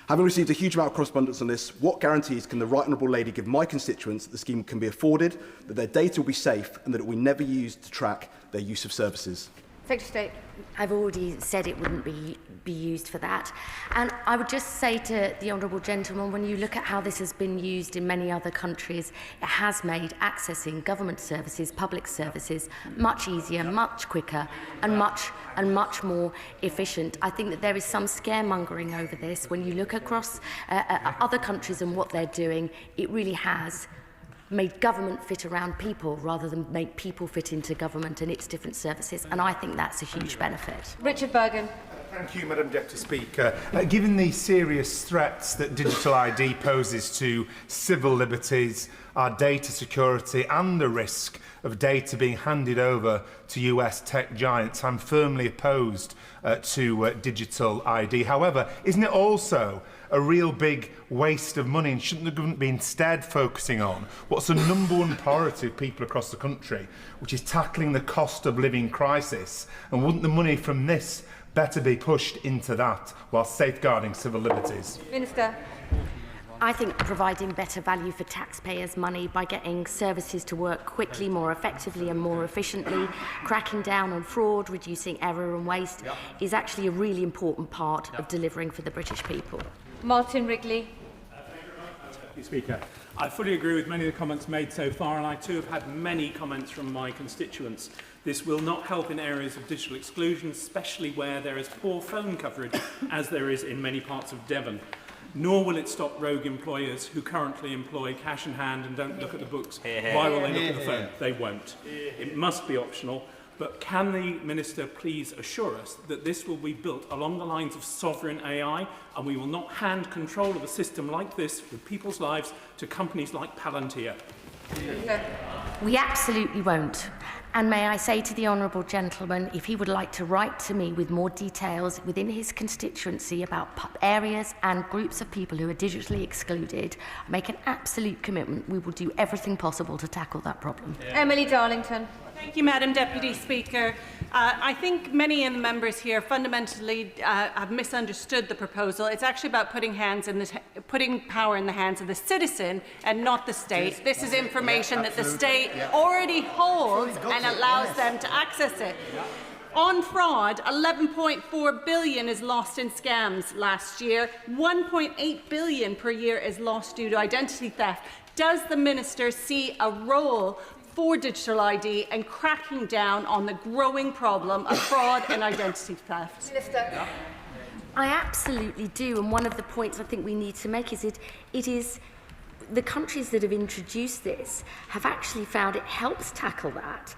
Having received a huge amount of correspondence on this, what guarantees can the right honourable lady give my constituents that the scheme can be afforded, that their data will be safe, and that it will never be used to track their use of services? Secretary of State. I've already said it wouldn't be used for that. And I would just say to the honourable gentleman, when you look at how this has been used in many other countries, it has made accessing government services, public services, much easier, much quicker, and much more efficient. I think that there is some scaremongering over this. When you look across other countries and what they're doing, it really has made government fit around people rather than make people fit into government and its different services, and I think that's a huge benefit. Richard Bergen. Thank you, Madam Deputy Speaker. Given the serious threats that digital ID poses to civil liberties, our data security and the risk of data being handed over to US tech giants, I'm firmly opposed to digital ID. However, isn't it also a real big waste of money, and shouldn't the government be instead focusing on what's the #1 priority of people across the country, which is tackling the cost of living crisis? And wouldn't the money from this better be pushed into that while safeguarding civil liberties? Minister. I think providing better value for taxpayers' money by getting services to work quickly, more effectively and more efficiently, cracking down on fraud, reducing error and waste is actually a really important part of delivering for the British people. Martin Wrigley. Deputy Speaker, I fully agree with many of the comments made so far, and I too have had many comments from my constituents. This will not help in areas of digital exclusion, especially where there is poor phone coverage, as there is in many parts of Devon. Nor will it stop rogue employers who currently employ cash in hand and don't look at the books. Why will they look at the phone? They won't. It must be optional. But can the Minister please assure us that this will be built along the lines of sovereign AI, and we will not hand control of a system like this with people's lives to companies like Palantir? We absolutely won't. And may I say to the honourable gentleman, if he would like to write to me with more details within his constituency about areas and groups of people who are digitally excluded, I make an absolute commitment we will do everything possible to tackle that problem. Emily Darlington. Thank you, Madam Deputy Speaker. I think many of the members here fundamentally have misunderstood the proposal. It's actually about putting power in the hands of the citizen and not the state. This is information that the state already holds and allows them to access it. On fraud, 11.4 billion is lost in scams last year. 1.8 billion per year is lost due to identity theft. Does the Minister see a role for digital ID and cracking down on the growing problem of fraud and identity theft? Minister. I absolutely do, and one of the points I think we need to make is it is the countries that have introduced this have actually found it helps tackle that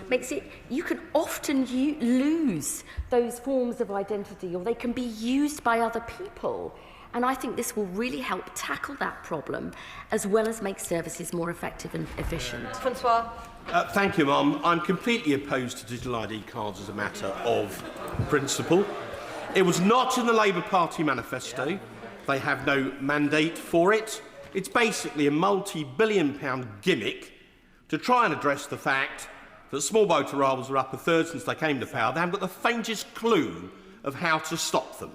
makes it, you can often lose those forms of identity, or they can be used by other people. And I think this will really help tackle that problem, as well as make services more effective and efficient. Francois. Thank you, Mum. I'm completely opposed to digital ID cards as a matter of principle. It was not in the Labour Party manifesto. They have no mandate for it. It's basically a multi-billion-pound gimmick to try and address the fact that small motor rolls are up a third since they came to power. They haven't got the faintest clue of how to stop them.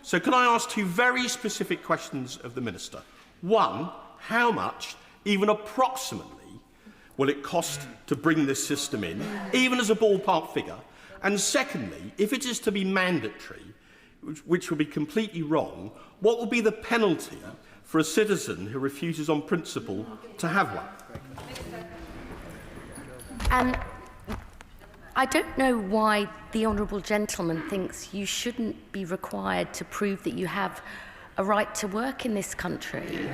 So can I ask two very specific questions of the Minister? One, how much, even approximately, will it cost to bring this system in, even as a ballpark figure? And secondly, if it is to be mandatory, which would be completely wrong, what will be the penalty for a citizen who refuses on principle to have one? I don't know why the honourable gentleman thinks you shouldn't be required to prove that you have a right to work in this country.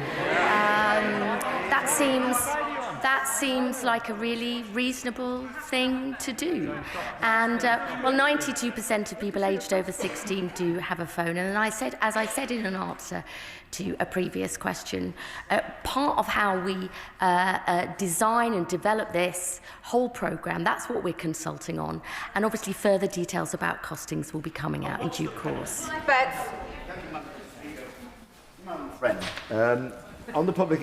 That seems like a really reasonable thing to do. And, well, 92% of people aged over 16 do have a phone. And as I said in an answer to a previous question, part of how we design and develop this whole programme, that's what we're consulting on. And obviously further details about costings will be coming out in due course. Bets. Friend, on the Public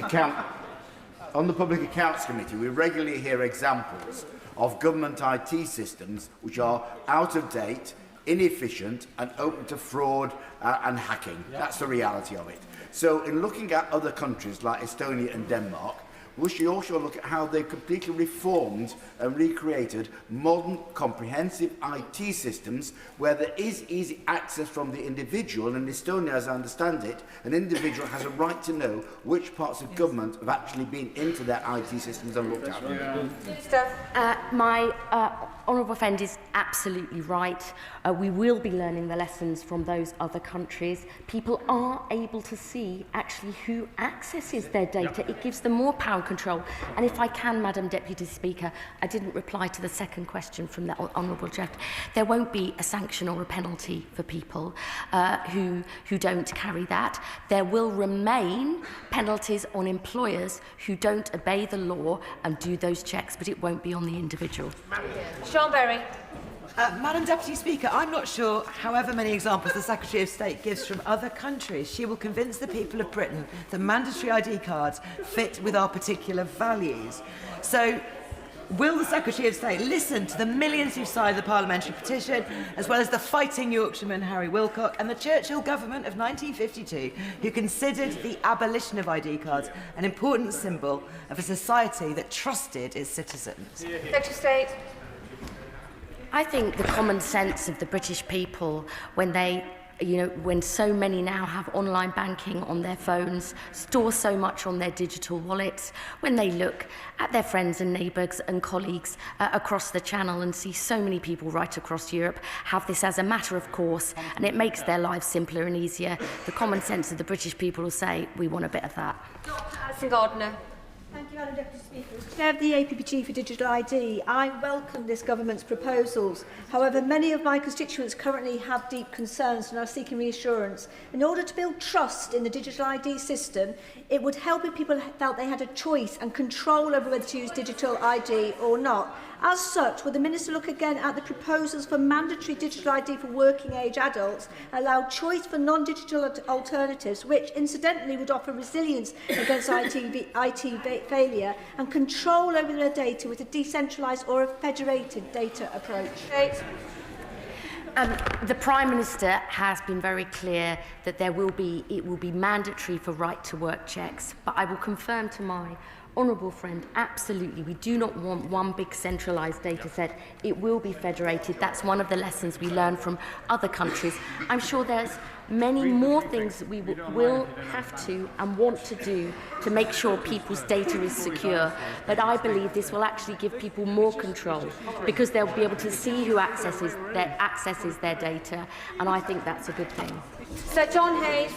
Accounts Committee, we regularly hear examples of government IT systems which are out of date, inefficient and open to fraud and hacking. That's the reality of it. So in looking at other countries like Estonia and Denmark, we should also look at how they've completely reformed and recreated modern, comprehensive IT systems where there is easy access from the individual. And in Estonia, as I understand it, an individual has a right to know which parts of government have actually been into their IT systems and looked at them. My honourable friend is absolutely right. We will be learning the lessons from those other countries. People are able to see actually who accesses their data. It gives them more power and control. And if I can, Madam Deputy Speaker, I didn't reply to the second question from the honourable gentleman. There won't be a sanction or a penalty for people who don't carry that. There will remain penalties on employers who don't obey the law and do those checks, but it won't be on the individual. Sean Berry. Madam Deputy Speaker, I'm not sure however many examples the Secretary of State gives from other countries, she will convince the people of Britain that mandatory ID cards fit with our particular values. So, will the Secretary of State listen to the millions who signed the parliamentary petition, as well as the fighting Yorkshireman Harry Wilcock and the Churchill government of 1952, who considered the abolition of ID cards an important symbol of a society that trusted its citizens? Secretary of State. I think the common sense of the British people, when so many now have online banking on their phones, store so much on their digital wallets, when they look at their friends and neighbours and colleagues across the channel and see so many people right across Europe have this as a matter of course, and it makes their lives simpler and easier, the common sense of the British people will say, we want a bit of that. Alison Gardner. Thank you, Madam Deputy Speaker. As Chair of the APPG for Digital ID, I welcome this government's proposals. However, many of my constituents currently have deep concerns and are seeking reassurance. In order to build trust in the digital ID system, it would help if people felt they had a choice and control over whether to use digital ID or not. As such, will the Minister look again at the proposals for mandatory digital ID for working-age adults, allow choice for non-digital alternatives, which incidentally would offer resilience against IT failure, and control over their data with a decentralised or a federated data approach? The Prime Minister has been very clear that it will be mandatory for right-to-work checks, but I will confirm to my honourable friend, absolutely, we do not want one big centralised data set. It will be federated. That's one of the lessons we learn from other countries. I'm sure there's many more things that we will have to and want to do to make sure people's data is secure. But I believe this will actually give people more control because they'll be able to see who accesses their data, and I think that's a good thing. Sir John Hayes.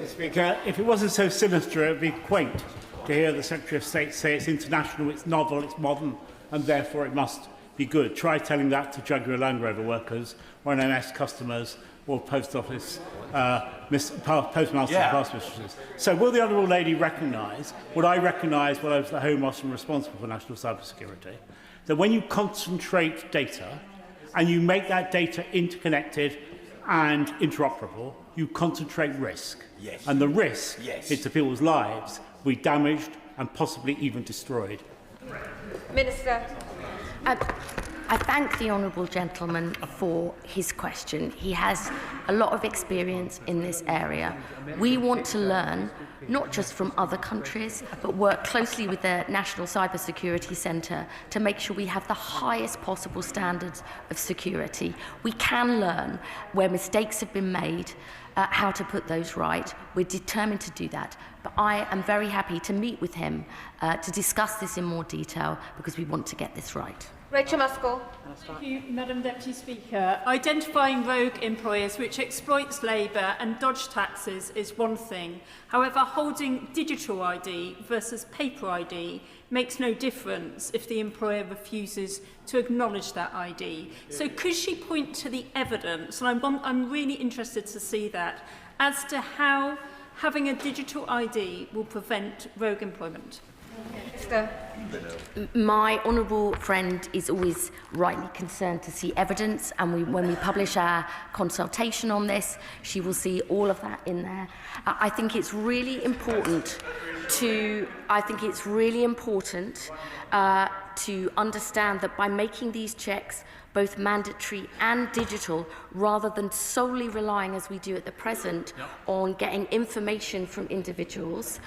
Speaker, if it wasn't so sinister, it would be quaint to hear the Secretary of State say it's international, it's novel, it's modern, and therefore it must be good. Try telling that to Jaguar Land Rover workers or NMS customers or post office postmasters and postmistresses. So will the Honourable Lady recognise what I recognise when I was the Home Office and responsible for national cybersecurity, that when you concentrate data and you make that data interconnected and interoperable, you concentrate risk. Yes. And the risk Yes. is to people's lives will be damaged and possibly even destroyed. Minister. I thank the honourable gentleman for his question. He has a lot of experience in this area. We want to learn, not just from other countries, but work closely with the National Cybersecurity Centre to make sure we have the highest possible standards of security. We can learn where mistakes have been made, how to put those right. We're determined to do that. But I am very happy to meet with him to discuss this in more detail because we want to get this right. Rachel Muskell. Thank you, Madam Deputy Speaker. Identifying rogue employers which exploits labour and dodge taxes is one thing. However, holding digital ID versus paper ID makes no difference if the employer refuses to acknowledge that ID. So could she point to the evidence, and I'm really interested to see that, as to how having a digital ID will prevent rogue employment? My honourable friend is always rightly concerned to see evidence, and when we publish our consultation on this, she will see all of that in there. I think it's really important to understand that by making these checks both mandatory and digital, rather than solely relying, as we do at the present, on getting information from individuals.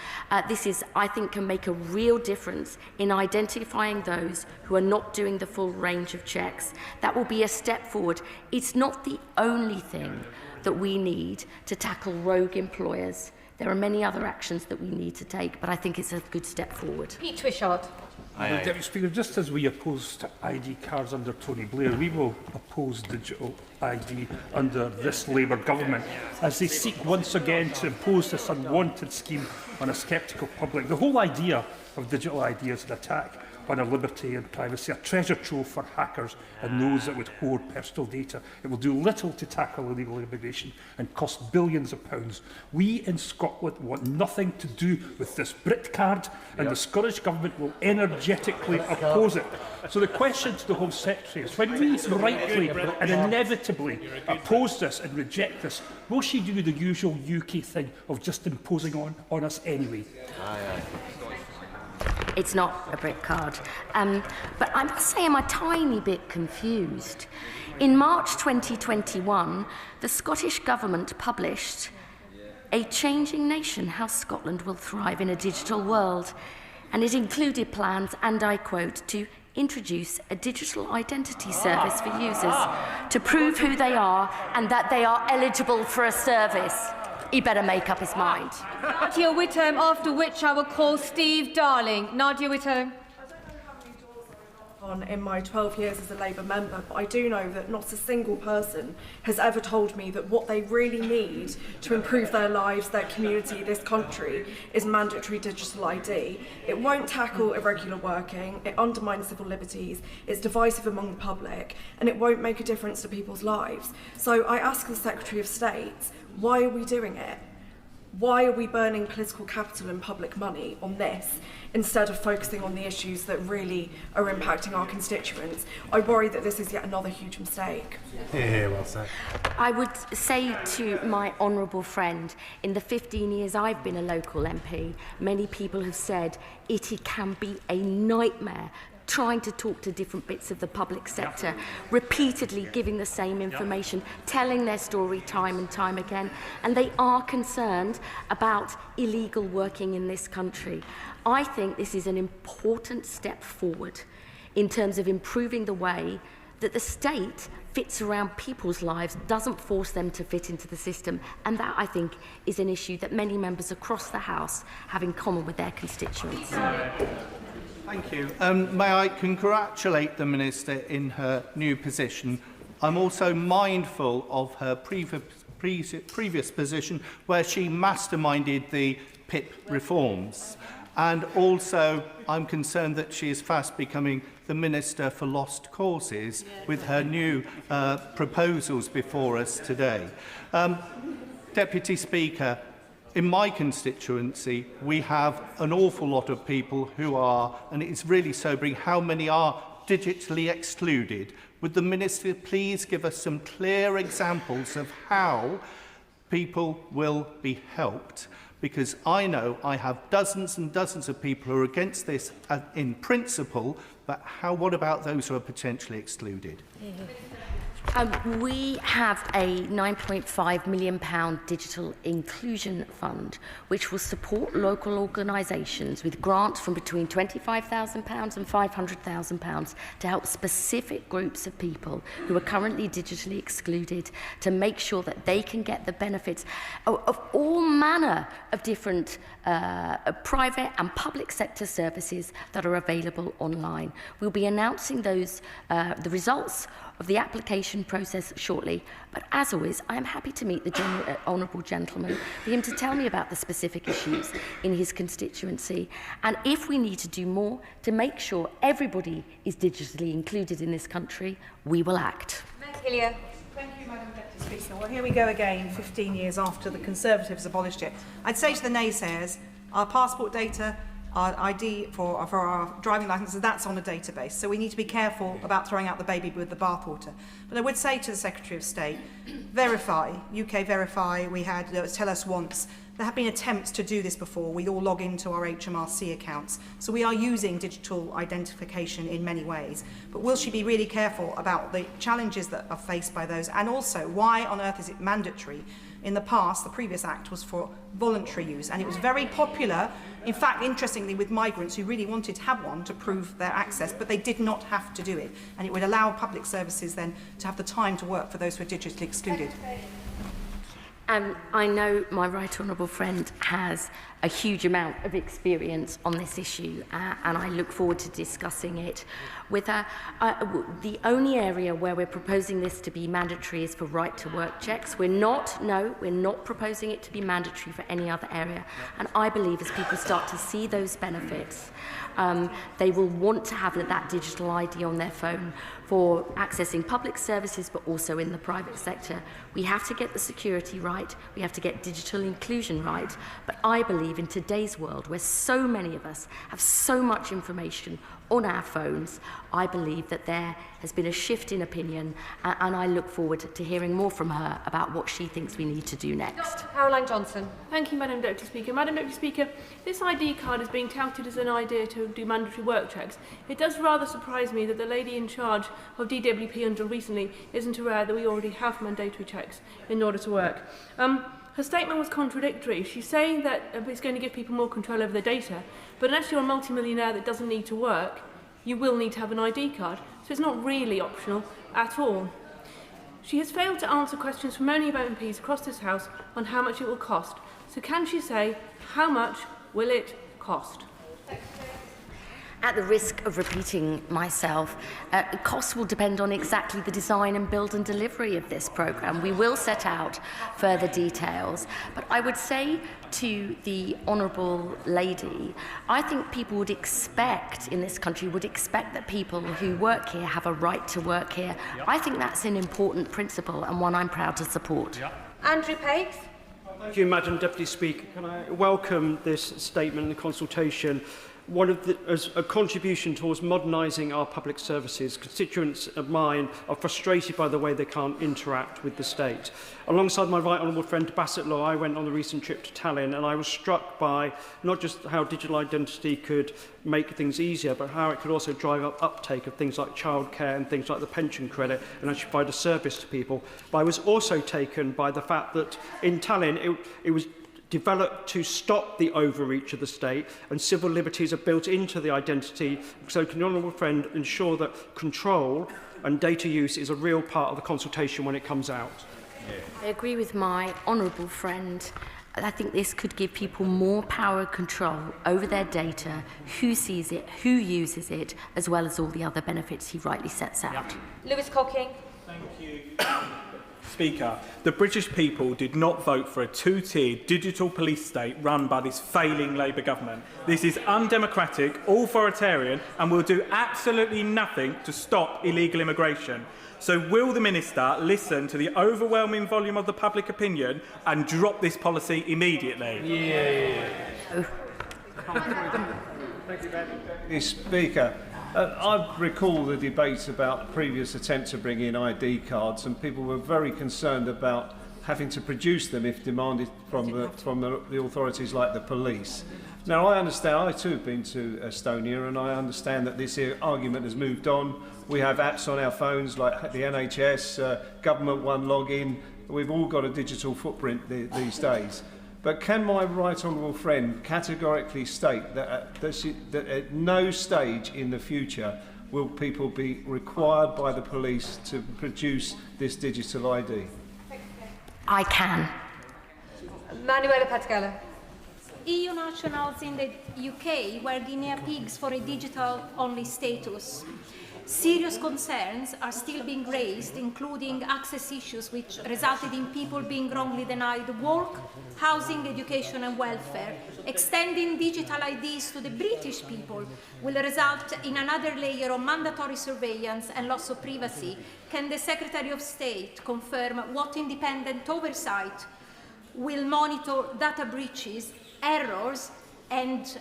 This is, I think, can make a real difference in identifying those who are not doing the full range of checks. That will be a step forward. It's not the only thing that we need to tackle rogue employers. There are many other actions that we need to take, but I think it's a good step forward. Pete Twishard. Deputy Speaker, just as we opposed ID cards under Tony Blair, we will oppose digital ID under this Labour government as they seek once again to impose this unwanted scheme on a sceptical public. The whole idea of digital ID is an attack on our liberty and privacy, a treasure trove for hackers and those that would hoard personal data. It will do little to tackle illegal immigration and cost billions of pounds. We in Scotland want nothing to do with this Brit card, and the Scottish Government will energetically oppose it. So the question to the Home Secretary is, when we rightly and inevitably oppose this and reject this, will she do the usual UK thing of just imposing on us anyway? It's not a Brit card. But I must say I'm a tiny bit confused. In March 2021, the Scottish Government published A Changing Nation, How Scotland Will Thrive in a Digital World. And it included plans, and I quote, to introduce a digital identity service for users to prove who they are and that they are eligible for a service. He better make up his mind. Nadia Whittam, after which I will call Steve Darling. Nadia Whittam. In my 12 years as a Labour member, but I do know that not a single person has ever told me that what they really need to improve their lives, their community, this country, is mandatory digital ID. It won't tackle irregular working, it undermines civil liberties, it's divisive among the public, and it won't make a difference to people's lives. So I ask the Secretary of State, why are we doing it? Why are we burning political capital and public money on this instead of focusing on the issues that really are impacting our constituents? I worry that this is yet another huge mistake. Yeah, well said. I would say to my honourable friend, in the 15 years I've been a local MP, many people have said it can be a nightmare trying to talk to different bits of the public sector, repeatedly giving the same information, telling their story time and time again, and they are concerned about illegal working in this country. I think this is an important step forward in terms of improving the way that the state fits around people's lives, doesn't force them to fit into the system, and that, I think, is an issue that many members across the House have in common with their constituents. Thank you. May I congratulate the Minister in her new position. I'm also mindful of her previous position where she masterminded the PIP reforms. And also, I'm concerned that she is fast becoming the Minister for Lost Causes with her new proposals before us today. Deputy Speaker, in my constituency, we have an awful lot of people who are, and it's really sobering, how many are digitally excluded. Would the Minister please give us some clear examples of how people will be helped? Because I know I have dozens and dozens of people who are against this in principle, but what about those who are potentially excluded? We have a £9.5 million digital inclusion fund, which will support local organisations with grants from between £25,000 and £500,000 to help specific groups of people who are currently digitally excluded, to make sure that they can get the benefits of all manner of different private and public sector services that are available online. We'll be announcing those the results of the application process shortly, but as always, I am happy to meet the honourable gentleman for him to tell me about the specific issues in his constituency, and if we need to do more to make sure everybody is digitally included in this country, we will act. Thank you, Madam Deputy Speaker. Well, here we go again, 15 years after the Conservatives abolished it. I'd say to the naysayers, our passport data, our ID for our driving licences, that's on a database. So we need to be careful about throwing out the baby with the bathwater. But I would say to the Secretary of State, verify, UK Verify, we had Tell Us Once. There have been attempts to do this before. We all log into our HMRC accounts. So we are using digital identification in many ways. But will she be really careful about the challenges that are faced by those? And also, why on earth is it mandatory? In the past, the previous act was for voluntary use, and it was very popular, in fact, interestingly, with migrants who really wanted to have one to prove their access, but they did not have to do it. And it would allow public services then to have the time to work for those who are digitally excluded. I know my right honourable friend has a huge amount of experience on this issue, and I look forward to discussing it with her. The only area where we're proposing this to be mandatory is for right-to-work checks. We're not proposing it to be mandatory for any other area. And I believe as people start to see those benefits, they will want to have that digital ID on their phone for accessing public services, but also in the private sector. We have to get the security right, we have to get digital inclusion right, but I believe in today's world where so many of us have so much information on our phones, I believe that there has been a shift in opinion, and I look forward to hearing more from her about what she thinks we need to do next. Caroline Johnson. Thank you, Madam Deputy Speaker. Madam Deputy Speaker, this ID card is being touted as an idea to do mandatory work checks. It does rather surprise me that the lady in charge of DWP until recently isn't aware that we already have mandatory checks in order to work. Her statement was contradictory. She's saying that it's going to give people more control over their data, but unless you're a multimillionaire that doesn't need to work, you will need to have an ID card. So it's not really optional at all. She has failed to answer questions from many of MPs across this House on how much it will cost. So can she say, how much will it cost? At the risk of repeating myself, costs will depend on exactly the design and build and delivery of this programme. We will set out further details, but I would say to the honourable lady, I think people would expect, in this country, would expect that people who work here have a right to work here. Yep. I think that's an important principle and one I'm proud to support. Yep. Andrew Pates. Thank you, Madam Deputy Speaker. Can I welcome this statement and consultation? As a contribution towards modernising our public services. Constituents of mine are frustrated by the way they can't interact with the state. Alongside my right honourable friend Bassett Law, I went on a recent trip to Tallinn, and I was struck by not just how digital identity could make things easier, but how it could also drive up uptake of things like childcare and things like the pension credit, and actually provide a service to people. But I was also taken by the fact that in Tallinn it was developed to stop the overreach of the state, and civil liberties are built into the identity. So can the honourable friend ensure that control and data use is a real part of the consultation when it comes out? I agree with my honourable friend. I think this could give people more power and control over their data, who sees it, who uses it, as well as all the other benefits he rightly sets out. Lewis Cocking. Thank you. Speaker, the British people did not vote for a two-tiered digital police state run by this failing Labour government. This is undemocratic, authoritarian, and will do absolutely nothing to stop illegal immigration. So will the Minister listen to the overwhelming volume of the public opinion and drop this policy immediately? Speaker, I recall the debates about previous attempts to bring in ID cards, and people were very concerned about having to produce them if demanded from the authorities like the police. Now, I understand, I too have been to Estonia, and I understand that this argument has moved on. We have apps on our phones like the NHS, Government One login. We've all got a digital footprint these days. But can my right honourable friend categorically state that at no stage in the future will people be required by the police to produce this digital ID? I can. Manuela Patgala. EU nationals in the UK were guinea pigs for a digital-only status. Serious concerns are still being raised, including access issues which resulted in people being wrongly denied work, housing, education and welfare. Extending digital IDs to the British people will result in another layer of mandatory surveillance and loss of privacy. Can the Secretary of State confirm what independent oversight will monitor data breaches, errors and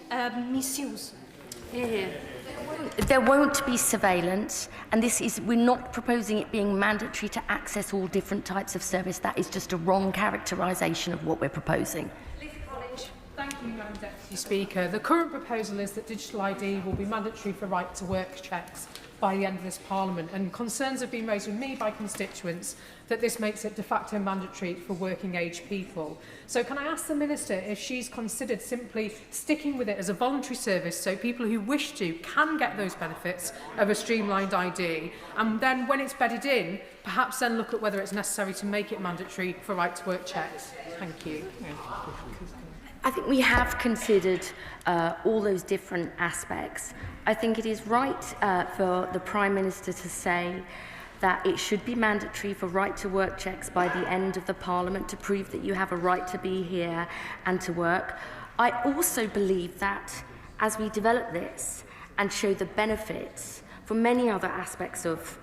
misuse? There won't be surveillance, and we're not proposing it being mandatory to access all different types of service. That is just a wrong characterisation of what we're proposing. Thank you, Madam Deputy Speaker. The current proposal is that digital ID will be mandatory for right-to-work checks by the end of this Parliament, and concerns have been raised with me by constituents that this makes it de facto mandatory for working-age people. So can I ask the Minister if she's considered simply sticking with it as a voluntary service so people who wish to can get those benefits of a streamlined ID, and then when it's bedded in, perhaps then look at whether it's necessary to make it mandatory for right-to-work checks? Thank you. I think we have considered all those different aspects. I think it is right for the Prime Minister to say that it should be mandatory for right-to-work checks by the end of the Parliament to prove that you have a right to be here and to work. I also believe that as we develop this and show the benefits for many other aspects of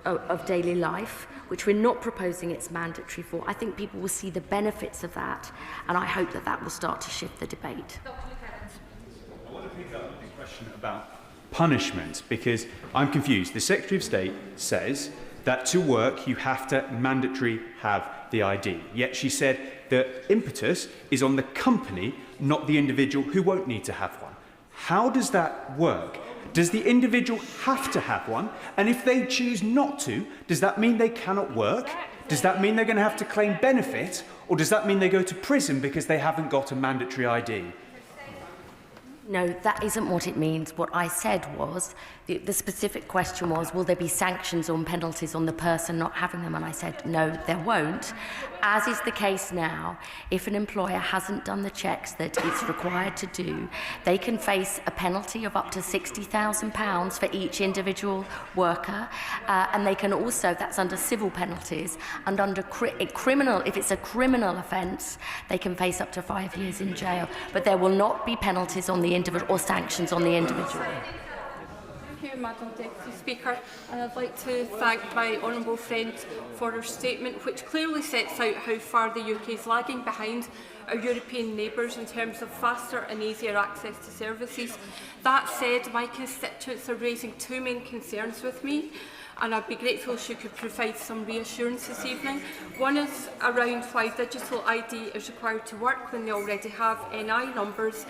daily life, which we're not proposing it's mandatory for, I think people will see the benefits of that, and I hope that that will start to shift the debate. I want to pick up the question about punishment, because I'm confused. The Secretary of State says that to work you have to mandatory have the ID. Yet she said the impetus is on the company, not the individual who won't need to have one. How does that work? Does the individual have to have one? And if they choose not to, does that mean they cannot work? Does that mean they're going to have to claim benefit? Or does that mean they go to prison because they haven't got a mandatory ID? No, that isn't what it means. What I said was, the specific question was, will there be sanctions or penalties on the person not having them? And I said, no, there won't. As is the case now, if an employer hasn't done the checks that it's required to do, they can face a penalty of up to £60,000 for each individual worker. And they can also, that's under civil penalties, and under criminal, if it's a criminal offence, they can face up to 5 years in jail. But there will not be penalties on the individual or sanctions on the individual. Thank you, Madam Deputy Speaker, and I'd like to thank my honourable friend for her statement, which clearly sets out how far the UK is lagging behind our European neighbours in terms of faster and easier access to services. That said, my constituents are raising two main concerns with me, and I'd be grateful if you could provide some reassurance this evening. One is around why digital ID is required to work when they already have NI numbers,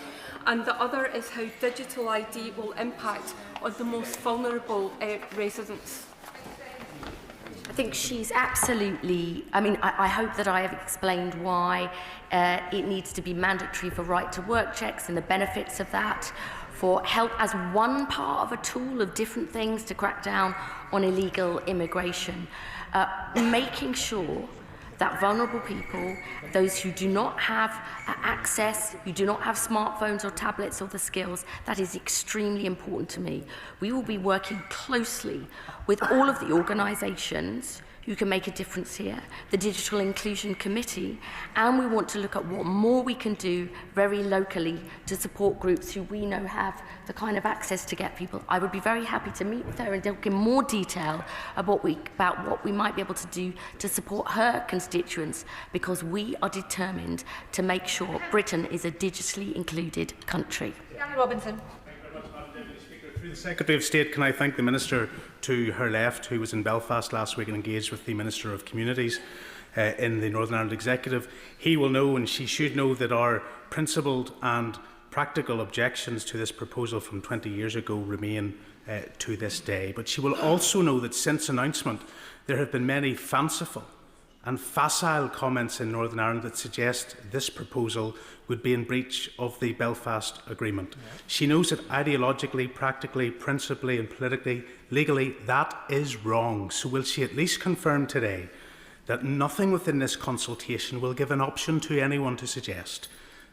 and the other is how digital ID will impact on the most vulnerable residents. I think she's absolutely, I hope that I have explained why it needs to be mandatory for right-to-work checks and the benefits of that, for help as one part of a tool of different things to crack down on illegal immigration, making sure that vulnerable people, those who do not have access, who do not have smartphones or tablets or the skills, that is extremely important to me. We will be working closely with all of the organisations who can make a difference here, the Digital Inclusion Committee, and we want to look at what more we can do very locally to support groups who we know have the kind of access to get people. I would be very happy to meet with her and talk in more detail about what we might be able to do to support her constituents, because we are determined to make sure Britain is a digitally included country. Gary Robinson. Through the Secretary of State, can I thank the Minister to her left, who was in Belfast last week and engaged with the Minister of Communities in the Northern Ireland Executive. He will know, and she should know, that our principled and practical objections to this proposal from 20 years ago remain to this day. But she will also know that since announcement, there have been many fanciful and facile comments in Northern Ireland that suggest this proposal would be in breach of the Belfast Agreement. She knows that ideologically, practically, principally and politically, legally, that is wrong. So will she at least confirm today that nothing within this consultation will give an option to anyone to suggest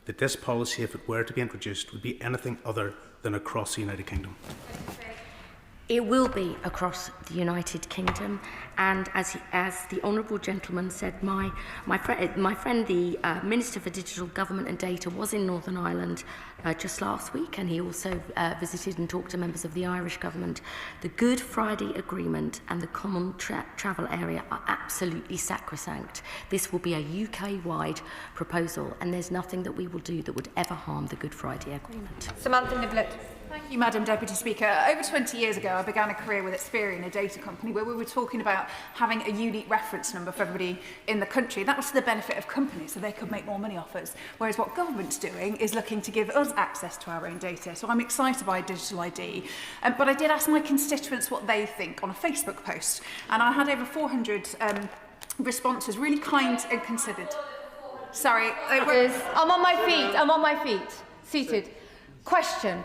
that this policy, if it were to be introduced, would be anything other than across the United Kingdom? It will be across the United Kingdom, and as the honourable gentleman said, my friend, the Minister for Digital Government and Data, was in Northern Ireland just last week, and he also visited and talked to members of the Irish government. The Good Friday Agreement and the Common Travel Area are absolutely sacrosanct. This will be a UK-wide proposal, and there's nothing that we will do that would ever harm the Good Friday Agreement. Samantha Niblett. Thank you, Madam Deputy Speaker. Over 20 years ago, I began a career with Experian, a data company, where we were talking about having a unique reference number for everybody in the country. That was to the benefit of companies, so they could make more money off us. Whereas what government's doing is looking to give us access to our own data. So I'm excited by digital ID. But I did ask my constituents what they think on a Facebook post. And I had over 400 responses, really kind and considered. Sorry. I'm on my feet. Seated. Question.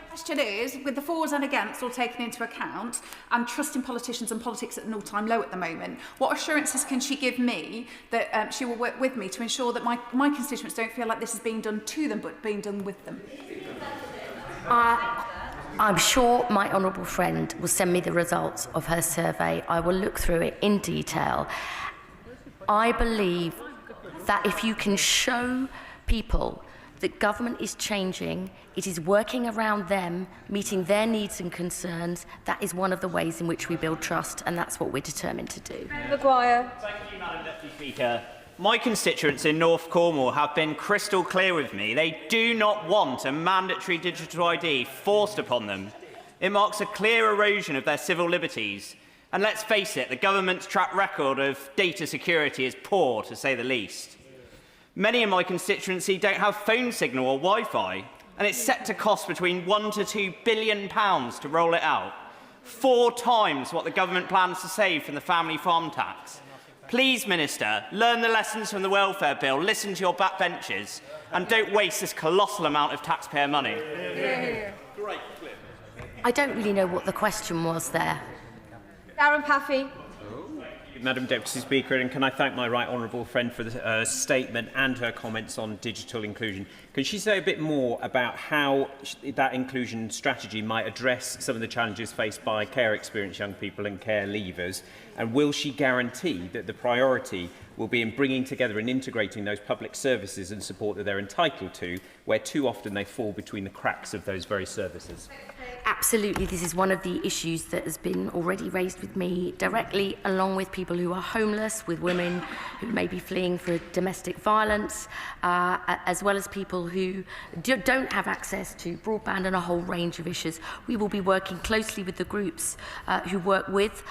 Question is, with the fors and against all taken into account and trusting politicians and politics at an all-time low at the moment, what assurances can she give me that she will work with me to ensure that my constituents don't feel like this is being done to them but being done with them? I'm sure my honourable friend will send me the results of her survey. I will look through it in detail. I believe that if you can show people that government is changing, it is working around them, meeting their needs and concerns, that is one of the ways in which we build trust, and that's what we're determined to do. Maguire. Thank you, Madam Deputy Speaker. My constituents in North Cornwall have been crystal clear with me. They do not want a mandatory digital ID forced upon them. It marks a clear erosion of their civil liberties. And let's face it, the government's track record of data security is poor, to say the least. Many in my constituency don't have phone signal or Wi-Fi, and it's set to cost between £1 to £2 billion to roll it out, 4 times what the government plans to save from the family farm tax. Please, Minister, learn the lessons from the welfare bill, listen to your backbenchers, and don't waste this colossal amount of taxpayer money. Great clip. I don't really know what the question was there. Darren Paffy. Madam Deputy Speaker, and can I thank my right honourable friend for the statement and her comments on digital inclusion. Can she say a bit more about how that inclusion strategy might address some of the challenges faced by care experienced young people and care leavers? And will she guarantee that the priority will be in bringing together and integrating those public services and support that they're entitled to, where too often they fall between the cracks of those very services? Absolutely, this is one of the issues that has been already raised with me directly, along with people who are homeless, with women who may be fleeing for domestic violence, as well as people who don't have access to broadband and a whole range of issues. We will be working closely with the groups who work with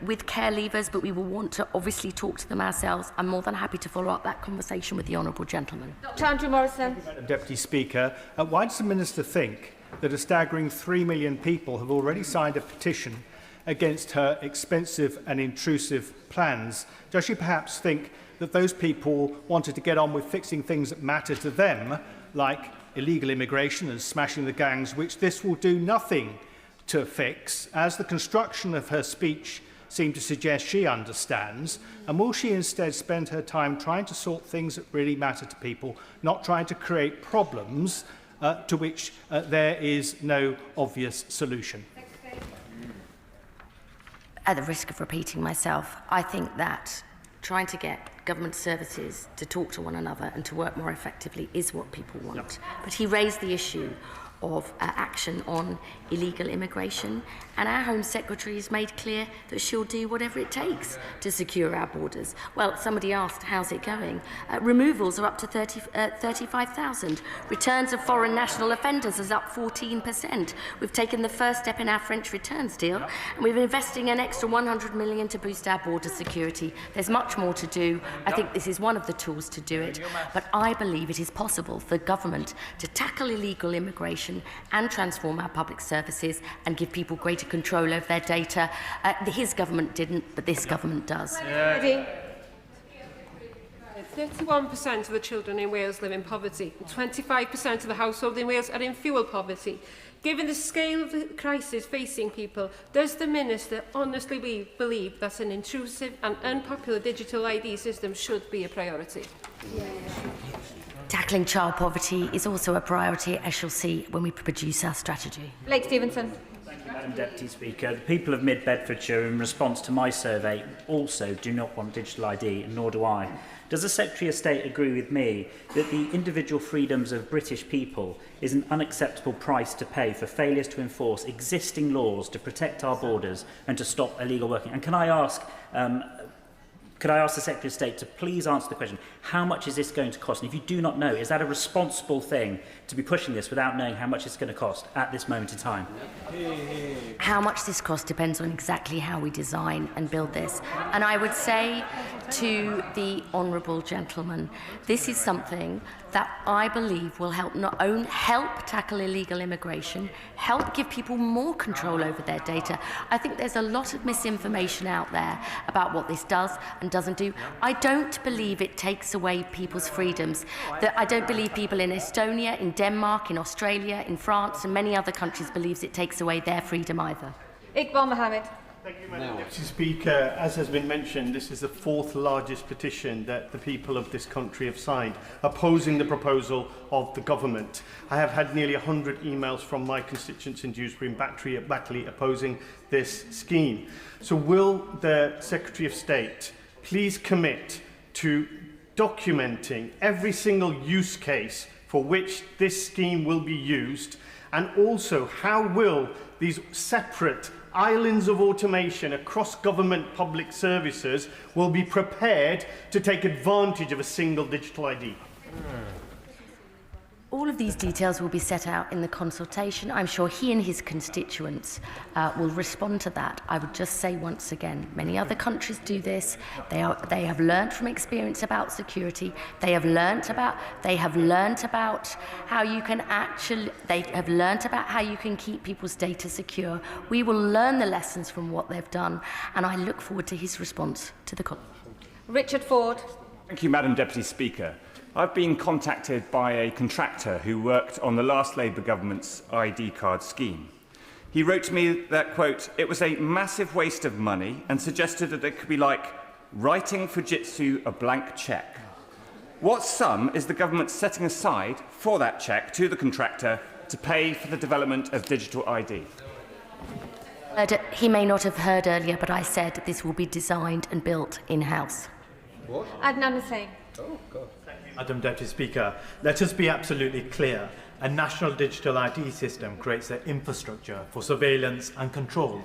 with care leavers, but we will want to obviously talk to them ourselves. I'm more than happy to follow up that conversation with the honourable gentleman. Dr. Andrew Morrison. Madam Deputy Speaker, why does the Minister think that a staggering 3 million people have already signed a petition against her expensive and intrusive plans? Does she perhaps think that those people wanted to get on with fixing things that matter to them, like illegal immigration and smashing the gangs, which this will do nothing to fix, as the construction of her speech seemed to suggest she understands? And will she instead spend her time trying to sort things that really matter to people, not trying to create problems to which there is no obvious solution? at the risk of repeating myself, I think that trying to get government services to talk to one another and to work more effectively is what people want. Yep. But he raised the issue of action on illegal immigration, and our Home Secretary has made clear that she'll do whatever it takes to secure our borders. Well, somebody asked, how's it going? Removals are up to 35,000. Returns of foreign national offenders is up 14%. We've taken the first step in our French returns deal, and we're investing an extra 100 million to boost our border security. There's much more to do. I think this is one of the tools to do it, but I believe it is possible for government to tackle illegal immigration and transform our public services and give people greater control over their data. His government didn't, but this government does. 31% of the children in Wales live in poverty, and 25% of the households in Wales are in fuel poverty. Given the scale of the crisis facing people, does the Minister honestly believe that an intrusive and unpopular digital ID system should be a priority? Tackling child poverty is also a priority, as you'll see when we produce our strategy. Blake Stevenson. Madam Deputy Speaker, the people of Mid-Bedfordshire, in response to my survey, also do not want digital ID, and nor do I. Does the Secretary of State agree with me that the individual freedoms of British people is an unacceptable price to pay for failures to enforce existing laws to protect our borders and to stop illegal working? And can I ask the Secretary of State to please answer the question, how much is this going to cost? And if you do not know, is that a responsible thing to be pushing this without knowing how much it's going to cost at this moment in time? How much this costs depends on exactly how we design and build this. And I would say to the honourable gentleman, this is something that I believe will help not only help tackle illegal immigration, help give people more control over their data. I think there's a lot of misinformation out there about what this does and doesn't do. I don't believe it takes away people's freedoms. I don't believe people in Estonia, in Denmark, in Australia, in France and many other countries believes it takes away their freedom either. Iqbal Mohammed. Thank you, Madam Deputy Speaker. As has been mentioned, this is the fourth largest petition that the people of this country have signed, opposing the proposal of the government. I have had nearly 100 emails from my constituents in Dewsbury and Backley opposing this scheme. So will the Secretary of State please commit to documenting every single use case for which this scheme will be used, and also how will these separate islands of automation across government public services will be prepared to take advantage of a single digital ID? All of these details will be set out in the consultation. I'm sure he and his constituents will respond to that. I would just say once again, many other countries do this. They have learnt from experience about security. They have learnt about how you can keep people's data secure. We will learn the lessons from what they've done, and I look forward to his response to the Richard Ford. Thank you, Madam Deputy Speaker. I've been contacted by a contractor who worked on the last Labour government's ID card scheme. He wrote to me that, quote, it was a massive waste of money and suggested that it could be like writing Fujitsu a blank cheque. What sum is the government setting aside for that cheque to the contractor to pay for the development of digital ID? He may not have heard earlier, but I said this will be designed and built in-house. What? Adnan Hussain. Oh, God. Madam Deputy Speaker, let us be absolutely clear. A national digital ID system creates the infrastructure for surveillance and control,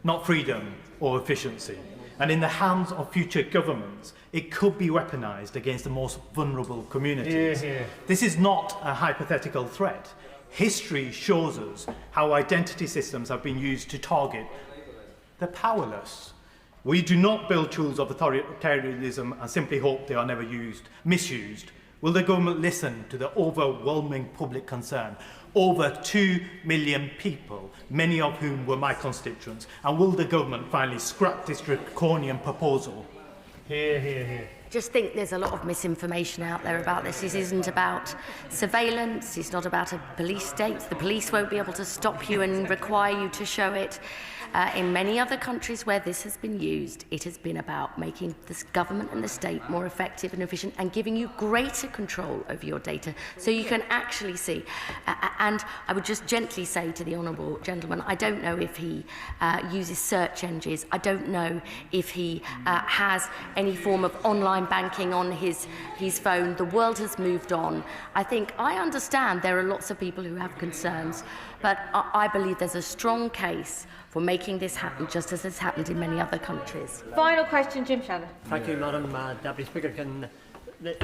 not freedom or efficiency. And in the hands of future governments, it could be weaponised against the most vulnerable communities. This is not a hypothetical threat. History shows us how identity systems have been used to target the powerless. We do not build tools of authoritarianism and simply hope they are never misused. Will the government listen to the overwhelming public concern? Over 2 million people, many of whom were my constituents. And will the government finally scrap this draconian proposal? Hear, hear, hear. Just think there's a lot of misinformation out there about this. This isn't about surveillance. It's not about a police state. The police won't be able to stop you and require you to show it. In many other countries where this has been used, it has been about making this government and the state more effective and efficient and giving you greater control over your data so you can actually see. And I would just gently say to the honourable gentleman, I don't know if he uses search engines. I don't know if he has any form of online banking on his phone. The world has moved on. I understand there are lots of people who have concerns, but I believe there's a strong case for making this happen, just as it's happened in many other countries. Final question, Jim Shannon. Thank you, Madam Deputy Speaker.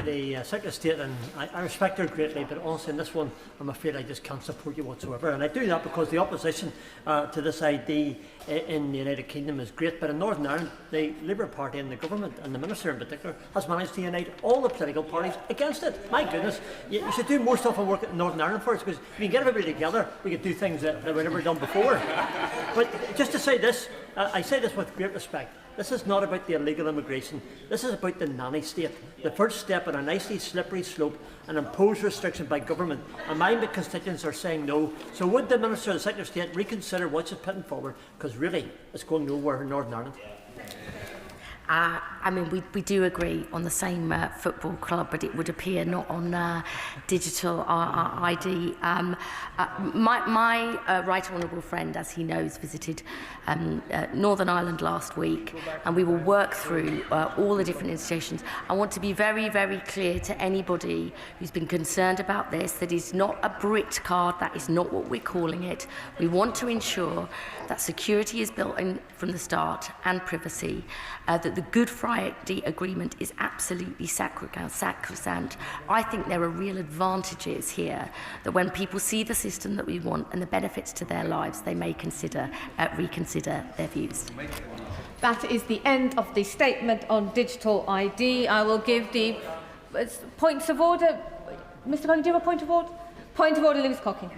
The Secretary of State, and I respect her greatly, but honestly in this one I'm afraid I just can't support you whatsoever, and I do that because the opposition to this ID in the United Kingdom is great, but in Northern Ireland the Labour Party and the government and the Minister in particular has managed to unite all the political parties against it. My goodness, you should do more stuff and work in Northern Ireland for us, because if you can get everybody together we could do things that we've never done before. But just to say this, I say this with great respect. This is not about the illegal immigration. This is about the nanny state. The first step on a nicely slippery slope, an imposed restriction by government. And my constituents are saying no. So would the Minister and the Secretary of State reconsider what she's putting forward? Because really, it's going nowhere in Northern Ireland. We do agree on the same football club, but it would appear not on digital ID. My right honourable friend, as he knows, visited Northern Ireland last week, and we will work through all the different institutions. I want to be very, very clear to anybody who's been concerned about this that it's not a Brit card. That is not what we're calling it. We want to ensure that security is built in from the start and privacy, that the Good Friday Agreement is absolutely sacrosanct. I think there are real advantages here that when people see the system that we want and the benefits to their lives, they may reconsider their views. That is the end of the statement on digital ID. I will give the points of order. Mr. Cocking, do you have a point of order? Point of order, Lewis Cocking.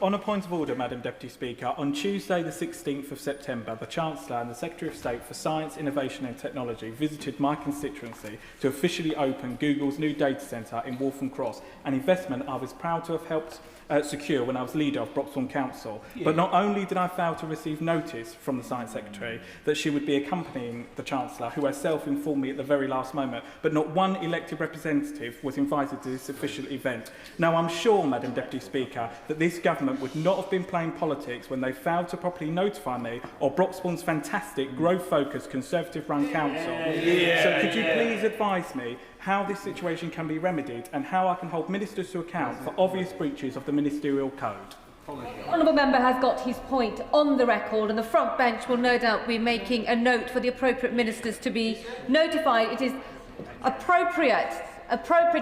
On a point of order, Madam Deputy Speaker, on Tuesday the 16th of September, the Chancellor and the Secretary of State for Science, Innovation and Technology visited my constituency to officially open Google's new data centre in Waltham Cross, an investment I was proud to have helped secure when I was leader of Broxbourne Council. But not only did I fail to receive notice from the Science Secretary that she would be accompanying the Chancellor, who herself informed me at the very last moment, but not one elected representative was invited to this official event. Now, I'm sure, Madam Deputy Speaker, that this government would not have been playing politics when they failed to properly notify me of Broxbourne's fantastic, growth-focused, Conservative-run council. So could you please advise me how this situation can be remedied and how I can hold ministers to account for obvious breaches of the ministerial code? The honourable member has got his point on the record, and the front bench will no doubt be making a note for the appropriate ministers to be notified. It is appropriate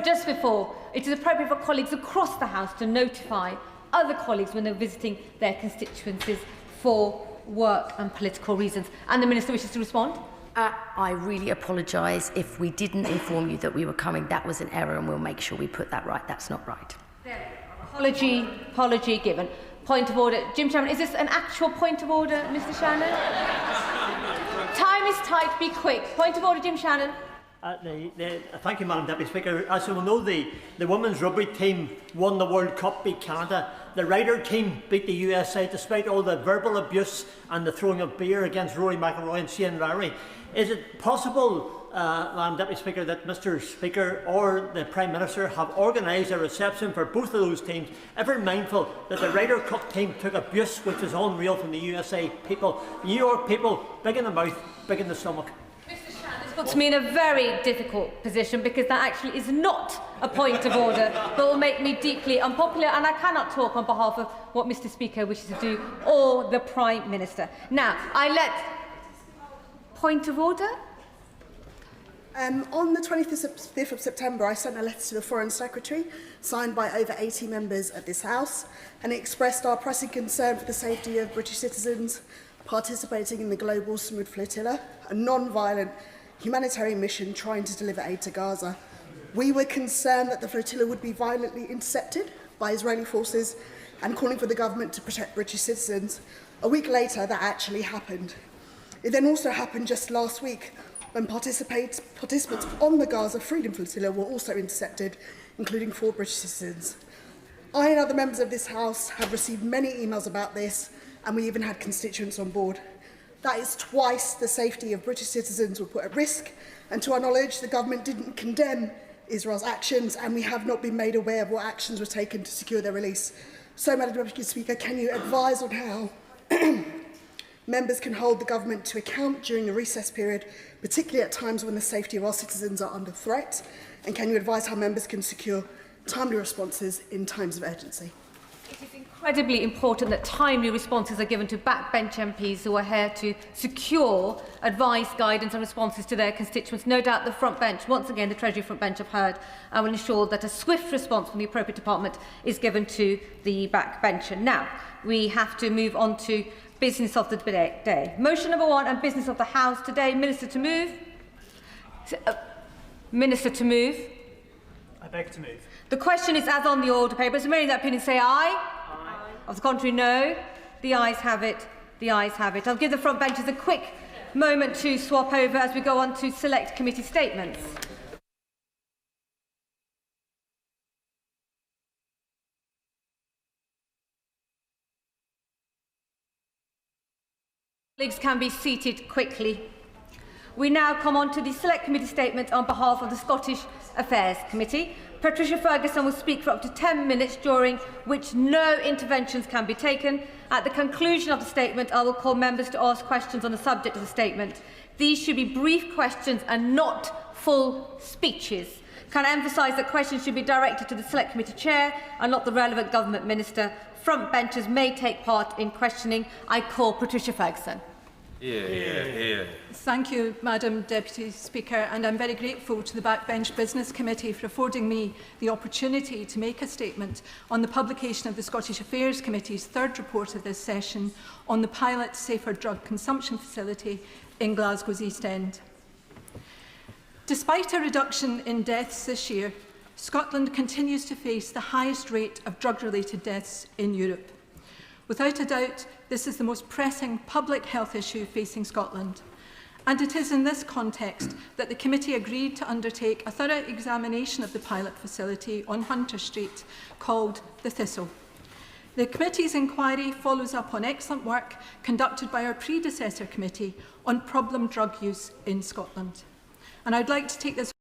just before, it is appropriate for colleagues across the House to notify other colleagues when they're visiting their constituencies for work and political reasons. And the Minister wishes to respond. I really apologise if we didn't inform you that we were coming. That was an error, and we'll make sure we put that right. That's not right. Apology given. Point of order. Jim Shannon, is this an actual point of order, Mr. Shannon? Time is tight. Be quick. Point of order, Jim Shannon. Thank you, Madam Deputy Speaker. As you will know, the women's rugby team won the World Cup, beat Canada. The Ryder team beat the USA despite all the verbal abuse and the throwing of beer against Rory McIlroy and Shane Lowry. Is it possible, Madam Deputy Speaker, that Mr. Speaker or the Prime Minister have organised a reception for both of those teams, ever mindful that the Ryder Cup team took abuse which is unreal from the USA people, New York people, big in the mouth, big in the stomach? This puts me in a very difficult position because that actually is not a point of order, but will make me deeply unpopular, and I cannot talk on behalf of what Mr. Speaker wishes to do or the Prime Minister. Now, point of order? On the 25th of September, I sent a letter to the Foreign Secretary, signed by over 80 members of this House, and it expressed our pressing concern for the safety of British citizens participating in the Global Smooth Flotilla, a non-violent humanitarian mission trying to deliver aid to Gaza. We were concerned that the flotilla would be violently intercepted by Israeli forces and calling for the government to protect British citizens. A week later, that actually happened. It then also happened just last week when participants on the Gaza Freedom Flotilla were also intercepted, including 4 British citizens. I and other members of this House have received many emails about this, and we even had constituents on board. That is twice the safety of British citizens were put at risk, and to our knowledge, the government didn't condemn Israel's actions, and we have not been made aware of what actions were taken to secure their release. So, Madam Deputy Speaker, can you advise on how members can hold the government to account during the recess period, particularly at times when the safety of our citizens are under threat? And can you advise how members can secure timely responses in times of urgency? It is incredibly important that timely responses are given to backbench MPs who are here to secure advice, guidance and responses to their constituents. No doubt the front bench, once again the Treasury front bench have heard, and will ensure that a swift response from the appropriate department is given to the backbencher. Now, we have to move on to business of the day. Motion number 1 and business of the House today. Minister to move. Minister to move. I beg to move. The question is as on the order paper. Is there any that opinion say aye? Aye. Of the contrary, no. The ayes have it. The ayes have it. I'll give the front benches a quick moment to swap over as we go on to select committee statements. Colleagues can be seated quickly. We now come on to the Select Committee statement on behalf of the Scottish Affairs Committee. Patricia Ferguson will speak for up to 10 minutes, during which no interventions can be taken. At the conclusion of the statement, I will call members to ask questions on the subject of the statement. These should be brief questions and not full speeches. Can I emphasise that questions should be directed to the Select Committee Chair and not the relevant Government Minister. Front benchers may take part in questioning. I call Patricia Ferguson. Thank you, Madam Deputy Speaker, and I'm very grateful to the Backbench Business Committee for affording me the opportunity to make a statement on the publication of the Scottish Affairs Committee's third report of this session on the pilot safer drug consumption facility in Glasgow's East End. Despite a reduction in deaths this year, Scotland continues to face the highest rate of drug-related deaths in Europe. Without a doubt, this is the most pressing public health issue facing Scotland. And it is in this context that the committee agreed to undertake a thorough examination of the pilot facility on Hunter Street, called the Thistle. The committee's inquiry follows up on excellent work conducted by our predecessor committee on problem drug use in Scotland. And I'd like to take this